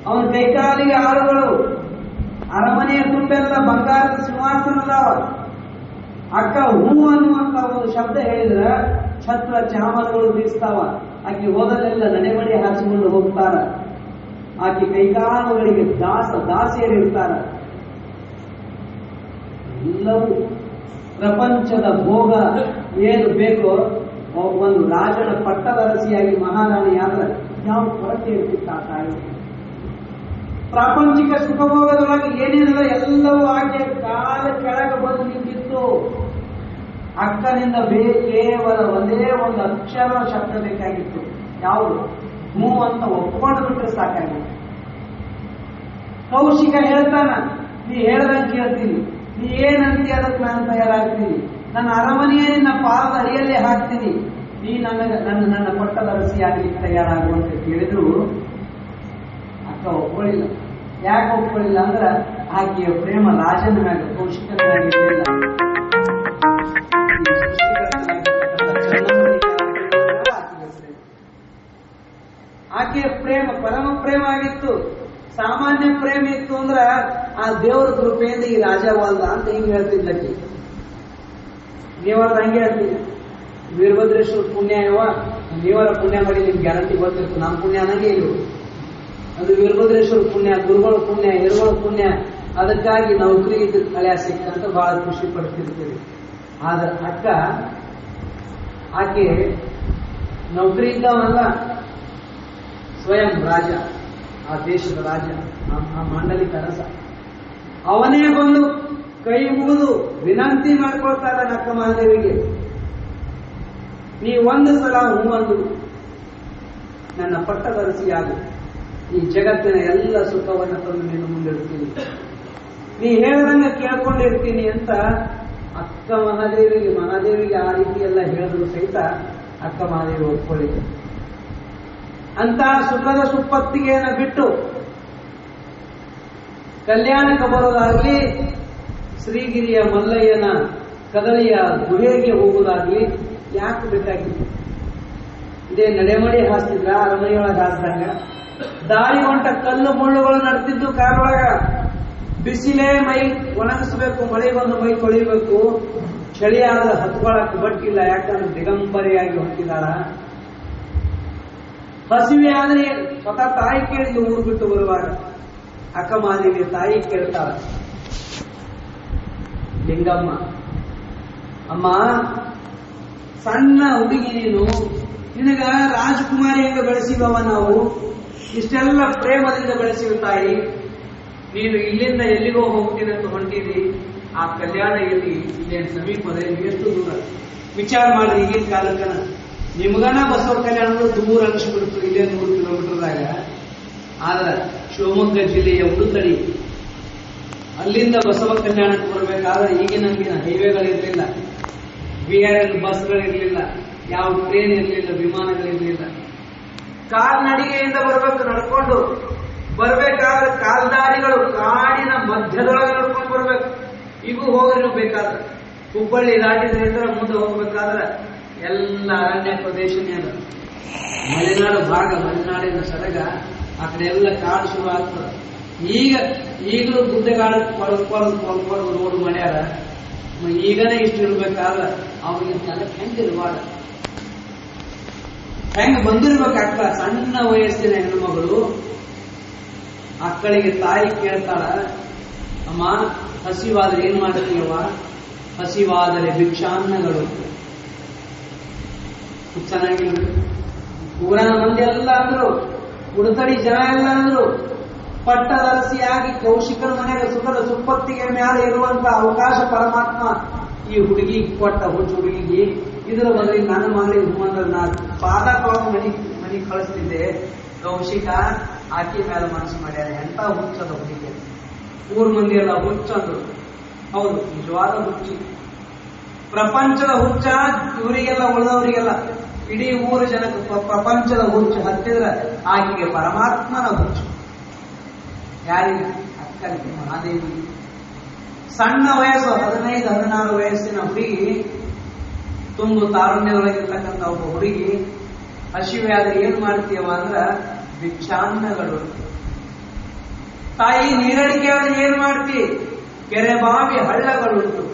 Speaker 1: ಅವನ ಕೈಕಾಲಿಗೆ ಆಳುಗಳು, ಅರಮನೆಯ ತುಂಬೆಲ್ಲ ಬಂಗಾರದ ಸಿಂಹಾಸನದಾವ. ಅಕ್ಕ ಹೂ ಅನ್ನುವಂತ ಒಂದು ಶಬ್ದ ಹೇಳಿದ್ರ ಛತ್ರ ಚಾಮರಗಳು ಬೀಸ್ತಾವ. ಆಕೆ ಹೋದಲ್ಲೆಲ್ಲ ನಡೆಮಡಿ ಹಾರಿಸಿಕೊಂಡು ಹೋಗ್ತಾರ. ಆಕೆ ಕೈಕಾಲುಗಳಿಗೆ ದಾಸಿಯರಿರ್ತಾರ. ಎಲ್ಲವೂ ಪ್ರಪಂಚದ ಭೋಗ ಏನು ಬೇಕೋ ಒಂದು ರಾಜನ ಪಟ್ಟದ ಅರಸಿಯಾಗಿ ಮಹಾರಾಣಿಯಾದ್ರೆ ಯಾವ ಕೊರತೆ ಇರ್ತಿತ್ತ ಆ ತಾಯಿ. ಪ್ರಾಪಂಚಿಕ ಸುಖಭೋಗದೊಳಗೆ ಏನೇನಲ್ಲ ಎಲ್ಲವೂ ಆಕೆ ಕಾಲ ಕೆಳಗೆ ಬಂದು ನಿಂತಿತ್ತು. ಅಕ್ಕನಿಂದ ಕೇವಲ ಒಂದೇ ಒಂದು ಅಕ್ಷರ ಶಬ್ದ ಬೇಕಾಗಿತ್ತು. ಯಾವುದು? ಹ್ಞೂ ಅಂತ ಒಪ್ಕೊಂಡು ಬಿಟ್ಟರೆ ಸಾಕಾಗಿತ್ತು. ಕೌಶಿಕ ಹೇಳ್ತಾನ, ನೀ ಹೇಳ್ದಂಗೆ ಕೇಳ್ತೀನಿ, ನೀ ಏನಂತೀಯ ಅದಕ್ಕೆ ನಾನು ತಯಾರಾಗ್ತೀನಿ, ನನ್ನ ಅರಮನೆಯೇ ನಿನ್ನ ಪಾದ ಅರಿಯಲ್ಲೇ ಹಾಕ್ತೀನಿ, ನೀ ನನ್ನ ಪಟ್ಟದ ಅರಸಿಯಾಗಲಿಕ್ಕೆ ತಯಾರಾಗುವಂತ ಕೇಳಿದ್ರು ಅಕ್ಕ ಒಪ್ಕೊಳ್ಳಿಲ್ಲ. ಯಾಕೆ ಒಪ್ಕೊಳ್ಳಿಲ್ಲ ಅಂದ್ರೆ ಆಕೆಯ ಪ್ರೇಮ ರಾಜನ ಮ್ಯಾಗ, ಕೌಶಿಕನ ಮ್ಯಾಗಿಲ್ಲ. ಆಕೆಯ ಪ್ರೇಮ ಪರಮ ಪ್ರೇಮ ಆಗಿತ್ತು. ಸಾಮಾನ್ಯ ಪ್ರೇಮ ಇತ್ತು ಅಂದ್ರ ಆ ದೇವರ ಕೃಪೆಯಿಂದ ಈ ರಾಜವಲ್ಲ ಅಂತ ಹಿಂಗ್ ಹೇಳ್ತಿದ್ಲಕ್ಕೆ. ನೀವರ ಹಂಗೆ ಹೇಳ್ತೀವಿ, ವೀರಭದ್ರೇಶ್ವರ ಪುಣ್ಯ ಇವ, ನೀವರ ಪುಣ್ಯ ಮಾಡಿ ನಿಮ್ಗೆ ಗ್ಯಾರಂಟಿ ಗೊತ್ತಿರ್ತದೆ. ನಮ್ಮ ಪುಣ್ಯ ಅನ್ನಂಗೆ ಇಲ್ಲ, ಅದು ವೀರಭದ್ರೇಶ್ವರ ಪುಣ್ಯ, ಗುರುಗಳ ಪುಣ್ಯ, ಹಿರುಗಳ ಪುಣ್ಯ. ಅದಕ್ಕಾಗಿ ನೌಕರಿ ಕಳ್ಯ ಸಿಕ್ಕಂತ ಬಹಳ ಖುಷಿ ಪಡ್ತಿರ್ತೀವಿ. ಆದ್ರೆ ಅಕ್ಕ ಆಕೆ ನೌಕರಿ ಇದ್ದವನಲ್ಲ, ಸ್ವಯಂ ರಾಜ, ಆ ದೇಶದ ರಾಜ, ಆ ಮಂಡಲಿಕ ಅರಸ. ಅವನೇ ಬಂದು ಕೈ ಮುಗಿದು ವಿನಂತಿ ಮಾಡ್ಕೊಳ್ತಾ ಇದ್ದಾನೆ ಅಕ್ಕ ಮಹಾದೇವಿಗೆ, ನೀ ಒಂದು ಸಲ ಹೂ ಅಂದು ನನ್ನ ಪಟ್ಟದರಸಿಯಾಗು, ಈ ಜಗತ್ತಿನ ಎಲ್ಲ ಸುಖವನ್ನು ತಂದು ನೀನು ಮುಂದಿಡ್ತೀನಿ, ನೀ ಹೇಳ್ದಂಗೆ ಕೇಳ್ಕೊಂಡಿರ್ತೀನಿ ಅಂತ ಅಕ್ಕ ಮಹಾದೇವಿಗೆ ಆ ರೀತಿ ಎಲ್ಲ ಹೇಳಿದ್ರು ಸಹಿತ ಅಕ್ಕ ಮಹಾದೇವಿ ಒಪ್ಕೊಳ್ಳಿದ್ರು. ಅಂತ ಸುಖದ ಸುಪ್ಪತ್ತಿಗೆಯನ್ನು ಬಿಟ್ಟು ಕಲ್ಯಾಣಕ್ಕೆ ಬರೋದಾಗ್ಲಿ, ಶ್ರೀಗಿರಿಯ ಮಲ್ಲಯ್ಯನ ಕದಳಿಯ ಗುಹೆಗೆ ಹೋಗುವುದಾಗ್ಲಿ ಯಾಕೆ ಬೇಕಾಗಿತ್ತು? ಇದೇ ನಡೆಮಡಿ ಹಾಸ್ತಿದ್ರ, ಅರಮನೆಯೊಳಗೆ ಹಾಸ್ದಂಗ ದಾರಿ ಹೊಂಟ ಕಲ್ಲು ಮುಳ್ಳುಗಳು ನಡ್ತಿದ್ದು ಕಾರೊಳಗ. ಬಿಸಿಲೇ ಮೈ ಒಣಗಿಸ್ಬೇಕು, ಮಳೆ ಬಂದು ಮೈ ತೊಳಿಬೇಕು, ಚಳಿ ಆದ್ರೆ ಹತ್ಕೊಳಕ್ ಬಟ್ಟಿಲ್ಲ, ಯಾಕಂದ್ರೆ ದಿಗಂಬರಿಯಾಗಿ ಹೊಂಟಿದಾಳ. ಹಸಿವೆ ಆದ್ರೆ ಸ್ವತಃ ತಾಯಿ ಕೇಳಿದ್ದು ಊರು ಬಿಟ್ಟು ಬರುವಾಗ ಅಕ್ಕ ಮಹಾದೇವಿ ತಾಯಿ ಕೇಳ್ತಾಳ, ಲಿಂಗಮ್ಮ ಅಮ್ಮ ಸಣ್ಣ ಹುಡುಗಿ ನೀನು, ನಿನಗ ರಾಜಕುಮಾರಿ ಹೆಂಗ ಬೆಳೆಸಿದವ ನಾವು, ಇಷ್ಟೆಲ್ಲ ಪ್ರೇಮದಿಂದ ಬೆಳೆಸಿವ ತಾಯಿ, ನೀನು ಇಲ್ಲಿಂದ ಎಲ್ಲಿಗೋ ಹೋಗ್ತೀನಿ ಅಂತ ಹೊಂಟಿದಿ, ಆ ಕಲ್ಯಾಣ ಎಲ್ಲಿ ಇಲ್ಲೇನು ಸಮೀಪದಲ್ಲಿ ಎಷ್ಟು ದೂರ ವಿಚಾರ ಮಾಡ್ರಿ. ಈಗಿನ ಕಾಲಕ್ಕನ ನಿಮ್ಗನ ಬಸವ ಕಲ್ಯಾಣದ ದೂರ ಅನಿಸ್ಬಿಡ್ತು, ಇಲ್ಲೇ 100 ಕಿಲೋಮೀಟರ್ದಾಗ. ಆದ್ರೆ ಶಿವಮೊಗ್ಗ ಜಿಲ್ಲೆಯ ಉಡುತಡಿ, ಅಲ್ಲಿಂದ ಬಸವ ಕಲ್ಯಾಣಕ್ಕೆ ಬರ್ಬೇಕಾದ್ರೆ ಈಗಿನ ಹೈವೇಗಳಿರ್ಲಿಲ್ಲ, BRL ಬಸ್ಗಳಿರ್ಲಿಲ್ಲ, ಯಾವ ಟ್ರೇನ್ ಇರ್ಲಿಲ್ಲ, ವಿಮಾನಗಳಿರ್ಲಿಲ್ಲ. ಕಾಲ್ನಡಿಗೆಯಿಂದ ಬರ್ಬೇಕು, ನಡ್ಕೊಂಡು ಬರ್ಬೇಕಾದ್ರೆ ಕಾಲ್ದಾರಿಗಳು ಕಾಡಿನ ಮಧ್ಯದೊಳಗೆ ನಡ್ಕೊಂಡು ಬರ್ಬೇಕು. ಈಗೂ ಹೋಗ್ರಿ ನೀವು ಬೇಕಾದ್ರೆ, ಹುಬ್ಬಳ್ಳಿ ದಾಟಿದ್ರಿಂದ ಮುಂದೆ ಹೋಗ್ಬೇಕಾದ್ರೆ ಎಲ್ಲ ಅರಣ್ಯ ಪ್ರದೇಶನೇ ಅದ. ಮಲೆನಾಡು ಭಾಗ, ಮಲೆನಾಡಿನ ಸಡಗ ಆ ಕಡೆ ಎಲ್ಲ ಕಾಡು ಶುರು ಆಗ್ತದೆ. ಈಗಲೂ ಗುಡ್ಡೆಗಾಡು ಕೊಳದು ರೋಡ್ ಮಾಡ್ಯಾರ. ಈಗನೇ ಇಷ್ಟು ಇರ್ಬೇಕಾದ್ರೆ ಅವಾಗಿನ ಕಾಲಕ್ಕೆ ಹೆಂಗಿರ್ಬಾರ್ದು, ಹೆಂಗ್ ಬಂದಿರ್ಬೇಕಾಗ್ತ. ಸಣ್ಣ ವಯಸ್ಸಿನ ಹೆಣ್ಣುಮಗಳು ಅಕ್ಕಳಿಗೆ ತಾಯಿ ಕೇಳ್ತಾಳ, ಅಮ್ಮ ಹಸಿವಾದ್ರೆ ಏನ್ ಮಾಡ್ತೀಯವ? ಹಸಿವಾದರೆ ಭಿಕ್ಷಾನ್ನಗಳು. ಚೆನ್ನಾಗಿಲ್ಲ, ಊರನ ಮಂದಿ ಎಲ್ಲ ಅಂದ್ರು, ಉಡುತಡಿ ಜನ ಎಲ್ಲ ಅಂದ್ರು, ಪಟ್ಟದರಸಿಯಾಗಿ ಕೌಶಿಕನ ಮನೆಗೆ ಸುಖದ ಸುಪ್ಪತ್ತಿಗೆ ಮೇಲೆ ಇರುವಂತ ಅವಕಾಶ ಪರಮಾತ್ಮ ಈ ಹುಡುಗಿ ಕೊಟ್ಟ, ಹುಡುಗಿಗೆ. ಇದರ ಬದಲಿಗೆ ನನ್ನ ಮಗಳಿಗೆ ಹೂವಂದ್ರೆ ನಾ ಪಾದ ಕೊಳಕು ಮನೆಗೆ ಕಳಿಸ್ತಿದ್ದೆ. ಕೌಶಿಕ ಆಕೆ ಮೇಲೆ ಮನಸ್ಸು ಮಾಡ್ಯಾರ, ಎಂತ ಹುಚ್ಚದ ಹುಡುಗಿ. ಊರ್ ಮಂದಿ ಎಲ್ಲ ಹುಚ್ಚಂದ್ರು. ಹೌದು, ನಿಜವಾದ ಹುಚ್ಚಿ, ಪ್ರಪಂಚದ ಹುಚ್ಚ ಇವರಿಗೆಲ್ಲ, ಉಳಿದವರಿಗೆಲ್ಲ. ಇಡೀ ಊರು ಜನಕ್ಕೆ ಪ್ರಪಂಚದ ಹುಚ್ಚು ಹತ್ತಿದ್ರೆ ಆಕೆಗೆ ಪರಮಾತ್ಮನ ಹುಚ್ಚು. ಯಾರಿಗೆ? ಅಕ್ಕನಿಗೆ, ಮಹಾದೇವಿ. ಸಣ್ಣ ವಯಸ್ಸು 15-16 ವಯಸ್ಸಿನ ಹುಡುಗಿ, ತುಂಬು ತಾರುಣ್ಯದೊಳಗಿರ್ತಕ್ಕಂಥ ಒಬ್ಬ ಹುಡುಗಿ ಹಸಿವೆ ಆದ್ರೆ ಏನ್ ಮಾಡ್ತೀಯವ ಅಂದ್ರ ಭಿಕ್ಷಾನ್ನಗಳು. ತಾಯಿ ನೀರಡಿಕೆ ಆದ್ರೆ ಏನ್ ಮಾಡ್ತಿ? ಕೆರೆ ಬಾವಿ ಹಳ್ಳಗಳುಂಟು.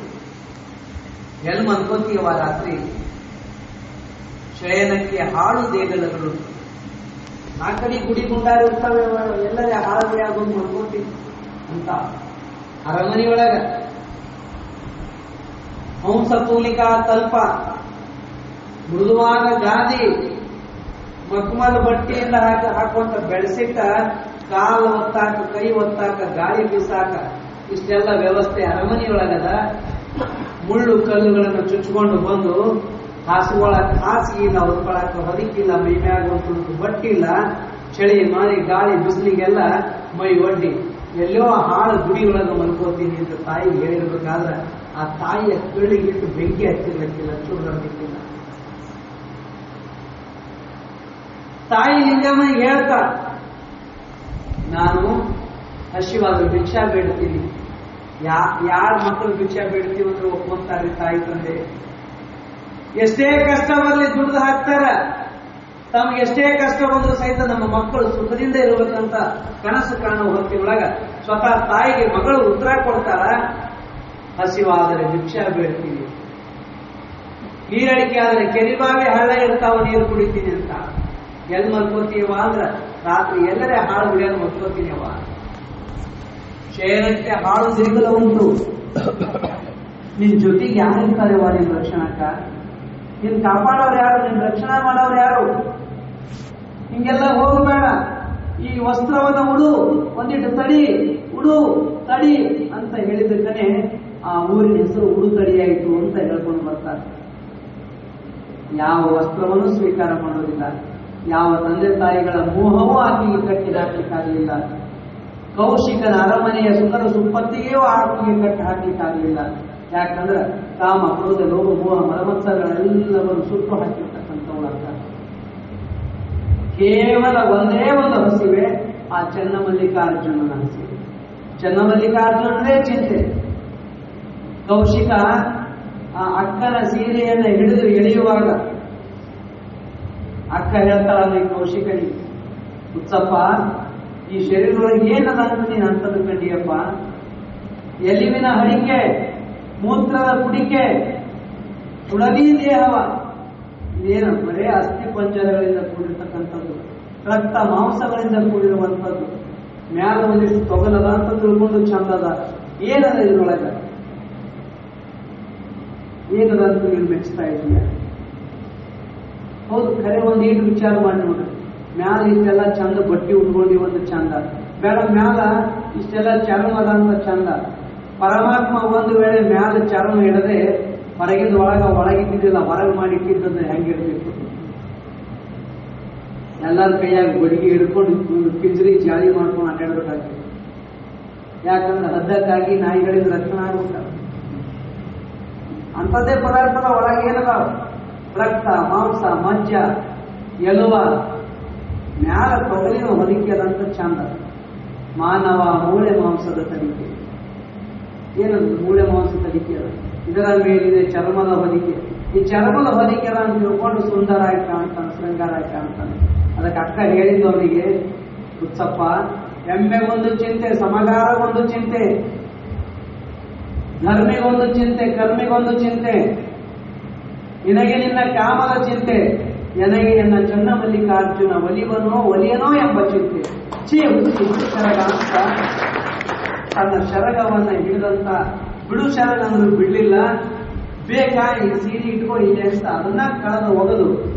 Speaker 1: ಎಲ್ ಮನ್ಕೋತೀಯವ ರಾತ್ರಿ? ಶಯನಕ್ಕೆ ಹಾಳು ದೇಗಲಗಳುಂಟು. ಆ ಕಡೆ ಗುಡಿ ಗುಂಡಾರಿ ಇರ್ತವೆ, ಎಲ್ಲರೇ ಹಾಳುಗಡೆ ಆಗೋದು ಮನ್ಕೋತೀವಿ ಅಂತ. ಅರಮನೆಯೊಳಗ ಹಂಸ ತೂಲಿಕಾ ತಲ್ಪ, ಮೃದುವಾದ ಗಾದಿ, ಮಕ್ಮಲ್ ಬಟ್ಟೆಯಿಂದ ಹಾಕುವಂತ ಬೆಳೆಸಿಟ್ಟ ಕಾಲು ಒತ್ತಾಕ, ಕೈ ಒತ್ತಾಕ, ಗಾಳಿ ಬೀಸಾಕ, ಇಷ್ಟೆಲ್ಲ ವ್ಯವಸ್ಥೆ ಅರಮನೆಯೊಳಗದ. ಮುಳ್ಳು ಕಲ್ಲುಗಳನ್ನು ಚುಚ್ಚಿಕೊಂಡು ಬಂದು ಹಾಸಿಗೆಯಿಂದ ಹೊತ್ಕೊಳಕ ಹೊದಿಕಿಲ್ಲ, ಮೈ ಮ್ಯಾಗ ಒಂದು ಬಟ್ಟಿಲ್ಲ, ಚಳಿ ಮಾರಿ ಗಾಳಿ ಬಿಸಿಲಿಗೆಲ್ಲ ಮೈ ಒಡ್ಡಿ ಎಲ್ಲೋ ಹಾಳು ಗುಡಿಯೊಳಗೆ ಮಲ್ಕೋತೀನಿ ಅಂತ ತಾಯಿ ಹೇಳಿರ್ಬೇಕಾದ್ರೆ ಆ ತಾಯಿಯ ಕಳ್ಳಿಗಿಟ್ಟು ಬೆಂಕಿ ಹಚ್ಚಿರ್ಲಿಕ್ಕಿಲ್ಲ, ಚೂಡಲಿಕ್ಕಿಲ್ಲ. ತಾಯಿ ಲಿಂಗಮ್ಮನಿಗೆ ಹೇಳ್ತಾ, ನಾನು ಹಸಿವಾದ್ರೆ ಭಿಕ್ಷಾ ಬೇಡ್ತೀನಿ. ಯಾರ ಮಕ್ಕಳು ಭಿಕ್ಷಾ ಬೇಡ್ತೀವಿ ಅಂದ್ರೆ ಒಪ್ಕೊಂತಾರೆ ತಾಯಿ ತಂದೆ. ಎಷ್ಟೇ ಕಷ್ಟ ಬರಲಿ ದುಡ್ದು ಹಾಕ್ತಾರ, ತಮ್ಗೆ ಎಷ್ಟೇ ಕಷ್ಟ ಬಂದರೂ ಸಹಿತ ನಮ್ಮ ಮಕ್ಕಳು ಸುಖದಿಂದ ಇರಬೇಕಂತ ಕನಸು ಕಾಣುವ ಹೊತ್ತಿನೊಳಗ ಸ್ವತಃ ತಾಯಿಗೆ ಮಗಳು ಉತ್ತರ ಕೊಡ್ತಾರ, ಹಸಿವಾದರೆ ಭಿಕ್ಷಾ ಬೇಡ್ತೀನಿ, ನೀರಡಿಕೆ ಆದ್ರೆ ಕೆರಿಬಾವಿ ಹಳ್ಳ ಇರ್ತಾವ, ನೀರು ಕುಡಿತೀನಿ ಅಂತ. ಎಲ್ ಮಲ್ಕೋತೀವ ಅಂದ್ರ ರಾತ್ರಿ ಎಲ್ಲರೇ ಹಾಳು ಬಿಡಿಯೋದು ಮಲ್ಕೋತೀನಿವ. ಶಯನಕ್ಕೆ ಹಾಳು ದೇಗಲ ಉಂಟು. ನಿನ್ ಜೊತೆಗೆ ಯಾರಿರ್ತಾರೆವ ನಿನ್ ರಕ್ಷಣಕ್ಕ? ನಿನ್ ಕಾಪಾಡೋರು ಯಾರು? ನಿನ್ ರಕ್ಷಣಾ ಮಾಡೋರು ಯಾರು? ಹಿಂಗೆಲ್ಲ ಹೋಗಬೇಡ. ಈ ವಸ್ತ್ರವನ್ನ ಉಡು, ಒಂದಿಟ್ಟು ತಡಿ, ಉಡು ತಡಿ ಅಂತ ಹೇಳಿದ್ದಕ್ಕನೆ ಆ ಊರಿನ ಹೆಸರು ಉಡುತಡಿಯಾಯಿತು ಅಂತ ಹೇಳ್ಕೊಂಡು ಬರ್ತಾರೆ. ಯಾವ ವಸ್ತ್ರವನ್ನು ಸ್ವೀಕಾರ ಮಾಡೋದಿಲ್ಲ, ಯಾವ ತಂದೆ ತಾಯಿಗಳ ಮೋಹವೂ ಆಕೆಗೆ ಕಟ್ಟಿ ಹಾಕಲಿಕ್ಕಾಗಲಿಲ್ಲ. ಕೌಶಿಕನ ಅರಮನೆಯ ಸುಂದರ ಸುಪ್ಪತ್ತಿಗೆಯೂ ಆಕೆಗೆ ಕಟ್ಟಿ ಹಾಕಲಿಕ್ಕಾಗಲಿಲ್ಲ. ಯಾಕಂದ್ರೆ ಕಾಮ, ಕ್ರೋಧ, ಲೋಭ, ಮೋಹ, ಮಲಮತ್ಸರಗಳೆಲ್ಲವನ್ನು ಸುಟ್ಟು ಹಾಕಿರ್ತಕ್ಕಂಥವಳಾಗ ಕೇವಲ ಒಂದೇ ಒಂದು ಹಸಿವೆ, ಆ ಚನ್ನಮಲ್ಲಿಕಾರ್ಜುನನ ಹಸಿವೆ. ಚನ್ನಮಲ್ಲಿಕಾರ್ಜುನನೇ ಚಿಂತೆ. ಕೌಶಿಕ ಆ ಅಕ್ಕನ ಸೀರೆಯನ್ನು ಹಿಡಿದು ಎಳೆಯುವಾಗ ಅಕ್ಕ ಹೇಳ್ತಾಳೆ ಕೌಶಿಕನಿಗೆ, ಉತ್ಸಪ್ಪ, ಈ ಶರೀರದೊಳಗೆ ಏನದ ಅಂತ ನೀನು ಅಂತದ್ದು ಕಂಡಿಯಪ್ಪ? ಎಲಿವಿನ ಹಡಿಕೆ, ಮೂತ್ರದ ಕುಡಿಕೆ, ಸುಳದಿ ದೇಹವ, ಇದೇನು ಬರೇ ಅಸ್ಥಿ ಪಂಜರಗಳಿಂದ ಕೂಡಿರ್ತಕ್ಕಂಥದ್ದು, ರಕ್ತ ಮಾಂಸಗಳಿಂದ ಕೂಡಿರುವಂಥದ್ದು, ಮ್ಯಾಲ ಒಂದಿಷ್ಟು ತೊಗಲದ ಅಂತ ತಿಳ್ಕೊಂಡು ಚಂದದ, ಏನದ ಇದ್ರೊಳಗ? ಏನದ ಅಂತ ನೀನು ಮೆಚ್ಚಿಸ್ತಾ ಇದೀಯ? ಹೌದು, ಖರೆ ಒಂದು ಈಟು ವಿಚಾರ ಮಾಡಿ ನೋಡ್ರಿ. ಮ್ಯಾಲ ಇಷ್ಟೆಲ್ಲ ಚಂದ ಬಟ್ಟಿ ಉಟ್ಕೊಂಡಿವಿ ಒಂದು ಚಂದ, ಬೇಡ ಮ್ಯಾಲ ಇಷ್ಟೆಲ್ಲ ಚರ್ಮದ ಅಂತ ಚಂದ. ಪರಮಾತ್ಮ ಒಂದು ವೇಳೆ ಮ್ಯಾಲ ಚರ್ಮ ಇಡದೆ ಹೊರಗಿಂದ ಒಳಗಿದ್ದಿದ್ದಿಲ್ಲ, ಹೊರಗೆ ಮಾಡಿಟ್ಟಿದ್ದನ್ನು ಹೆಂಗಿರ್ಬೇಕು? ಎಲ್ಲರ ಕೈಯಾಗ ಬಡಿಗೆ ಹಿಡ್ಕೊಂಡು ಪಿಂಜರಿ ಜಾಲಿ ಮಾಡ್ಕೊಂಡು ಅಡ್ಡಾಡ್ಬೇಕಾಗ್ತದೆ. ಯಾಕಂದ್ರೆ ಹದ್ದಕ್ಕಾಗಿ ನಾಯಿಗಳಿಂದ ರಕ್ಷಣೆ ಆಗ್ಬೇಕಾಗ ಅಂಥದ್ದೇ ಪದಾರ್ಥದ ಒಳಗೆ ಏನದಾವ? ರಕ್ತ, ಮಾಂಸ, ಮಜ್ಜ, ಎಲುವ, ಮ್ಯಾಲ ತೊಗಲಿನ ಹೊದಿಕೆದಂತ ಚಂದ. ಮಾನವ ಮೂಳೆ ಮಾಂಸದ ತಡಿಕೆ. ಏನದು ಮೂಳೆ ಮಾಂಸ ತಡಿಕೆ? ಅದ ಇದರ ಮೇಲಿದೆ ಚರ್ಮದ ಹೊದಿಕೆ. ಈ ಚರ್ಮದ ಹೊದಿಕೆ ಅಂತ ತಿಳ್ಕೊಂಡು ಸುಂದರಾಗಿ ಕಾಣ್ತಾನೆ, ಶೃಂಗಾರಾಗಿ ಕಾಣ್ತಾನೆ. ಅದಕ್ಕೆ ಅಕ್ಕ ಹೇಳಿದ್ದು ಅವನಿಗೆ, ಉತ್ಸಪ್ಪ, ಎಮ್ಮೆಗೊಂದು ಚಿಂತೆ, ಸಮಗಾರಗೊಂದು ಚಿಂತೆ, ಧರ್ಮಿಗೊಂದು ಚಿಂತೆ, ಕರ್ಮಿಗೊಂದು ಚಿಂತೆ, ನಿನಗೆ ನಿನ್ನ ಕಾಮದ ಚಿಂತೆ, ನನಗೆ ನನ್ನ ಚನ್ನಮಲ್ಲಿಕಾರ್ಜುನ ಒಲಿಯನೋ ಎಂಬ ಚಿಂತೆ. ಶರಗ ಅಂತ ತನ್ನ ಶರಗವನ್ನ ಹಿಡಿದಂತ ಬಿಡು ಶರಗ ಅಂದ್ರೂ ಬಿಡ್ಲಿಲ್ಲ. ಬೇಕಾ ಈ ಸೀರೆ ಇಟ್ಕೋ ಇದೆ ಅಂತ ಅದನ್ನ ಕಳೆದ ಒಗದು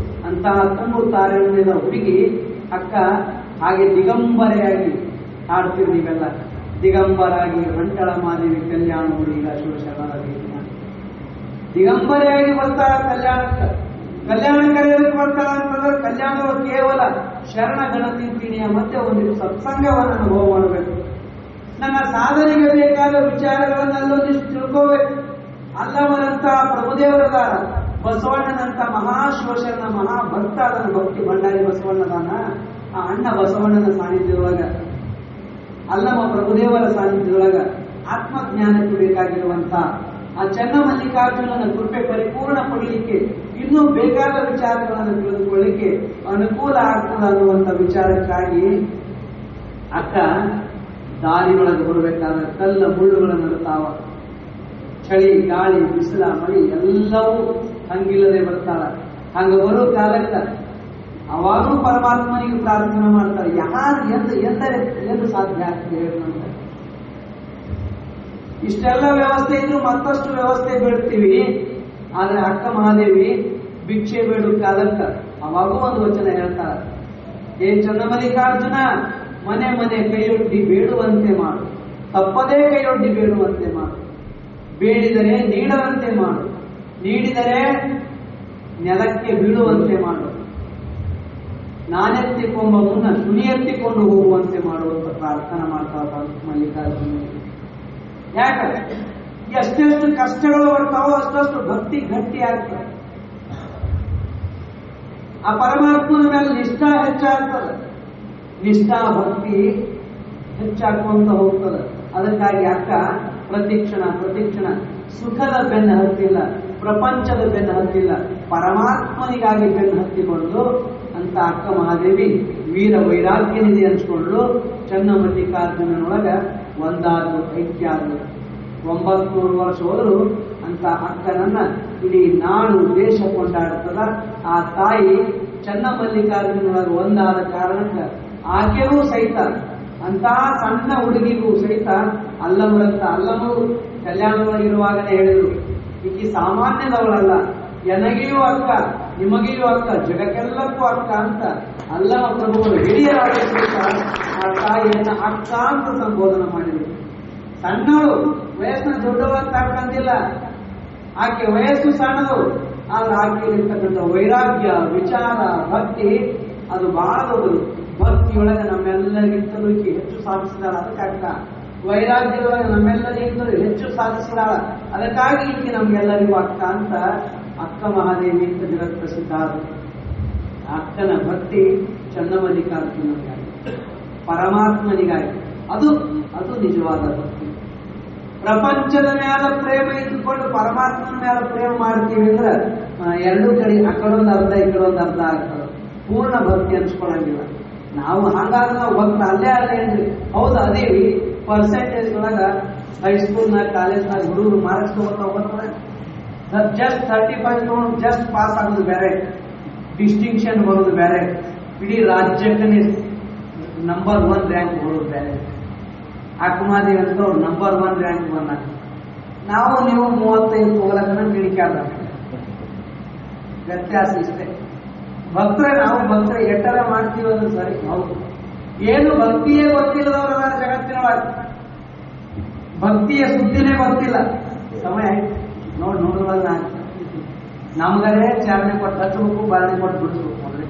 Speaker 1: ಅಂತ ತುಂಬು ತಾರೆಯ ಹುಡುಗಿ ಅಕ್ಕ ಹಾಗೆ ದಿಗಂಬರೆಯಾಗಿ ಹಾಡ್ತೀವಿ ನೀವೆಲ್ಲ. ದಿಗಂಬರಾಗಿ ಹೊಂಟಳ ಮಾದೇವಿ ಕಲ್ಯಾಣ ಹುಡುಗ ಶಿವಶರಣರ ರೀತಿಯ ದಿಗಂಬರೆಯಾಗಿ ಬರ್ತಾಳ ಕಲ್ಯಾಣಕ್ಕೆ. ಕಲ್ಯಾಣ ಕರೆಯೋದಕ್ಕೆ ಬರ್ತಾಳ ಅಂತಂದ್ರೆ ಕಲ್ಯಾಣವು ಕೇವಲ ಶರಣ ಗಣತಿಂತಿಣಿಯ ಮತ್ತೆ ಒಂದು ಸತ್ಸಂಗವನ್ನು ಅನುಭವ ಮಾಡಬೇಕು. ನನ್ನ ಸಾಧನೆಗೆ ಬೇಕಾದ ವಿಚಾರಗಳನ್ನಲ್ಲೊಂದಿಷ್ಟು ತಿಳ್ಕೋಬೇಕು. ಅಲ್ಲವರಂತ ಪ್ರಭುದೇವರದಾರ, ಬಸವಣ್ಣನಂತ ಮಹಾಶಿವಶರಣ ಮಹಾಭಕ್ತ ಅದನ್ನು ಭಕ್ತಿ ಭಂಡಾರಿ ಬಸವಣ್ಣದಾನ. ಆ ಅಣ್ಣ ಬಸವಣ್ಣನ ಸಾನ್ನಿಧ್ಯದೊಳಗ, ಅಲ್ಲಮ್ಮ ಪ್ರಭುದೇವರ ಸಾನ್ನಿಧ್ಯದೊಳಗ ಆತ್ಮಜ್ಞಾನಕ್ಕೆ ಬೇಕಾಗಿರುವಂತ ಆ ಚನ್ನಮಲ್ಲಿಕಾರ್ಜುನನ ಕೃಪೆ ಪರಿಪೂರ್ಣ ಪಡಲಿಕ್ಕೆ ಇನ್ನೂ ಬೇಕಾದ ವಿಚಾರಗಳನ್ನು ತಿಳಿದುಕೊಳ್ಳಿಕ್ಕೆ ಅನುಕೂಲ ಆಗ್ತದ ಅನ್ನುವಂಥ ವಿಚಾರಕ್ಕಾಗಿ ಅಕ್ಕ ದಾರಿಯೊಳಗೆ ಬರಬೇಕಾದ್ರೆ ಕಲ್ಲ ಮುಳ್ಳುಗಳನ್ನು ನಡುತ್ತಾವ. ಚಳಿ, ಗಾಳಿ, ಬಿಸಿಲ, ಮಳಿ ಎಲ್ಲವೂ ಹಂಗಿಲ್ಲದೆ ಬರ್ತಾಳ. ಹಂಗ ಬರೋ ಕಾಲಕ್ಕ ಅವಾಗೂ ಪರಮಾತ್ಮನಿಗೆ ಪ್ರಾರ್ಥನೆ ಮಾಡ್ತಾರೆ. ಯಾರು ಎಂದು ಸಾಧ್ಯ ಆಗ್ತದೆ ಹೇಳುವಂತ ಇಷ್ಟೆಲ್ಲ ವ್ಯವಸ್ಥೆ ಇದ್ರು ಮತ್ತಷ್ಟು ವ್ಯವಸ್ಥೆ ಬೇಡ್ತೀವಿ. ಆದ್ರೆ ಅಕ್ಕ ಮಹಾದೇವಿ ಭಿಕ್ಷೆ ಬೇಡು ಕಾಲಕ್ಕ ಅವಾಗೂ ಒಂದು ವಚನ ಹೇಳ್ತಾರ, ಏ ಚನ್ನಮಲ್ಲಿಕಾರ್ಜುನ, ಮನೆ ಮನೆ ಕೈಯೊಡ್ಡಿ ಬೇಡುವಂತೆ ಮಾಡು, ತಪ್ಪದೇ ಕೈಯೊಡ್ಡಿ ಬೇಡುವಂತೆ ಮಾಡು, ಬೇಡಿದರೆ ನೀಡದಂತೆ ಮಾಡು, ನೀಡಿದರೆ ನೆಲಕ್ಕೆ ಬೀಳುವಂತೆ ಮಾಡು, ನಾನೆತ್ತಿಕೊಂಬ ಮುನ್ನ ಸುನಿಯೆತ್ತಿಕೊಂಡು ಹೋಗುವಂತೆ ಮಾಡುವಂತ ಪ್ರಾರ್ಥನೆ ಮಾಡ್ತಾ ಮಲ್ಲಿಕಾರ್ಜುನ. ಯಾಕಂದ್ರೆ ಎಷ್ಟೆಷ್ಟು ಕಷ್ಟಗಳು ಬರ್ತಾವೋ ಅಷ್ಟಷ್ಟು ಭಕ್ತಿ ಗಟ್ಟಿ ಆಗ್ತದೆ. ಆ ಪರಮಾತ್ಮನ ಮೇಲೆ ನಿಷ್ಠಾ ಹೆಚ್ಚಾಗ್ತದೆ, ನಿಷ್ಠಾ ಭಕ್ತಿ ಹೆಚ್ಚಾಗುವಂತ ಹೋಗ್ತದೆ. ಅದಕ್ಕಾಗಿ ಅಕ್ಕ ಪ್ರತಿಕ್ಷಣ ಸುಖದ ಬೆನ್ನು ಹತ್ತಿಲ್ಲ, ಪ್ರಪಂಚದ ಬೆನ್ನು ಹತ್ತಿಲ್ಲ, ಪರಮಾತ್ಮನಿಗಾಗಿ ಬೆನ್ನು ಹತ್ತಿಕೊಂಡು ಅಂತ ಅಕ್ಕ ಮಹಾದೇವಿ ವೀರ ವೈರಾಗ್ಯನಿದೆ ಅನ್ಸ್ಕೊಂಡು ಚನ್ನಮಲ್ಲಿಕಾರ್ಜುನನೊಳಗ ಒಂದಾದ್ರು ಐಕ್ಯಾದ್ರು. 900 ವರ್ಷ ಹೋದ್ರು ಅಂತ ಅಕ್ಕನನ್ನ ಇಡೀ ನಾಡು ದೇಶ ಕೊಂಡಾಡ್ತದ. ಆ ತಾಯಿ ಚನ್ನಮಲ್ಲಿಕಾರ್ಜುನೊಳಗೆ ಒಂದಾದ ಕಾರಣಕ್ಕೆ ಆಕೆಗೂ ಸಹಿತ ಅಂತ ಸಣ್ಣ ಹುಡುಗಿಗೂ ಸಹಿತ ಅಲ್ಲಮರು ಕಲ್ಯಾಣದೊಳಗಿರುವಾಗಲೇ ಹೇಳಿದ್ರು, ಈಕಿ ಸಾಮಾನ್ಯದವಳಲ್ಲ, ನನಗೆಯೂ ಅಕ್ಕ, ನಿಮಗೆಯೂ ಅಕ್ಕ, ಜಗಕ್ಕೆಲ್ಲಕ್ಕೂ ಅಕ್ಕ ಅಂತ ಅಲ್ಲಮ ಪ್ರಭುಗಳು ಹಿರಿಯರಾದ ಸಹಿತ ಆ ತಾಯಿಯನ್ನ ಅಕ್ಕ ಅಂತ ಸಂಬೋಧನೆ ಮಾಡಿದರು. ಸಣ್ಣಳು, ವಯಸ್ಸಿನ ದೊಡ್ಡವಂತ ಕಂಡಿಲ್ಲ, ಆಕೆ ವಯಸ್ಸು ಸಣ್ಣದು, ಆದ್ರೆ ಆಕೆಯಲ್ಲಿರ್ತಕ್ಕಂಥ ವೈರಾಗ್ಯ, ವಿಚಾರ, ಭಕ್ತಿ ಅದು ಬಹಳ ದೊಡ್ಡದು. ಭಕ್ತಿಯೊಳಗೆ ನಮ್ಮೆಲ್ಲರಿಗಿಂತಲೂ ಈಕೆ ಹೆಚ್ಚು ಸಾಧಿಸಿದಾಳ, ಅದಕ್ಕಾಗ್ತ. ವೈರಾಗ್ಯದೊಳಗೆ ನಮ್ಮೆಲ್ಲರಿಗಿಂತಲೂ ಹೆಚ್ಚು ಸಾಧಿಸಿದಾಳ, ಅದಕ್ಕಾಗಿ ಈಕೆ ನಮ್ಗೆಲ್ಲರಿಗೂ ಅಕ್ಕ ಅಂತ ಅಕ್ಕ ಮಹಾದೇವಿ ಅಂತ ಜಗತ್ ಪ್ರಸಿದ್ಧ ಆದ. ಅಕ್ಕನ ಭಕ್ತಿ ಚನ್ನಮಲ್ಲಿಕಾರ್ಜುನನಿಗಾಗಿ, ಪರಮಾತ್ಮನಿಗಾಗಿ. ಅದು ಅದು ನಿಜವಾದ ಭಕ್ತಿ. ಪ್ರಪಂಚದ ಮ್ಯಾಲ ಪ್ರೇಮ ಇದ್ದುಕೊಂಡು ಪರಮಾತ್ಮನ ಮ್ಯಾಲ ಪ್ರೇಮ ಮಾಡ್ತೀವಿ ಅಂದ್ರೆ ಎರಡೂ ಕಡೆ ಆ ಕಡೊಂದು ಅರ್ಧ ಈ ಕಡೊಂದು ಅರ್ಧ ಆಗ್ತದೆ. ಪೂರ್ಣ ಭಕ್ತಿ ಅನ್ಸ್ಕೊಳಂಗಿಲ್ಲ. ನಾವು ಹಾಗಾದ್ರೆ ನಾವು ಭಕ್ತ ಅಲ್ಲೇ ಏನ್ರಿ, ಹೌದು ಅದೇವಿ. ಪರ್ಸೆಂಟೇಜ್ ಒಳಗ ಹೈಸ್ಕೂಲ್ನಾಗ ಕಾಲೇಜ್ನಾಗ ಹುಡುಗರು ಮಾರ್ಕ್ಸ್ ತಗೋತಾರೆ, ಜಸ್ಟ್ 35 ತಗೊಂಡು ಜಸ್ಟ್ ಪಾಸ್ ಆಗೋದು ಬೇರೆ, ಡಿಸ್ಟಿಂಕ್ಷನ್ ಬರೋದು ಬೇರೆ, ಇಡೀ ರಾಜ್ಯಕ್ಕೆ ನಂಬರ್ 1 ರ್ಯಾಂಕ್ ಬರೋದು ಬೇರೆ. ಅಕ್ಕಮಾದೇವಿ ಅಂತ ನಂಬರ್ 1 ರ್ಯಾಂಕ್ ಬಂದಾಗ ನಾವು ನೀವು 35 ಹೋಗ್ಲಕ್ಕ ಕಿಡಿಕಾಡ. ವ್ಯತ್ಯಾಸ ಇಷ್ಟೇ. ಭಕ್ತರೆ ನಾವು ಭಕ್ತರೆ ಎಟ್ಟರ ಮಾಡ್ತೀವಿ ಅಂದ್ರೆ ಸರಿ, ಹೌದು. ಏನು ಭಕ್ತಿಯೇ ಗೊತ್ತಿಲ್ಲದವರ ಜಗತ್ತಿನೊಳಗೆ, ಭಕ್ತಿಯ ಸುದ್ದಿನೇ ಗೊತ್ತಿಲ್ಲ. ಸಮಯ ನೋಡುವಾಗ ನಮ್ಗರೇ ಚಾರಣೆ ಕೊಟ್ಟು ಹಚ್ಚಬೇಕು, ಬಾರಣೆ ಕೊಟ್ಟು ಬಿಡಿಸ್ಬೇಕು. ನೋಡ್ರಿ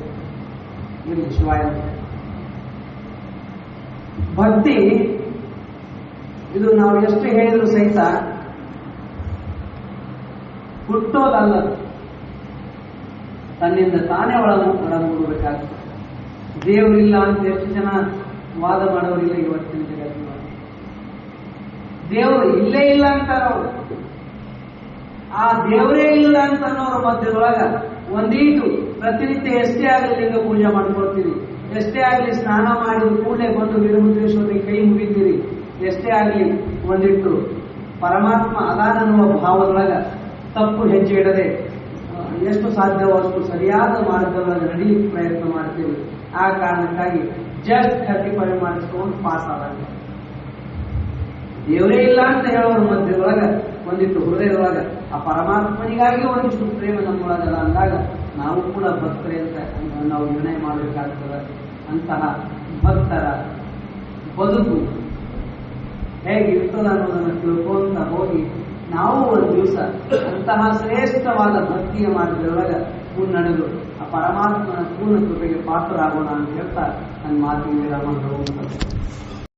Speaker 1: ಇಲ್ಲಿ ಶಿವಾಯ ಭಕ್ತಿ ಇದು ನಾವು ಎಷ್ಟು ಹೇಳಿದ್ರು ಸಹಿತ ಹುಟ್ಟೋದಲ್ಲ, ತನ್ನಿಂದ ತಾನೇ ಒಳಮೂಡಬೇಕಾಗ್ತದೆ. ದೇವರಿಲ್ಲ ಅಂತ ಎಷ್ಟು ಜನ ವಾದ ಮಾಡೋರಿಲ್ಲ ಇವತ್ತಿನ ಜಗತ್ತಿನ. ದೇವರು ಇಲ್ಲೇ ಇಲ್ಲ ಅಂತಾರವ್ರು. ಆ ದೇವರೇ ಇಲ್ಲ ಅಂತ ಅನ್ನೋರ ಮಧ್ಯದೊಳಗ ಒಂದೀಟು ಪ್ರತಿನಿತ್ಯ ಎಷ್ಟೇ ಆಗಲಿ ಲಿಂಗ ಪೂಜೆ ಮಾಡ್ಕೊಳ್ತೀರಿ, ಎಷ್ಟೇ ಆಗಲಿ ಸ್ನಾನ ಮಾಡಿದ ಕೂಡಲೇ ಬಂದು ವೀರಭದ್ರೇಶ್ವರಿಗೆ ಕೈ ಮುಗಿತೀರಿ, ಎಷ್ಟೇ ಆಗಲಿ ಒಂದಿಟ್ಟು ಪರಮಾತ್ಮ ಅದಾನನ್ನುವ ಭಾವದೊಳಗ ತಪ್ಪು ಹೆಜ್ಜೆ ಇಡದೆ ಎಷ್ಟು ಸಾಧ್ಯವೋ ಅಷ್ಟು ಸರಿಯಾದ ಮಾರ್ಗದೊಳಗೆ ನಡೀಲಿಕ್ಕೆ ಪ್ರಯತ್ನ ಮಾಡ್ತೀವಿ. ಆ ಕಾರಣಕ್ಕಾಗಿ ಜಸ್ಟ್ 35 ಮಾಡಿಸ್ಕೊಂಡು ಪಾಸ್ ಆದಾಗ ದೇವರೇ ಇಲ್ಲ ಅಂತ ಹೇಳೋರ ಮಧ್ಯದೊಳಗ ಒಂದಿಟ್ಟು ಹೃದಯದೊಳಗ ಆ ಪರಮಾತ್ಮನಿಗಾಗಿ ಒಂದಿಷ್ಟು ಪ್ರೇಮ ನಮ್ಮೊಳಗಲ್ಲ ಅಂದಾಗ ನಾವು ಕೂಡ ಭಕ್ತರೇ ಅಂತ ನಾವು ನಿರ್ಣಯ ಮಾಡಬೇಕಾಗ್ತದೆ. ಅಂತಹ ಭಕ್ತರ ಬದುಕು ಹೇಗಿರ್ತದ ಅನ್ನೋದನ್ನು ತಿಳ್ಕೊಂತ ಹೋಗಿ ನಾವು ಒಂದು ದಿವಸ ಅಂತಹ ಶ್ರೇಷ್ಠವಾದ ಭಕ್ತಿಯ ಮಾರ್ಗದೊಳಗ ಮುನ್ನಡೆದು ಆ ಪರಮಾತ್ಮನ ಪೂರ್ಣ ಕೃಪೆಗೆ ಪಾತ್ರರಾಗೋಣ ಅಂತ ಹೇಳ್ತಾ ನನ್ನ ಮಾತಿಗೆ ವಿರಾಮ.